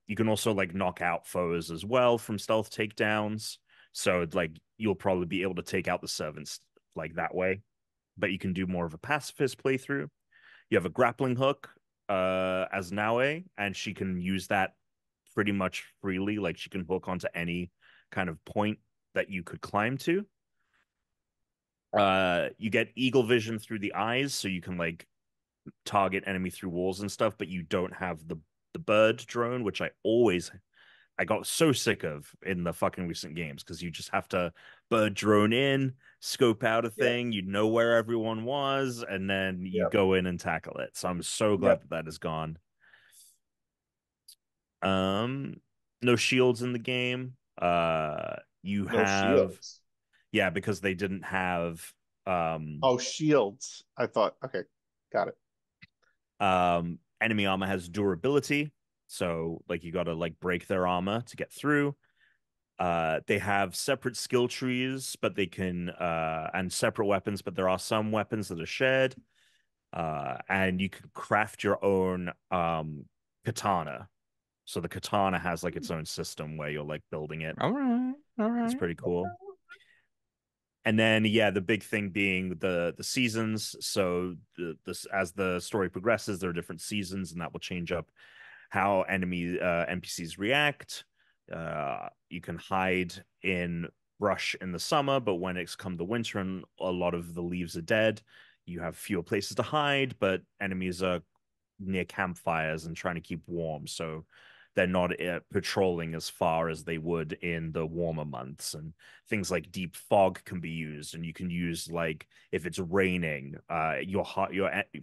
Speaker 2: You can also like knock out foes as well from stealth takedowns. So like you'll probably be able to take out the servants like that way, but you can do more of a pacifist playthrough. You have a grappling hook as Naue, and she can use that pretty much freely. Like she can hook onto any kind of point that you could climb to. You get eagle vision through the eyes, so you can like target enemy through walls and stuff, but you don't have the bird drone, which I got so sick of in the fucking recent games because you just have to bird drone in, scope out a thing, you know where everyone was, and then you go in and tackle it. So I'm so glad that is gone. No shields in the game. You
Speaker 3: No
Speaker 2: have
Speaker 3: shields.
Speaker 2: Yeah, because they didn't have
Speaker 3: Oh, shields. I thought, okay, got it.
Speaker 2: enemy armor has durability, so like you gotta like break their armor to get through. They have separate skill trees, but they can and separate weapons, but there are some weapons that are shared. And you can craft your own katana. So the katana has like its own system where you're like building it.
Speaker 1: All right. All
Speaker 2: It's
Speaker 1: right.
Speaker 2: pretty cool. And then yeah, the big thing being the seasons. So this as the story progresses, there are different seasons, and that will change up how enemy NPCs react. You can hide in brush in the summer, but when it's come the winter and a lot of the leaves are dead, you have fewer places to hide, but enemies are near campfires and trying to keep warm. So they're not patrolling as far as they would in the warmer months. And things like deep fog can be used, and you can use like if it's raining, your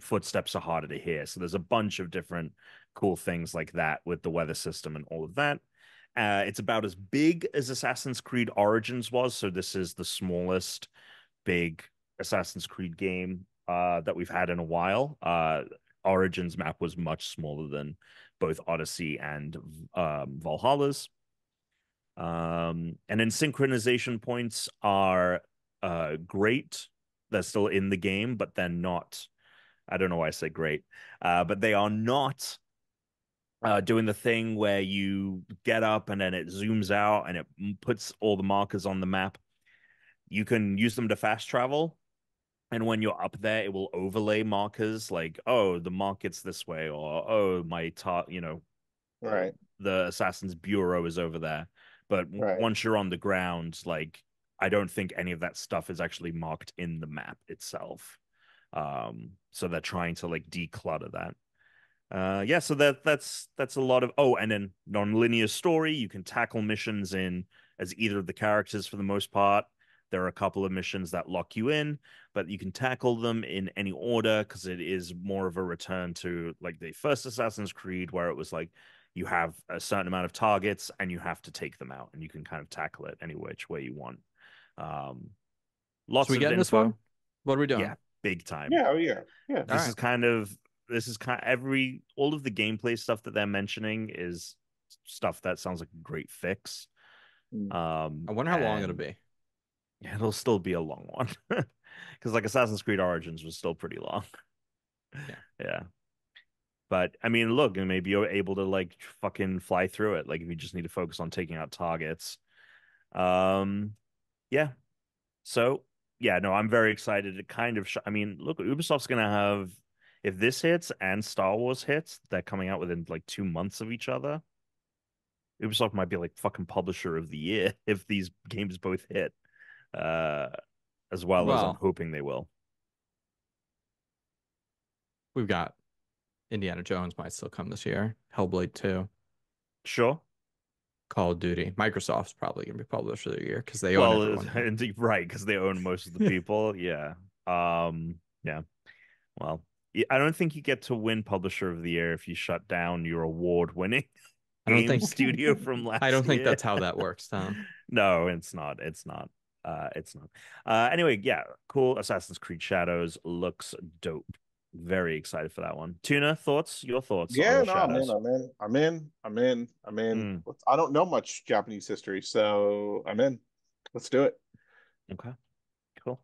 Speaker 2: footsteps are harder to hear. So there's a bunch of different cool things like that with the weather system and all of that. It's about as big as Assassin's Creed Origins was, so this is the smallest big Assassin's Creed game that we've had in a while. Origins map was much smaller than both Odyssey and Valhalla's. And then synchronization points are great. They're still in the game, but they're not. I don't know why I say great, but they are not doing the thing where you get up and then it zooms out and it puts all the markers on the map. You can use them to fast travel, and when you're up there, it will overlay markers like, oh, the market's this way, or oh,
Speaker 3: Right.
Speaker 2: the Assassin's Bureau is over there. But
Speaker 3: Right.
Speaker 2: once you're on the ground, like, I don't think any of that stuff is actually marked in the map itself. So they're trying to like declutter that. Yeah, so that's a lot of, oh, and then non-linear story. You can tackle missions in as either of the characters for the most part. There are a couple of missions that lock you in, but you can tackle them in any order because it is more of a return to like the first Assassin's Creed, where it was like you have a certain amount of targets and you have to take them out, and you can kind of tackle it any which way you want. Lots
Speaker 1: So we
Speaker 2: of
Speaker 1: getting this
Speaker 2: info.
Speaker 1: one? What are we doing?
Speaker 2: Yeah, big time.
Speaker 3: Yeah, oh yeah. Yeah.
Speaker 2: This is kind of all of the gameplay stuff that they're mentioning is stuff that sounds like a great fix.
Speaker 1: I wonder how long it'll be.
Speaker 2: Yeah, it'll still be a long one. Because like Assassin's Creed Origins was still pretty long.
Speaker 1: Yeah.
Speaker 2: Yeah. But I mean, look, and maybe you're able to like fucking fly through it. Like if you just need to focus on taking out targets. Yeah. So yeah, no, I'm very excited. It kind of, I mean, look, Ubisoft's gonna have, if this hits and Star Wars hits, they're coming out within like 2 months of each other. Ubisoft might be like fucking publisher of the year if these games both hit, uh, as well as I'm
Speaker 1: Well,
Speaker 2: hoping they will.
Speaker 1: we've got Indiana Jones might still come this year. Hellblade 2,
Speaker 2: Sure.
Speaker 1: Call of Duty. Microsoft's probably gonna be publisher of the year because they own
Speaker 2: Well,
Speaker 1: everyone now.
Speaker 2: indeed, right, because they own most of the people. Yeah. Yeah. Well, I don't think you get to win Publisher of the Year if you shut down your award-winning
Speaker 1: I don't
Speaker 2: game
Speaker 1: think
Speaker 2: studio from
Speaker 1: I don't
Speaker 2: last
Speaker 1: think
Speaker 2: year.
Speaker 1: that's how that works, Tom.
Speaker 2: No, it's not. It's not. It's not. Anyway, yeah, cool. Assassin's Creed Shadows looks dope. Very excited for that one. Tuna, thoughts? Your thoughts
Speaker 3: Yeah,
Speaker 2: on
Speaker 3: no, I'm
Speaker 2: Shadows?
Speaker 3: in. I'm in.
Speaker 2: Mm,
Speaker 3: I don't know much Japanese history, so I'm in. Let's do it.
Speaker 2: okay, cool.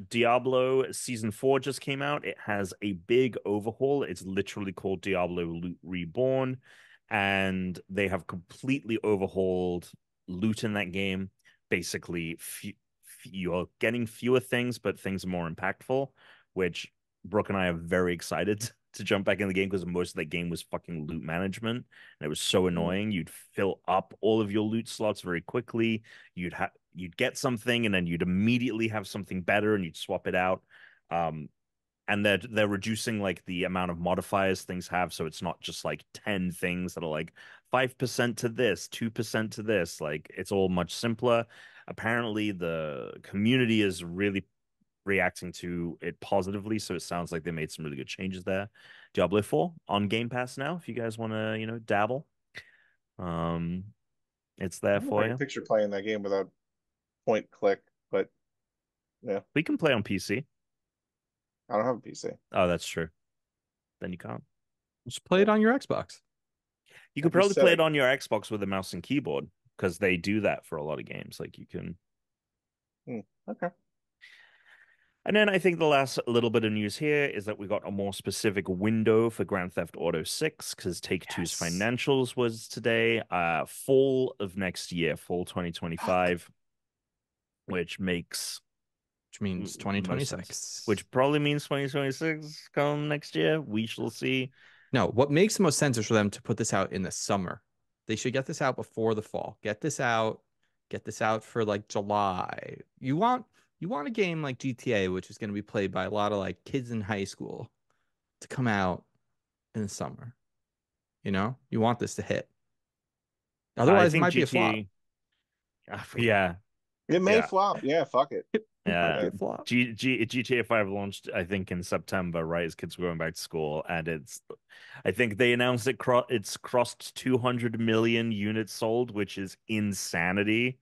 Speaker 2: Diablo Season 4 just came out. It has a big overhaul. It's literally called Diablo Loot Reborn, and they have completely overhauled loot in that game. Basically, you're getting fewer things, but things are more impactful, which Brooke and I are very excited to jump back in the game because most of that game was fucking loot management, and it was so annoying. You'd fill up all of your loot slots very quickly. You'd get something and then you'd immediately have something better and you'd swap it out. And they're reducing like the amount of modifiers things have, so it's not just like 10 things that are like 5% to this, 2% to this. Like it's all much simpler. Apparently the community is really reacting to it positively, so it sounds like they made some really good changes there. Diablo 4 on Game Pass now if you guys want to, dabble. It's
Speaker 3: I
Speaker 2: there
Speaker 3: don't know if
Speaker 2: for
Speaker 3: I can
Speaker 2: you.
Speaker 3: picture playing that game without point click, but yeah,
Speaker 2: We can play on PC.
Speaker 3: I don't have a PC.
Speaker 2: Oh, that's true. Then you can't.
Speaker 1: Just play it on your Xbox.
Speaker 2: You could
Speaker 3: I'm just
Speaker 2: probably play it
Speaker 3: saying.
Speaker 2: on your Xbox with a mouse and keyboard because they do that for a lot of games. Like you can.
Speaker 3: Okay.
Speaker 2: And then I think the last little bit of news here is that we got a more specific window for Grand Theft Auto 6 because Take-Two's
Speaker 1: Yes.
Speaker 2: financials was today, fall of next year, fall 2025, which makes
Speaker 1: Which means
Speaker 2: most sense.
Speaker 1: 2026.
Speaker 2: Which probably means 2026 come next year. We shall see.
Speaker 1: No, what makes the most sense is for them to put this out in the summer. They should get this out before the fall. Get this out for like July. You want a game like GTA, which is going to be played by a lot of like kids in high school, to come out in the summer. You want this to hit.
Speaker 2: I
Speaker 1: Otherwise, it
Speaker 2: think
Speaker 1: might be a flop.
Speaker 2: GTA. Yeah,
Speaker 3: It may
Speaker 2: yeah.
Speaker 3: flop. Yeah, fuck it.
Speaker 1: It might be
Speaker 2: Yeah,
Speaker 1: a flop.
Speaker 2: GTA 5 launched, I think, in September, right? As kids were going back to school, and I think they announced it's crossed 200 million units sold, which is insanity.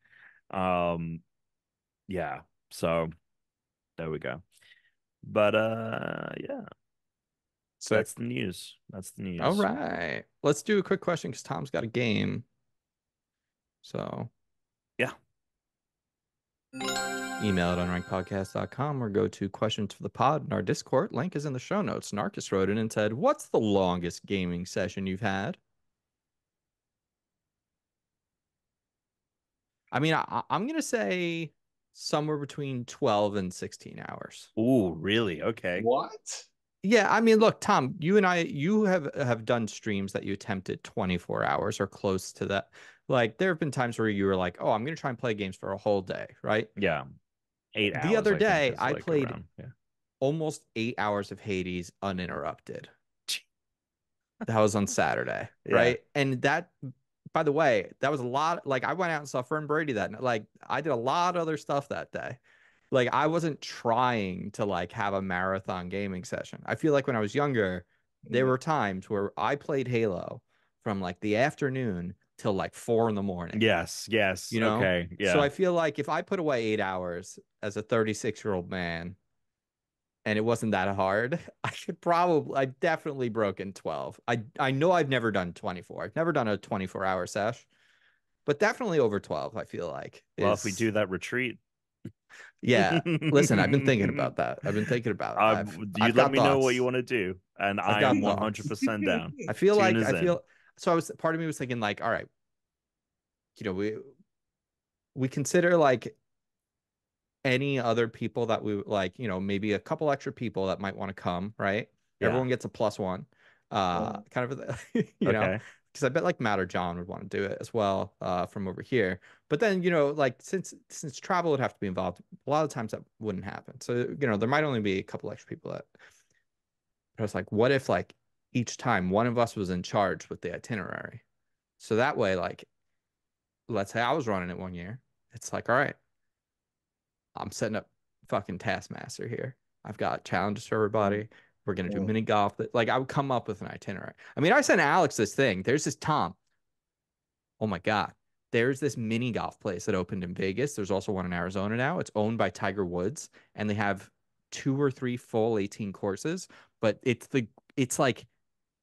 Speaker 2: Um, yeah, so there we go. But yeah,
Speaker 1: Sick.
Speaker 2: that's the news. That's the
Speaker 1: All
Speaker 2: news.
Speaker 1: right. Let's do a quick question because Tom's got a game. So
Speaker 2: Yeah.
Speaker 1: Email at unrankedpodcast.com or go to questions for the pod in our Discord. Link is in the show notes. Narcus wrote in and said, "What's the longest gaming session you've had?" I mean, I'm going to say somewhere between 12 and 16 hours.
Speaker 2: Ooh, really? Okay.
Speaker 3: What?
Speaker 1: Yeah, I mean, look, Tom, you have done streams that you attempted 24 hours or close to that. Like, there have been times where you were like, "Oh, I'm going to try and play games for a whole day," right?
Speaker 2: Yeah. 8
Speaker 1: The
Speaker 2: hours,
Speaker 1: other
Speaker 2: I think,
Speaker 1: day,
Speaker 2: is
Speaker 1: I
Speaker 2: like
Speaker 1: played
Speaker 2: around. Yeah.
Speaker 1: almost 8 hours of Hades uninterrupted. That was on Saturday,
Speaker 2: Yeah.
Speaker 1: right? And that, by the way, that was a lot. Like, I went out and saw Fern Brady that night. Like, I did a lot of other stuff that day. Like, I wasn't trying to like have a marathon gaming session. I feel like when I was younger, there were times where I played Halo from like the afternoon till like 4 in the morning,
Speaker 2: Yes. Yes.
Speaker 1: you know?
Speaker 2: Okay.
Speaker 1: So
Speaker 2: Yeah.
Speaker 1: I feel like if I put away 8 hours as a 36-year-old man and it wasn't that hard, I definitely broken 12. I know I've never done 24. I've never done a 24-hour sesh, but definitely over 12, I feel like
Speaker 2: Well, if we
Speaker 1: is
Speaker 2: do that retreat,
Speaker 1: yeah. Listen, I've been thinking about that. I've been thinking about it.
Speaker 2: you
Speaker 1: I've
Speaker 2: let
Speaker 1: got
Speaker 2: me know what you
Speaker 1: thoughts.
Speaker 2: want to do, and
Speaker 1: I've
Speaker 2: I
Speaker 1: got
Speaker 2: am
Speaker 1: thoughts.
Speaker 2: 100% down.
Speaker 1: I feel like
Speaker 2: Tuna's in.
Speaker 1: so I was part of me was thinking like, all right, we consider like any other people that we like, maybe a couple extra people that might want to come, right?
Speaker 2: Yeah.
Speaker 1: Everyone gets a +1. Kind of,
Speaker 2: Okay.
Speaker 1: because I bet like Matt or John would want to do it as well, from over here. But then, like since travel would have to be involved, a lot of times that wouldn't happen. So, there might only be a couple extra people that. But I was like, what if like each time one of us was in charge with the itinerary? So that way, like, let's say I was running it one year. It's like, all right, I'm setting up fucking Taskmaster here. I've got challenges for everybody. We're gonna do mini golf. Like, I would come up with an itinerary. I mean, I sent Alex this thing. There's this Tom. Oh my God. There's this mini golf place that opened in Vegas. There's also one in Arizona now. It's owned by Tiger Woods, and they have 2 or 3 full 18 courses. But it's like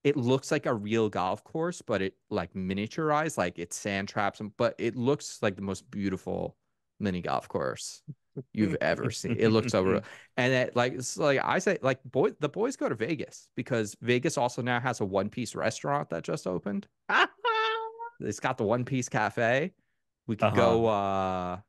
Speaker 1: it looks like a real golf course, but it like miniaturized, like it's sand traps, but it looks like the most beautiful mini golf course you've ever seen. It looks over, and it's like I say, like the boys go to Vegas because Vegas also now has a One Piece restaurant that just opened. It's got the One Piece cafe. We could go.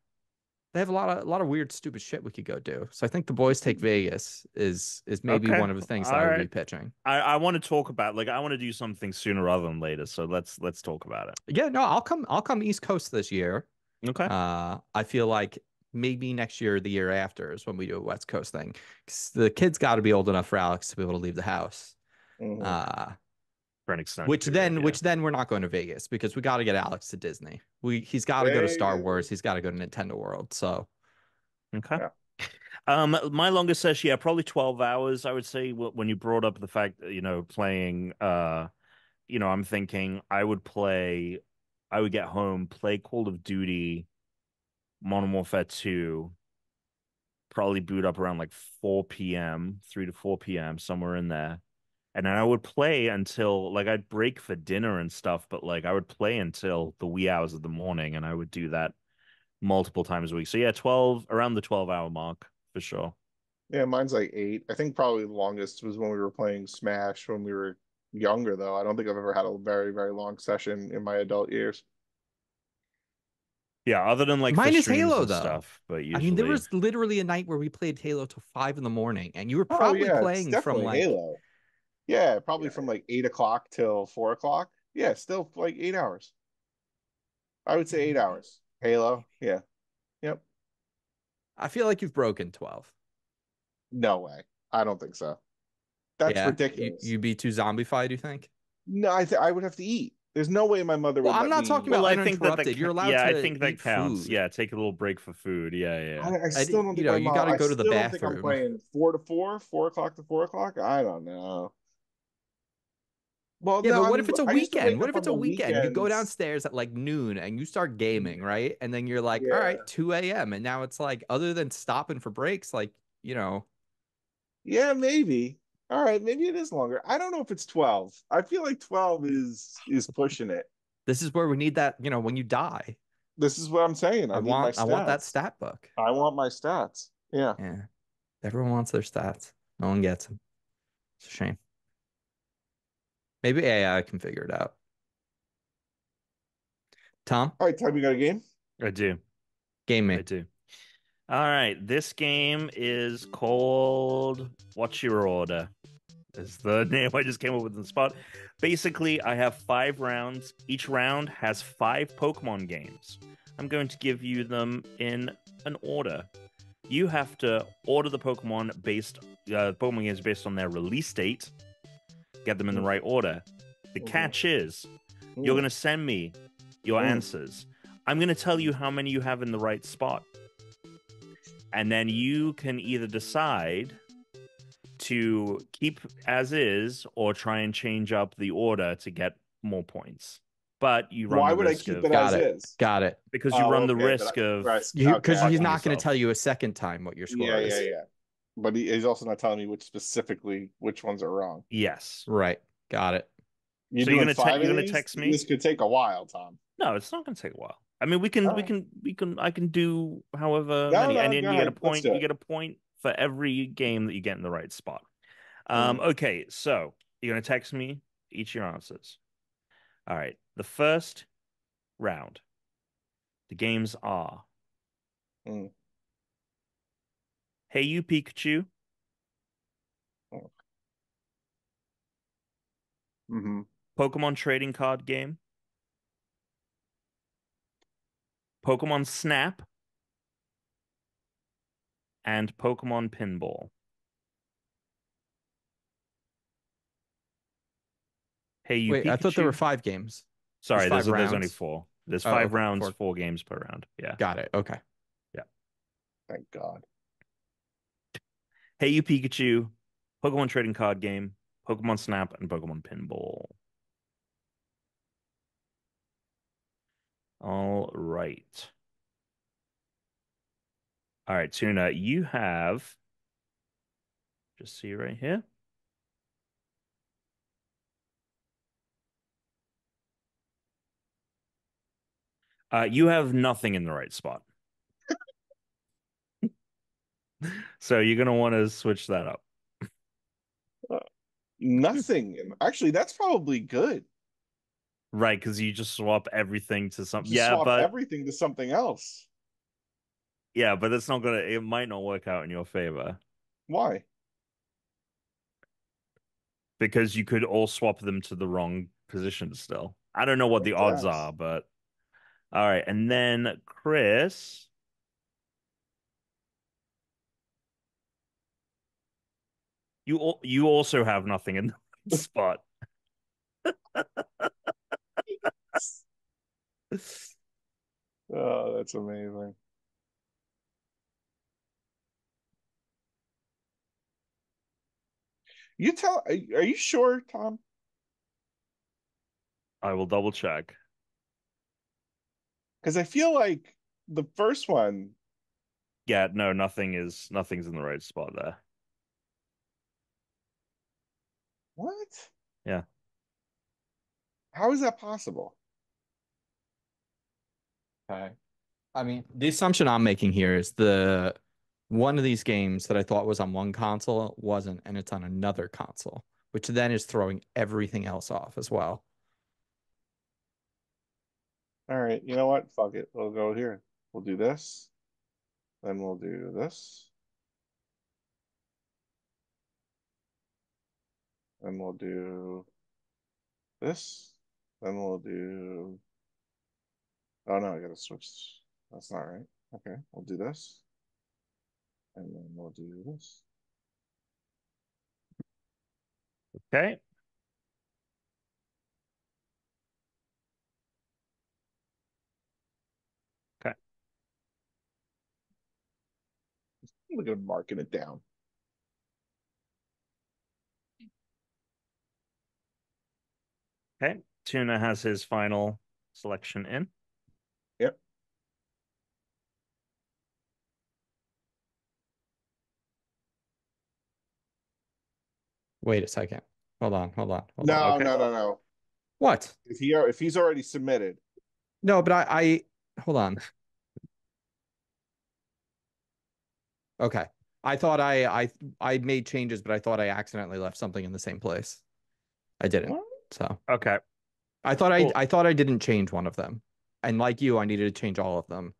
Speaker 1: They have a lot of weird, stupid shit we could go do. So I think the boys take Vegas is maybe
Speaker 2: Okay.
Speaker 1: one of the things that
Speaker 2: All
Speaker 1: I would
Speaker 2: right.
Speaker 1: be pitching.
Speaker 2: I want to talk about I want to do something sooner rather than later. So let's talk about it.
Speaker 1: Yeah, no, I'll come East Coast this year.
Speaker 2: Okay.
Speaker 1: I feel like maybe next year or the year after is when we do a West Coast thing. 'Cause the kids got to be old enough for Alex to be able to leave the house.
Speaker 2: For an extended
Speaker 1: Which
Speaker 2: period, yeah.
Speaker 1: then we're not going to Vegas because we got to get Alex to Disney. He's got to go to Star Wars. He's got to go to Nintendo World. So
Speaker 2: Okay.
Speaker 3: Yeah.
Speaker 2: My longest session, yeah, probably 12 hours, I would say, when you brought up the fact that, playing, I'm thinking I would get home, play Call of Duty, Modern Warfare 2, probably boot up around like 4 p.m., 3 to 4 p.m., somewhere in there. And then I would play until like I'd break for dinner and stuff, but like I would play until the wee hours of the morning, and I would do that multiple times a week. So yeah, 12 around the 12-hour mark for sure.
Speaker 3: Yeah, mine's like 8. I think probably the longest was when we were playing Smash when we were younger, though. I don't think I've ever had a very, very long session in my adult years.
Speaker 2: Yeah, other than like for
Speaker 1: mine is
Speaker 2: streams
Speaker 1: Halo
Speaker 2: and
Speaker 1: though.
Speaker 2: stuff, but
Speaker 1: I mean, there
Speaker 2: usually,
Speaker 1: was literally a night where we played Halo till 5 in the morning, and you were
Speaker 3: Oh
Speaker 1: probably
Speaker 3: yeah, it's
Speaker 1: playing from
Speaker 3: definitely
Speaker 1: like
Speaker 3: Halo. Yeah, probably
Speaker 1: yeah,
Speaker 3: from like 8 o'clock till 4 o'clock. Yeah, still like 8 hours. I would say 8 hours. Halo. Yeah. Yep.
Speaker 1: I feel like you've broken 12.
Speaker 3: No way. I don't think so. That's
Speaker 1: Yeah,
Speaker 3: ridiculous.
Speaker 1: you be too zombified, you think?
Speaker 3: No, I would have to eat. There's no way my mother
Speaker 1: Well,
Speaker 3: would
Speaker 1: I'm
Speaker 3: let
Speaker 1: not
Speaker 3: me.
Speaker 1: talking
Speaker 2: well,
Speaker 1: about
Speaker 2: I think that
Speaker 1: uninterrupted. You're allowed
Speaker 2: yeah, I
Speaker 1: to
Speaker 2: think that
Speaker 1: eat
Speaker 2: counts.
Speaker 1: food.
Speaker 2: Yeah, take a little break for food. Yeah, yeah.
Speaker 3: I still don't think my
Speaker 1: You
Speaker 3: mom.
Speaker 1: got to
Speaker 3: I
Speaker 1: go to the
Speaker 3: still don't think I'm
Speaker 1: bathroom.
Speaker 3: playing 4 to 4, 4 o'clock to 4 o'clock. I don't know. Well,
Speaker 1: Yeah,
Speaker 3: no,
Speaker 1: but
Speaker 3: I
Speaker 1: what
Speaker 3: mean,
Speaker 1: if it's a
Speaker 3: I used to
Speaker 1: weekend?
Speaker 3: wake
Speaker 1: What
Speaker 3: up
Speaker 1: if
Speaker 3: on
Speaker 1: it's a
Speaker 3: the
Speaker 1: weekend? You go
Speaker 3: weekends.
Speaker 1: downstairs at like noon and you start gaming, right? And then you're like, all
Speaker 3: Yeah,
Speaker 1: right, 2 a.m. And now it's like, other than stopping for breaks, like,
Speaker 3: yeah, maybe. All right, maybe it is longer. I don't know if it's 12. I feel like 12 is pushing it.
Speaker 1: this is where we need that, when you die.
Speaker 3: This is what I'm saying. I need my stats.
Speaker 1: I want that stat book.
Speaker 3: I want my stats. Yeah.
Speaker 1: Yeah. Everyone wants their stats. No one gets them. It's a shame. Maybe AI can figure it out. Tom?
Speaker 3: All right, Tom, you got a game?
Speaker 2: I do.
Speaker 1: Game me.
Speaker 2: I do. All right. This game is called What's Your Order? Is the name I just came up with in the spot. Basically, I have 5 rounds. Each round has 5 Pokemon games. I'm going to give you them in an order. You have to order the Pokemon games based on their release date. Get them in the right order. The catch is, you're going to send me your answers. I'm going to tell you how many you have in the right spot. And then you can either decide to keep as is or try and change up the order to get more points. But you run
Speaker 3: Why
Speaker 2: the
Speaker 3: would I
Speaker 2: risk
Speaker 3: keep
Speaker 2: of
Speaker 3: it as is?
Speaker 1: Got it.
Speaker 2: because you run the risk of
Speaker 1: because he's not going
Speaker 2: yourself.
Speaker 1: to tell you a second time what your score is.
Speaker 3: Yeah. But he's also not telling me which ones are wrong.
Speaker 2: Yes.
Speaker 1: Right. Got it.
Speaker 3: You're
Speaker 2: So you're
Speaker 3: gonna
Speaker 2: text me?
Speaker 3: This could take a while, Tom.
Speaker 2: No, it's not going to take a while. I mean, I can do however
Speaker 3: No,
Speaker 2: many,
Speaker 3: no,
Speaker 2: and then
Speaker 3: go
Speaker 2: you get a
Speaker 3: ahead.
Speaker 2: point.
Speaker 3: Let's do
Speaker 2: You
Speaker 3: it.
Speaker 2: get a point for every game that you get in the right spot. Okay, so you're gonna text me each your answers. All right, the first round. The games are Hey You Pikachu, Pokemon trading card game, Pokemon Snap, and Pokemon Pinball. Hey You
Speaker 1: Wait,
Speaker 2: Pikachu.
Speaker 1: I thought there were 5 games.
Speaker 2: Sorry,
Speaker 1: there's
Speaker 2: there's only 4. There's 5 rounds,
Speaker 1: 4.
Speaker 2: 4 games per round. Yeah.
Speaker 1: Got it. Okay.
Speaker 2: Yeah.
Speaker 3: Thank God.
Speaker 2: Hey You Pikachu, Pokemon trading card game, Pokemon Snap, and Pokemon Pinball. All right. All right, Tuna, you have, just see right here. You have nothing in the right spot. So you're going to want to switch that up.
Speaker 3: Nothing. Actually, that's probably good.
Speaker 2: Right, because you just swap everything to something.
Speaker 3: Just swap everything to something else.
Speaker 2: Yeah, but it's not gonna. It might not work out in your favor.
Speaker 3: Why?
Speaker 2: Because you could all swap them to the wrong position still. I don't know what the odds are, but all right. And then Chris, you also have nothing in the spot.
Speaker 3: Oh, that's amazing. Are you sure, Tom?
Speaker 2: I will double check.
Speaker 3: Because I feel like the first one.
Speaker 2: Yeah, no, nothing's in the right spot there.
Speaker 3: What?
Speaker 2: Yeah.
Speaker 3: How is that possible?
Speaker 1: Okay. I mean, the assumption I'm making here is one of these games that I thought was on one console wasn't, and it's on another console, which then is throwing everything else off as well.
Speaker 3: All right, you know what? Fuck it. We'll go here. We'll do this. Then we'll do this. Then we'll do this. Then we'll do. Oh no, I gotta switch. That's not right. Okay, we'll do this. And then we'll do this.
Speaker 2: Okay. Okay.
Speaker 3: Look at him marking it down.
Speaker 2: Okay. Tuna has his final selection in.
Speaker 3: Yep.
Speaker 1: Wait a second. Hold on.
Speaker 3: No,
Speaker 2: Okay.
Speaker 3: no.
Speaker 1: What?
Speaker 3: If he's already submitted.
Speaker 1: No, but Hold on. Okay. I thought I made changes, but I thought I accidentally left something in the same place. I didn't.
Speaker 3: What?
Speaker 1: So
Speaker 2: Okay.
Speaker 1: I thought
Speaker 2: Cool.
Speaker 1: I didn't change one of them. And like you, I needed to change all of them.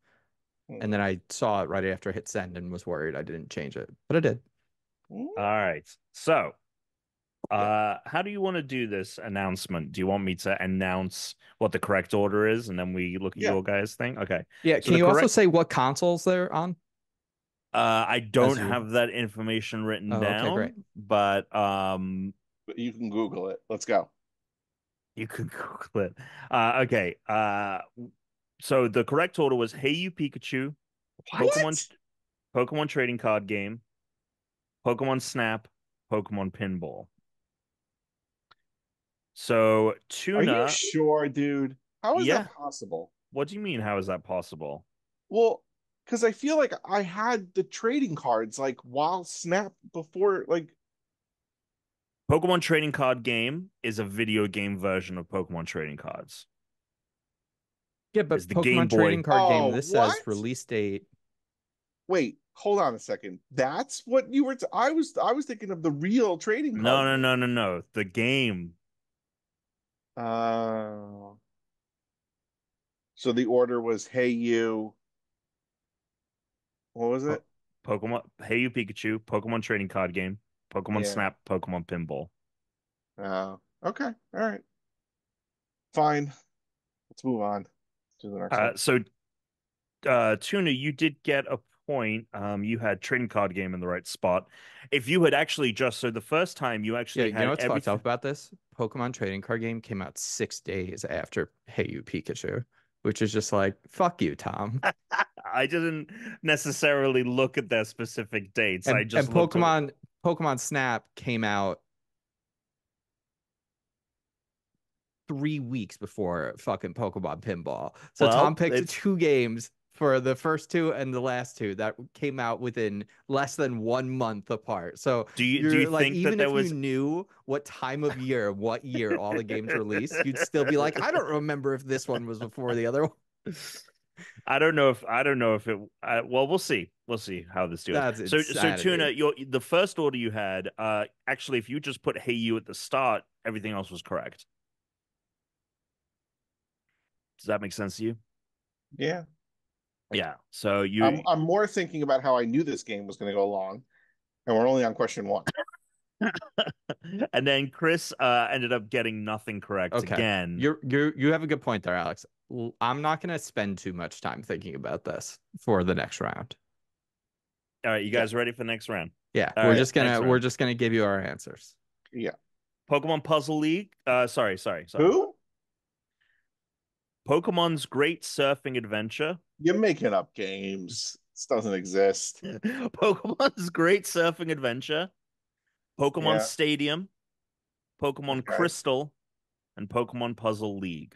Speaker 1: And then I saw it right after I hit send and was worried I didn't change it. But I did.
Speaker 2: All right. So, how do you want to do this announcement? Do you want me to announce what the correct order is, and then we look at
Speaker 3: Yeah.
Speaker 2: your guys' thing? Okay.
Speaker 1: Yeah,
Speaker 2: So
Speaker 1: can
Speaker 2: the
Speaker 1: you also
Speaker 2: correct.
Speaker 1: say what consoles they're on?
Speaker 2: I don't
Speaker 1: You.
Speaker 2: have that information written
Speaker 1: Oh, okay, great.
Speaker 2: down, but
Speaker 3: But you can Google it. Let's go.
Speaker 2: you could Google it. Okay. So the correct order was Hey You Pikachu, Pokemon
Speaker 3: What?
Speaker 2: Pokemon Trading Card Game, Pokemon Snap, Pokemon Pinball. So
Speaker 3: Are you
Speaker 2: Tuna,
Speaker 3: sure, dude? How is
Speaker 2: yeah.
Speaker 3: that possible?
Speaker 2: What do you mean? How is that possible?
Speaker 3: Well, because I feel like I had the trading cards like while Snap before, like,
Speaker 2: Pokemon Trading Card Game is a video game version of Pokemon Trading Cards.
Speaker 1: Yeah,
Speaker 2: Is
Speaker 1: but
Speaker 2: the Game
Speaker 1: Pokemon trading
Speaker 2: Boy?
Speaker 1: card game,
Speaker 3: oh,
Speaker 1: this says
Speaker 3: what?
Speaker 1: release date.
Speaker 3: Wait, hold on a second. That's what you were. I was thinking of the real trading
Speaker 2: No,
Speaker 3: card
Speaker 2: no,
Speaker 3: game.
Speaker 2: no, no, no. The game.
Speaker 3: Uh, so the order was Hey You. What was
Speaker 2: Po
Speaker 3: it?
Speaker 2: Pokemon. Hey You Pikachu. Pokemon Trading Card Game. Pokemon
Speaker 3: Yeah.
Speaker 2: Snap. Pokemon Pinball.
Speaker 3: Okay. All right. Fine. Let's move on to the next one.
Speaker 2: So, Tuna, you did get a point. You had Trading Card Game in the right spot. If you had actually just so the first time you
Speaker 1: Yeah,
Speaker 2: actually
Speaker 1: you know
Speaker 2: had
Speaker 1: what's fucked up
Speaker 2: everything.
Speaker 1: about this? Pokemon trading card game came out 6 days after Hey You Pikachu, which is just like, fuck you, Tom.
Speaker 2: I didn't necessarily look at their specific dates. I
Speaker 1: And
Speaker 2: just looked at.
Speaker 1: Pokemon Snap came out 3 weeks before fucking Pokemon Pinball. So Tom
Speaker 2: Well,
Speaker 1: picked
Speaker 2: it's
Speaker 1: two games for the first two and the last two that came out within less than 1 month apart. So
Speaker 2: do you
Speaker 1: you're like,
Speaker 2: think that
Speaker 1: even
Speaker 2: there
Speaker 1: if you
Speaker 2: was
Speaker 1: knew what time of year, what year all the games released, you'd still be like, I don't remember if this one was before the other one.
Speaker 2: I don't know if it well we'll see. We'll see how this goes.
Speaker 1: That's
Speaker 2: So Tuna,
Speaker 1: insanity.
Speaker 2: the first order you had actually if you just put Hey You at the start, everything else was correct. Does that make sense to you?
Speaker 3: Yeah.
Speaker 2: Yeah. So
Speaker 3: I'm
Speaker 2: you
Speaker 3: I'm more thinking about how I knew this game was going to go long, and we're only on question one.
Speaker 2: and then Chris ended up getting nothing correct
Speaker 1: Okay.
Speaker 2: again.
Speaker 1: You have a good point there, Alex. I'm not gonna spend too much time thinking about this for the next round.
Speaker 2: All right, you
Speaker 3: Yeah.
Speaker 2: guys ready for the next round?
Speaker 1: Yeah,
Speaker 2: All right, next
Speaker 1: we're
Speaker 2: round.
Speaker 1: just gonna give you our answers.
Speaker 3: Yeah.
Speaker 2: Pokemon Puzzle League. Sorry.
Speaker 3: Who?
Speaker 2: Pokemon's Great Surfing Adventure.
Speaker 3: You're making up games. This doesn't exist.
Speaker 2: Pokemon's Great Surfing Adventure. Pokemon
Speaker 3: Yeah.
Speaker 2: Stadium, Pokemon
Speaker 3: Okay.
Speaker 2: Crystal, and Pokemon Puzzle League.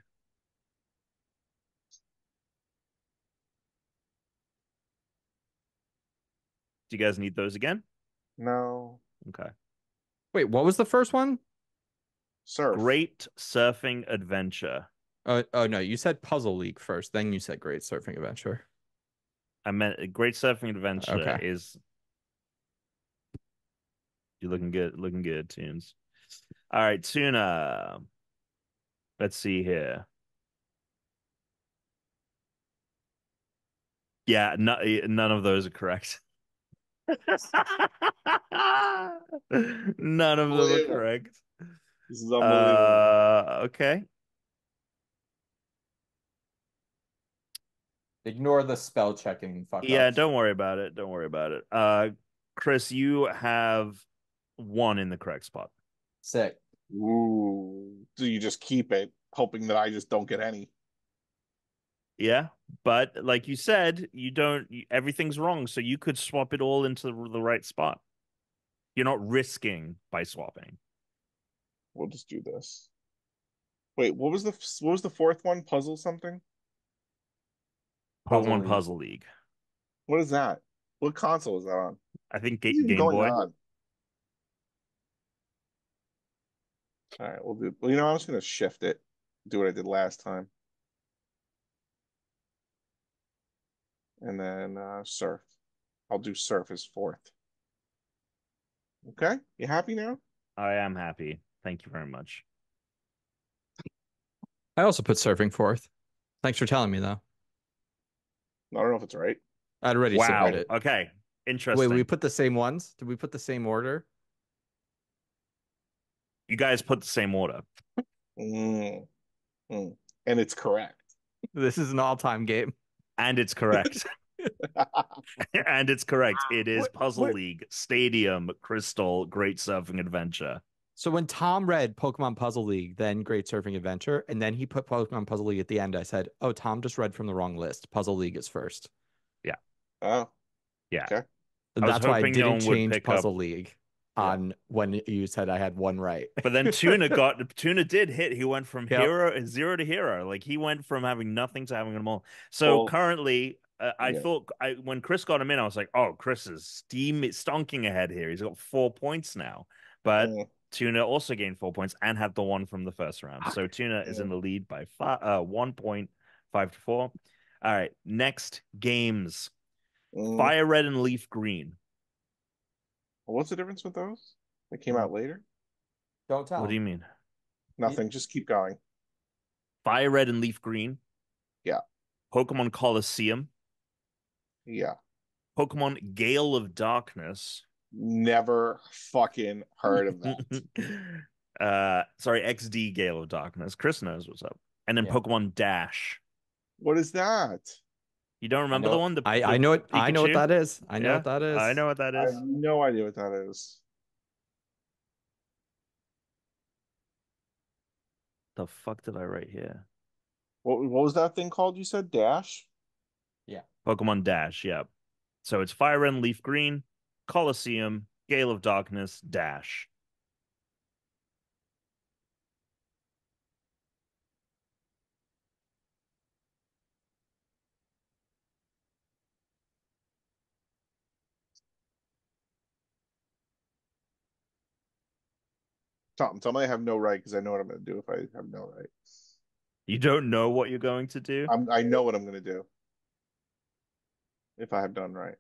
Speaker 2: Do you guys need those again?
Speaker 3: No.
Speaker 2: Okay.
Speaker 1: Wait, what was the first one?
Speaker 3: Surf.
Speaker 2: Great Surfing Adventure.
Speaker 1: Oh no, you said Puzzle League first, then you said Great Surfing Adventure.
Speaker 2: I meant Great Surfing Adventure
Speaker 1: Okay.
Speaker 2: is you're looking good, tunes. All right, Tuna. Let's see here. Yeah, no, none of those are correct. None of them are
Speaker 3: Unbelievable.
Speaker 2: correct.
Speaker 3: This is unbelievable.
Speaker 2: Okay.
Speaker 1: Ignore the spell checking fuck
Speaker 2: Yeah,
Speaker 1: ups.
Speaker 2: don't worry about it. Don't worry about it. Chris, you have one in the correct spot.
Speaker 1: Sick.
Speaker 3: Ooh. Do you just keep it, hoping that I just don't get any?
Speaker 2: Yeah, but like you said, you don't. Everything's wrong, so you could swap it all into the right spot. You're not risking by swapping.
Speaker 3: We'll just do this. Wait, what was the fourth one? Puzzle something?
Speaker 1: Puzzle
Speaker 2: Pokemon
Speaker 1: League.
Speaker 2: Puzzle League.
Speaker 3: What is that? What console is that on?
Speaker 2: I think
Speaker 3: What's even
Speaker 2: Game
Speaker 3: going
Speaker 2: Boy.
Speaker 3: on? All right, we'll do. Well, I'm just gonna shift it. Do what I did last time. and then Surf. I'll do Surf as fourth. Okay, you happy now?
Speaker 2: I am happy. Thank you very much.
Speaker 1: I also put surfing fourth. Thanks for telling me, though.
Speaker 3: I don't know if it's right.
Speaker 1: I'd already submitted it.
Speaker 2: Okay. Interesting.
Speaker 1: Wait, we put the same ones? Did we put the same order?
Speaker 2: You guys put the same order.
Speaker 3: Mm. Mm. And it's correct.
Speaker 1: This is an all-time game.
Speaker 2: And it's correct. And it's correct. It is Puzzle League, Stadium, Crystal, Great Surfing Adventure.
Speaker 1: So when Tom read Pokemon Puzzle League, then Great Surfing Adventure, and then he put Pokemon Puzzle League at the end, I said, oh, Tom just read from the wrong list. Puzzle League is first.
Speaker 2: Yeah.
Speaker 3: Oh.
Speaker 2: Yeah.
Speaker 3: Okay.
Speaker 1: And that's why I didn't change Puzzle League on when you said I had one right.
Speaker 2: But then Tuna did hit. He went from zero to hero. Like he went from having nothing to having them all. So currently, I thought when Chris got him in, I was like, oh, Chris is stonking ahead here. He's got 4 points now. But Tuna also gained 4 points and had the one from the first round. So Tuna is in the lead by 1 point, 5-4. All right, next games. Fire Red and Leaf Green.
Speaker 3: What's the difference with those? They came out later?
Speaker 1: Don't tell.
Speaker 2: What do you mean?
Speaker 3: Nothing. Just keep going.
Speaker 2: Fire Red and Leaf Green.
Speaker 3: Yeah.
Speaker 2: Pokemon Coliseum.
Speaker 3: Yeah.
Speaker 2: Pokemon Gale of Darkness.
Speaker 3: Never fucking heard of that.
Speaker 2: Sorry, XD Gale of Darkness. Chris knows what's up. And then Pokemon Dash.
Speaker 3: What is that?
Speaker 2: You don't remember the one?
Speaker 1: I know it. I know what that is. I know what that is.
Speaker 2: I know what that is.
Speaker 3: I have no idea what that is.
Speaker 2: The fuck did I write here?
Speaker 3: What was that thing called? You said Dash?
Speaker 1: Yeah.
Speaker 2: Pokemon Dash, yeah. So it's Fire Red and Leaf Green, Coliseum, Gale of Darkness, Dash.
Speaker 3: Tell me I have no right because I know what I'm going to do if I have no right.
Speaker 2: You don't know what you're going to do?
Speaker 3: I know what I'm going to do if I have done right.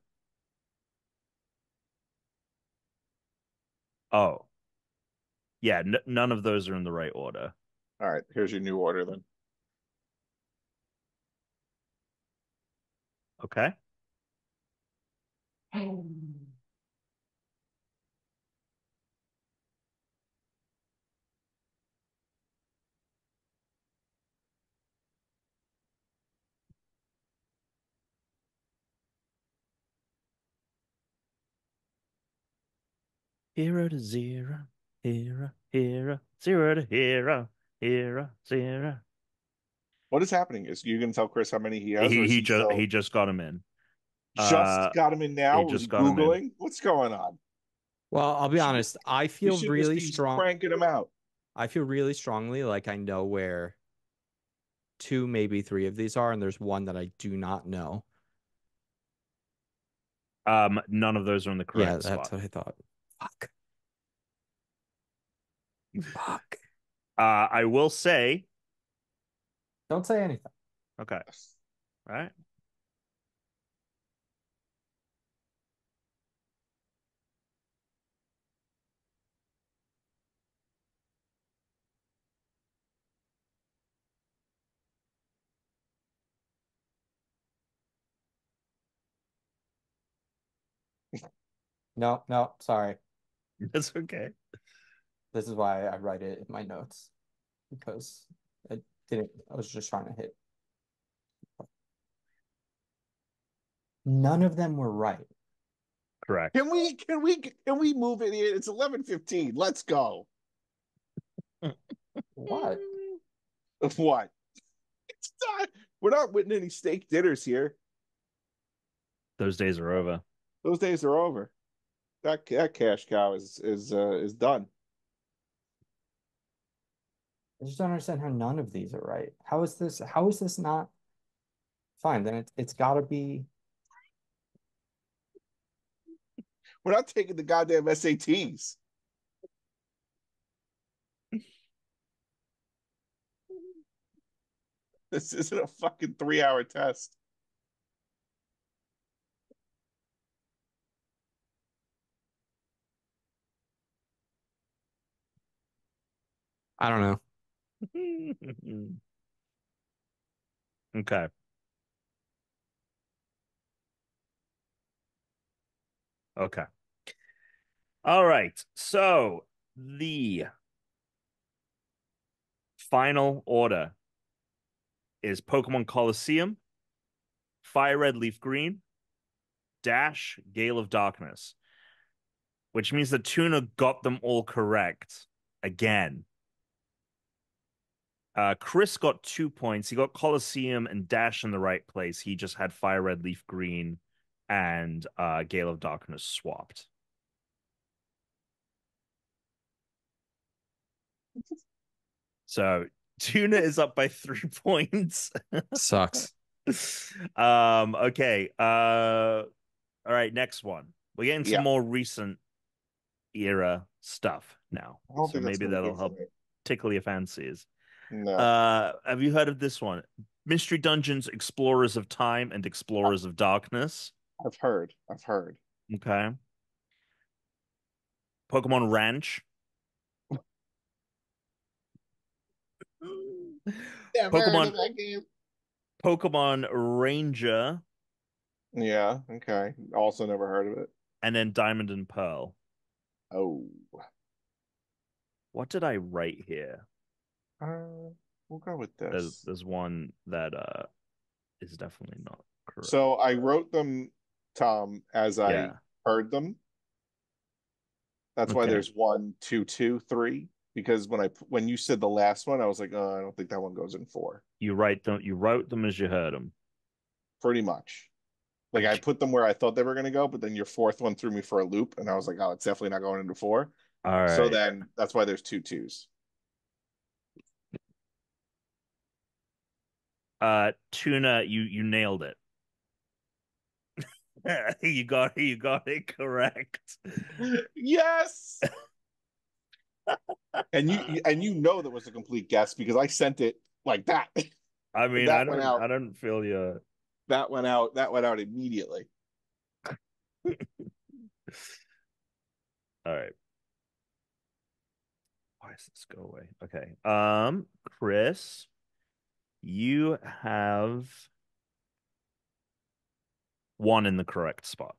Speaker 2: Oh. Yeah, none of those are in the right order.
Speaker 3: All right, here's your new order then.
Speaker 2: Okay. Hero to zero, hero, zero to hero, zero.
Speaker 3: What is happening? Is you going to tell Chris how many he has?
Speaker 2: He just got him in.
Speaker 3: Just got him in now.
Speaker 2: He just got
Speaker 3: Googling.
Speaker 2: him in.
Speaker 3: What's going on?
Speaker 1: Well, I'll be honest. I feel really strong.
Speaker 3: Cranking him out.
Speaker 1: I feel really strongly like I know where 2, maybe 3 of these are, and there's one that I do not know.
Speaker 2: None of those are in the correct
Speaker 1: spot. Yeah, that's what I thought. Fuck.
Speaker 2: I will say.
Speaker 1: Don't say anything.
Speaker 2: Okay. All right.
Speaker 1: No, sorry.
Speaker 2: That's okay.
Speaker 1: This is why I write it in my notes, because I was just trying to hit. None of them were right.
Speaker 2: Correct.
Speaker 3: Can we move it in? It's 11:15. Let's go.
Speaker 1: What?
Speaker 3: What? It's not. We're not winning any steak dinners here.
Speaker 2: Those days are over.
Speaker 3: Those days are over. That cash cow is done.
Speaker 1: I just don't understand how none of these are right. How is this not fine? Then it's got to be.
Speaker 3: We're not taking the goddamn SATs. This isn't a fucking 3-hour test.
Speaker 1: I don't know.
Speaker 2: Okay. Okay. All right. So the final order is Pokemon Colosseum, Fire Red, Leaf Green, Dash, Gale of Darkness, which means that Tuna got them all correct again. Chris got 2 points. He got Colosseum and Dash in the right place. He just had Fire Red, Leaf Green, and Gale of Darkness swapped. So Tuna is up by 3 points.
Speaker 1: Sucks.
Speaker 2: Okay. All right, next one. We're getting some more recent era stuff now.
Speaker 3: I don't
Speaker 2: So
Speaker 3: think that's
Speaker 2: maybe
Speaker 3: gonna be
Speaker 2: that'll
Speaker 3: good for
Speaker 2: help
Speaker 3: me.
Speaker 2: tickle your fancies.
Speaker 3: No.
Speaker 2: Have you heard of this one? Mystery Dungeons, Explorers of Time, and Explorers of Darkness.
Speaker 3: I've heard. I've heard.
Speaker 2: Okay. Pokemon Ranch.
Speaker 3: Never heard of that game.
Speaker 2: Pokemon Ranger.
Speaker 3: Yeah, okay. Also never heard of it.
Speaker 2: And then Diamond and Pearl.
Speaker 3: Oh.
Speaker 2: What did I write here?
Speaker 3: We'll go with this.
Speaker 2: There's one that is definitely not correct.
Speaker 3: So I wrote them, Tom, as I heard them. That's why there's 1, 2, 2, 3. Because when you said the last one, I was like, oh, I don't think that one goes in 4.
Speaker 2: You wrote them as you heard them.
Speaker 3: Pretty much. Like I put them where I thought they were going to go, but then your fourth one threw me for a loop, and I was like, oh, it's definitely not going into 4.
Speaker 2: All right.
Speaker 3: So then that's why there's 2 2s.
Speaker 2: Tuna, you nailed it. You got it correct.
Speaker 3: Yes. and you know that was a complete guess because I sent it like that.
Speaker 2: I mean, I don't feel you.
Speaker 3: That went out immediately.
Speaker 2: All right. Why does this go away? Okay. Chris, you have one in the correct spot.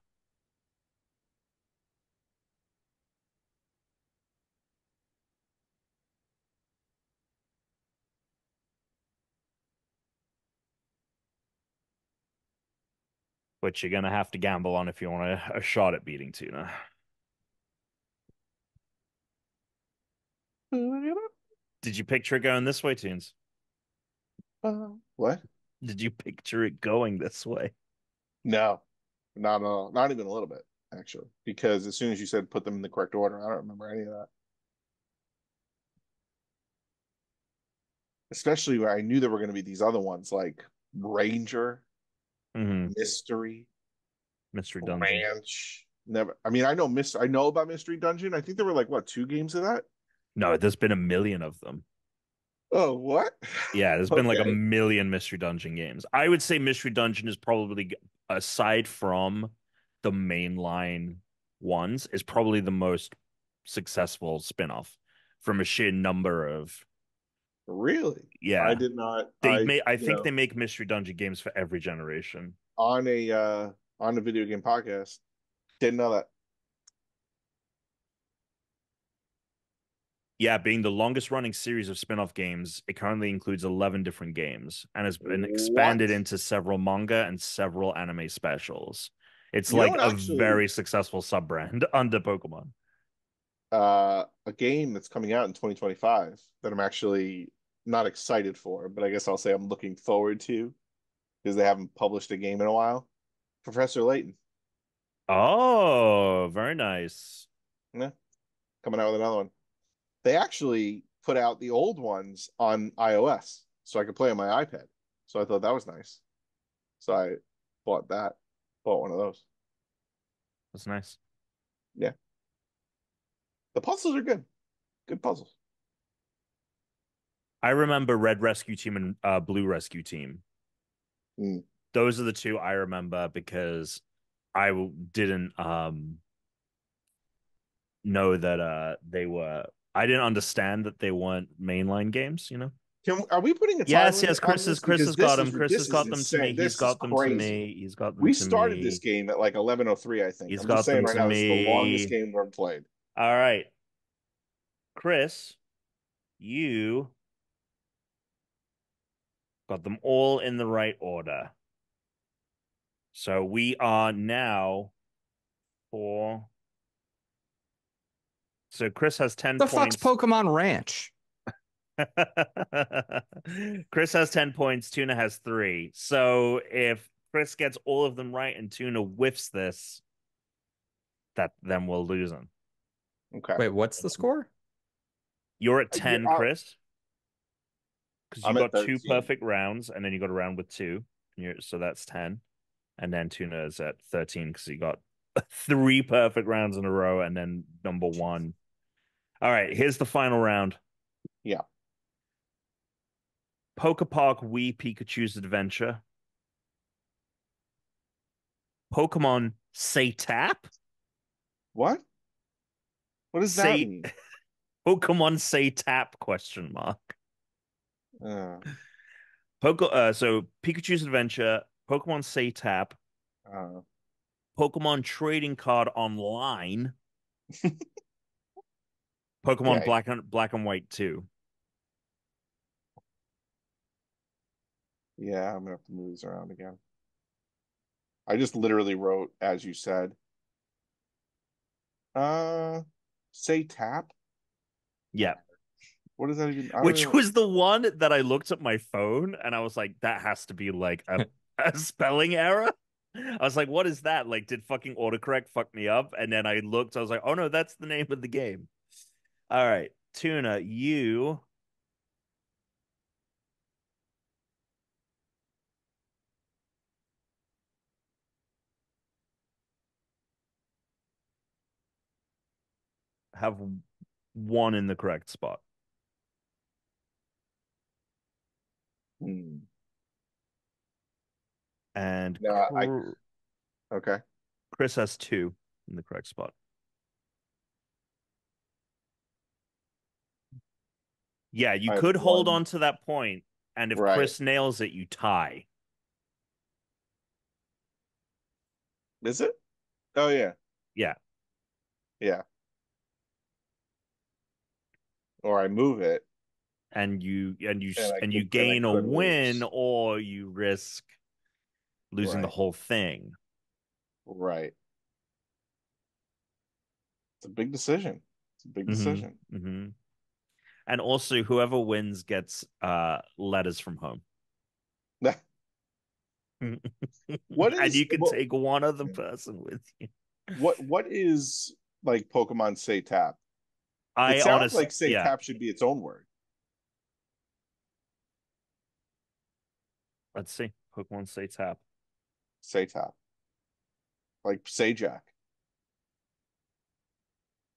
Speaker 2: Which you're gonna have to gamble on if you want a shot at beating Tuna. Did you picture it going this way, Tunes?
Speaker 3: What?
Speaker 2: Did you picture it going this way?
Speaker 3: No, not at all. Not even a little bit, actually. Because as soon as you said put them in the correct order, I don't remember any of that. Especially where I knew there were going to be these other ones like Ranger, Mystery
Speaker 2: Dungeon,
Speaker 3: Ranch. Never. I mean, I know about Mystery Dungeon. I think there were like what 2 games of that.
Speaker 2: No, there's been a million of them.
Speaker 3: Oh, what?
Speaker 2: Yeah, there's been like a million Mystery Dungeon games. I would say Mystery Dungeon is probably, aside from the mainline ones, is probably the most successful spin-off from a sheer number of.
Speaker 3: Really?
Speaker 2: Yeah,
Speaker 3: I did not.
Speaker 2: I think they make Mystery Dungeon games for every generation.
Speaker 3: On a video game podcast. Didn't know that.
Speaker 2: Yeah, being the longest running series of spin-off games, it currently includes 11 different games and has been expanded into several manga and several anime specials. It's like a very successful sub-brand under Pokemon.
Speaker 3: A game that's coming out in 2025 that I'm actually not excited for, but I guess I'll say I'm looking forward to because they haven't published a game in a while. Professor Layton.
Speaker 2: Oh, very nice.
Speaker 3: Yeah, coming out with another one. They actually put out the old ones on iOS so I could play on my iPad. So I thought that was nice. So I bought one of those.
Speaker 2: That's nice.
Speaker 3: Yeah. The puzzles are good. Good puzzles.
Speaker 2: I remember Red Rescue Team and Blue Rescue Team. Those are the 2 I remember because I didn't know that they were I didn't understand that they weren't mainline games, you know?
Speaker 3: Are we putting a time
Speaker 2: Yes,
Speaker 3: limit
Speaker 2: yes,
Speaker 3: on this?
Speaker 2: Chris
Speaker 3: Because
Speaker 2: has got them.
Speaker 3: this
Speaker 2: Chris has
Speaker 3: is
Speaker 2: got them to me.
Speaker 3: insane.
Speaker 2: He's
Speaker 3: This is
Speaker 2: got them to
Speaker 3: crazy.
Speaker 2: me. He's got them
Speaker 3: We
Speaker 2: to
Speaker 3: started this
Speaker 2: me.
Speaker 3: game at like 11:03, I think.
Speaker 2: He's
Speaker 3: I'm just
Speaker 2: got them
Speaker 3: saying right
Speaker 2: to
Speaker 3: now, this is the longest
Speaker 2: me.
Speaker 3: game we've ever played.
Speaker 2: All right. Chris, you got them all in the right order. So we are now for. So Chris has 10
Speaker 1: The
Speaker 2: points.
Speaker 1: fuck's Pokemon Ranch?
Speaker 2: Chris has 10 points. Tuna has 3. So if Chris gets all of them right and Tuna whiffs this, then we'll lose him.
Speaker 3: Okay.
Speaker 1: Wait, what's the score?
Speaker 2: You're at 10, Chris. Because you got 2 perfect rounds, and then you got a round with 2. So that's 10. And then Tuna is at 13 because he got 3 perfect rounds in a row, and then number 1. All right, here's the final round.
Speaker 3: Yeah.
Speaker 2: Pokepark Wii Pikachu's Adventure. Pokemon Say Tap?
Speaker 3: What? What does that mean?
Speaker 2: Pokemon Say Tap, question mark. So Pikachu's Adventure, Pokemon Say Tap, Pokemon Trading Card Online, Pokemon Black and White 2.
Speaker 3: Yeah, I'm gonna have to move these around again. I just literally wrote as you said. Say tap?
Speaker 2: Yeah.
Speaker 3: What does that even?
Speaker 2: Which was the one that I looked at my phone and I was like, that has to be like a spelling error. I was like, what is that? Like, did fucking autocorrect fuck me up? And then I looked, I was like, oh no, that's the name of the game. All right, Tuna, you have 1 in the correct spot. And
Speaker 3: okay.
Speaker 2: Chris has 2 in the correct spot. Yeah, you could hold on to that point, and if Chris nails it, you tie.
Speaker 3: Is it? Oh yeah.
Speaker 2: Yeah.
Speaker 3: Yeah. Or I move it.
Speaker 2: And you gain a win, or you risk losing the whole thing.
Speaker 3: Right. It's a big decision. It's a big decision.
Speaker 2: Mm-hmm. And also, whoever wins gets letters from home.
Speaker 3: What is?
Speaker 2: And you can take one other person with you.
Speaker 3: What is like Pokemon Say Tap? It sounds like Say Tap should be its own word.
Speaker 2: Let's see. Pokemon Say Tap.
Speaker 3: Say Tap. Like Say Jack.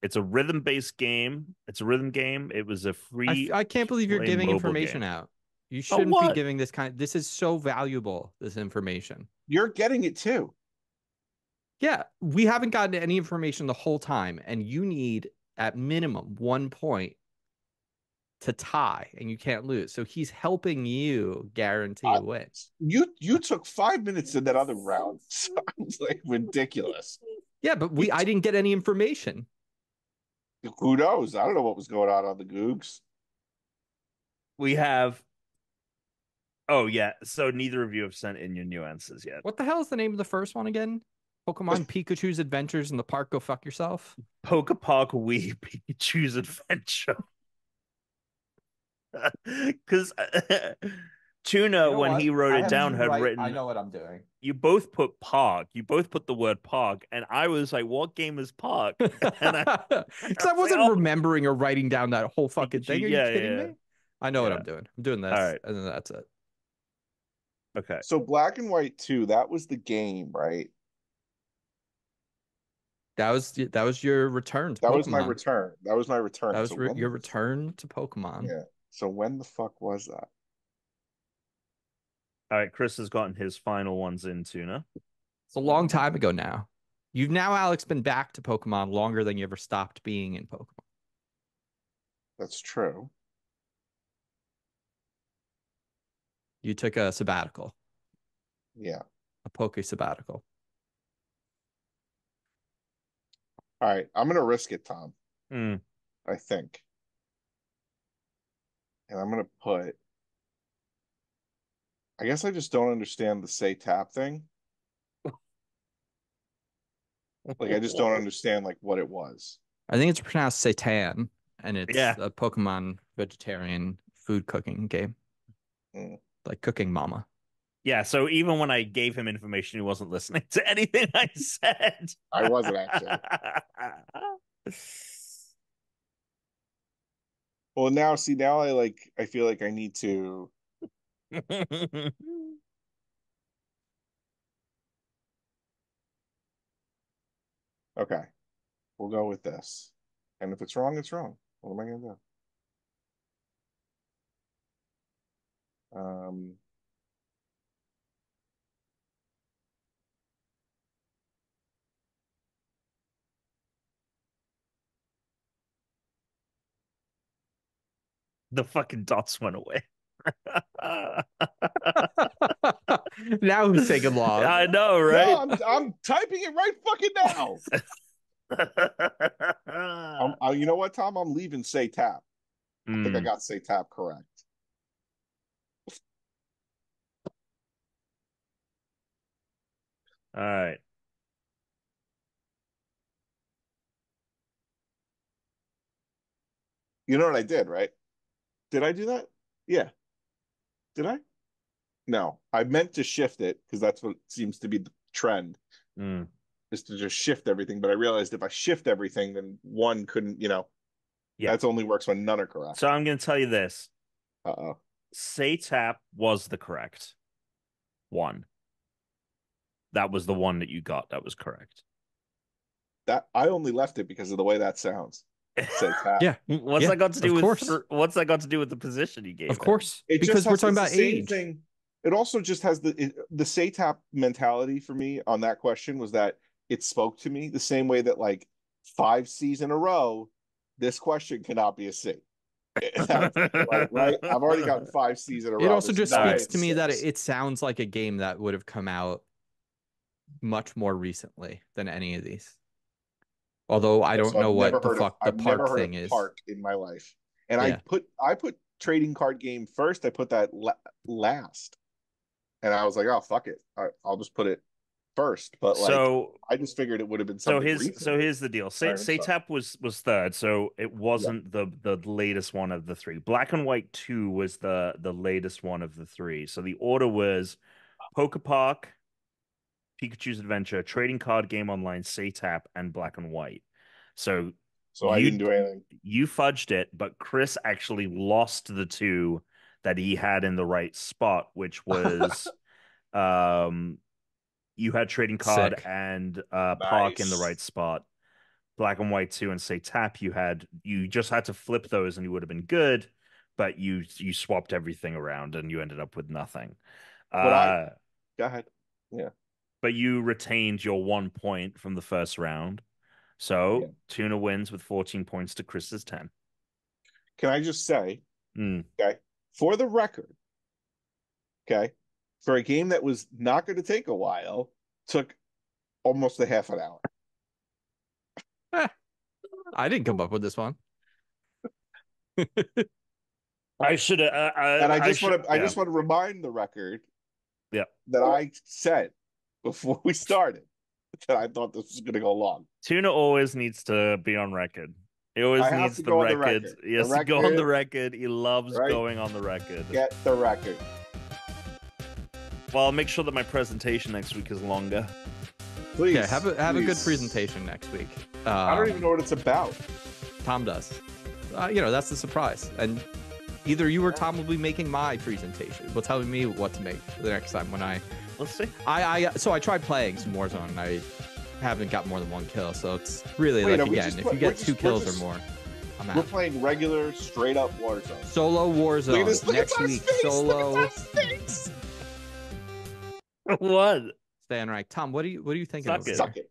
Speaker 2: It's a rhythm-based game. It's a rhythm game. It was a free.
Speaker 1: I can't believe you're giving information out. You shouldn't be giving this kind. This is so valuable. This information.
Speaker 3: You're getting it too.
Speaker 1: Yeah, we haven't gotten any information the whole time, and you need at minimum 1 point to tie, and you can't lose. So he's helping you guarantee a win.
Speaker 3: You took 5 minutes in that other round. Sounds like ridiculous.
Speaker 1: Yeah, but I didn't get any information.
Speaker 3: Who knows? I don't know what was going on the Googs.
Speaker 2: We have. Oh yeah, so neither of you have sent in your new answers yet.
Speaker 1: What the hell is the name of the first one again? Pokemon Pikachu's Adventures in the Park. Go fuck yourself.
Speaker 2: Pokepark Wii Pikachu's Adventure. Because Tuna, when he wrote it down, had written.
Speaker 1: I know what I'm doing.
Speaker 2: You both put park. You both put the word park, and I was like, "What game is park?"
Speaker 1: Because I wasn't remembering or writing down that whole fucking thing. Are you kidding me? I know what I'm doing. I'm doing this, and then that's it.
Speaker 2: Okay.
Speaker 3: So Black and White 2, that was the game, right?
Speaker 1: That was your return to Pokemon.
Speaker 3: That was my return. That was
Speaker 1: your return to Pokemon.
Speaker 3: Yeah. So when the fuck was that?
Speaker 2: All right, Chris has gotten his final ones in, Tuna.
Speaker 1: It's a long time ago now. You've now, Alex, been back to Pokemon longer than you ever stopped being in Pokemon.
Speaker 3: That's true.
Speaker 1: You took a sabbatical.
Speaker 3: Yeah.
Speaker 1: A Poke sabbatical.
Speaker 3: All right. I'm going to risk it, Tom. I think. And I'm going to put... I guess I just don't understand the say tap thing. Like, I just don't understand, like, what it was.
Speaker 1: I think it's pronounced Satan, and it's
Speaker 2: Yeah.
Speaker 1: a Pokemon vegetarian food cooking game. Like Cooking Mama.
Speaker 2: Yeah, so even when I gave him information, he wasn't listening to anything I said.
Speaker 3: I wasn't, actually. Well, now, see, now I feel like I need to... Okay. We'll go with this. And if it's wrong, it's wrong. What am I going to do?
Speaker 2: The fucking dots went away.
Speaker 1: Now who's taking long?
Speaker 2: I know, right?
Speaker 3: No, I'm typing it right fucking now. You know what, Tom? I'm leaving say tap. I think I got say tap correct.
Speaker 2: All right.
Speaker 3: You know what I did, right? Did I do that? Yeah. Did I? No. I meant to shift it because that's what seems to be the trend. Is to just shift everything. But I realized if I shift everything, then one couldn't, that only works when none are correct.
Speaker 2: So I'm going to tell you this.
Speaker 3: Uh-oh.
Speaker 2: Say tap was the correct one. That was the one that you got. That was correct.
Speaker 3: That I only left it because of the way that sounds. Say tap.
Speaker 1: Yeah.
Speaker 2: What's that got to do with? What's that got to do with the position you gave?
Speaker 1: Of course, because we're talking about age.
Speaker 3: Thing. It also just has the say tap mentality for me on that question was that it spoke to me the same way that like 5 C's in a row, this question cannot be a C. right? I've already gotten 5 C's in a row.
Speaker 1: It also just speaks to me that it sounds like a game that would have come out much more recently than any of these. Although I don't know what the fuck the park thing is.
Speaker 3: Park in my life, and I put trading card game first. I put that last, and I was like, oh fuck it, I'll just put it first. But I just figured it would have been something.
Speaker 2: So here's the deal. Say tap was third, so it wasn't the latest one of the 3. Black and White 2 was the latest one of the 3. So the order was Pokepark, Pikachu's Adventure, Trading Card Game Online, Say Tap, and Black and White. So
Speaker 3: I didn't do anything.
Speaker 2: You fudged it, but Chris actually lost the 2 that he had in the right spot, which was you had Trading Card and Park in the right spot. Black and White 2 and Say Tap, you just had to flip those and you would have been good, but you swapped everything around and you ended up with nothing.
Speaker 3: Go ahead. Yeah.
Speaker 2: But you retained your 1 point from the first round. So Tuna wins with 14 points to Chris's 10.
Speaker 3: Can I just say, okay, for the record, okay, for a game that was not going to take a while, took almost a half an hour.
Speaker 1: I didn't come up with this one.
Speaker 2: I should have.
Speaker 3: And I just want to remind the record that I said before we started that I thought this was going to go long.
Speaker 2: Tuna always needs to be on record. He always needs the record. He has to go on the record. He loves going on the record.
Speaker 3: Get the record.
Speaker 2: Well, I'll make sure that my presentation next week is longer.
Speaker 1: Please. Yeah, have a good presentation next week.
Speaker 3: I don't even know what it's about.
Speaker 1: Tom does. That's the surprise. And either you or Tom will be making my presentation. Will telling me what to make the next time when I...
Speaker 2: Let's see.
Speaker 1: So I tried playing some Warzone and I haven't got more than 1 kill. So it's really if you get 2 kills or more, I'm out.
Speaker 3: We're playing regular, straight up Warzone.
Speaker 1: Solo Warzone next week. Solo.
Speaker 2: What?
Speaker 1: Stay unranked. Tom, what do you think?
Speaker 3: Suck it.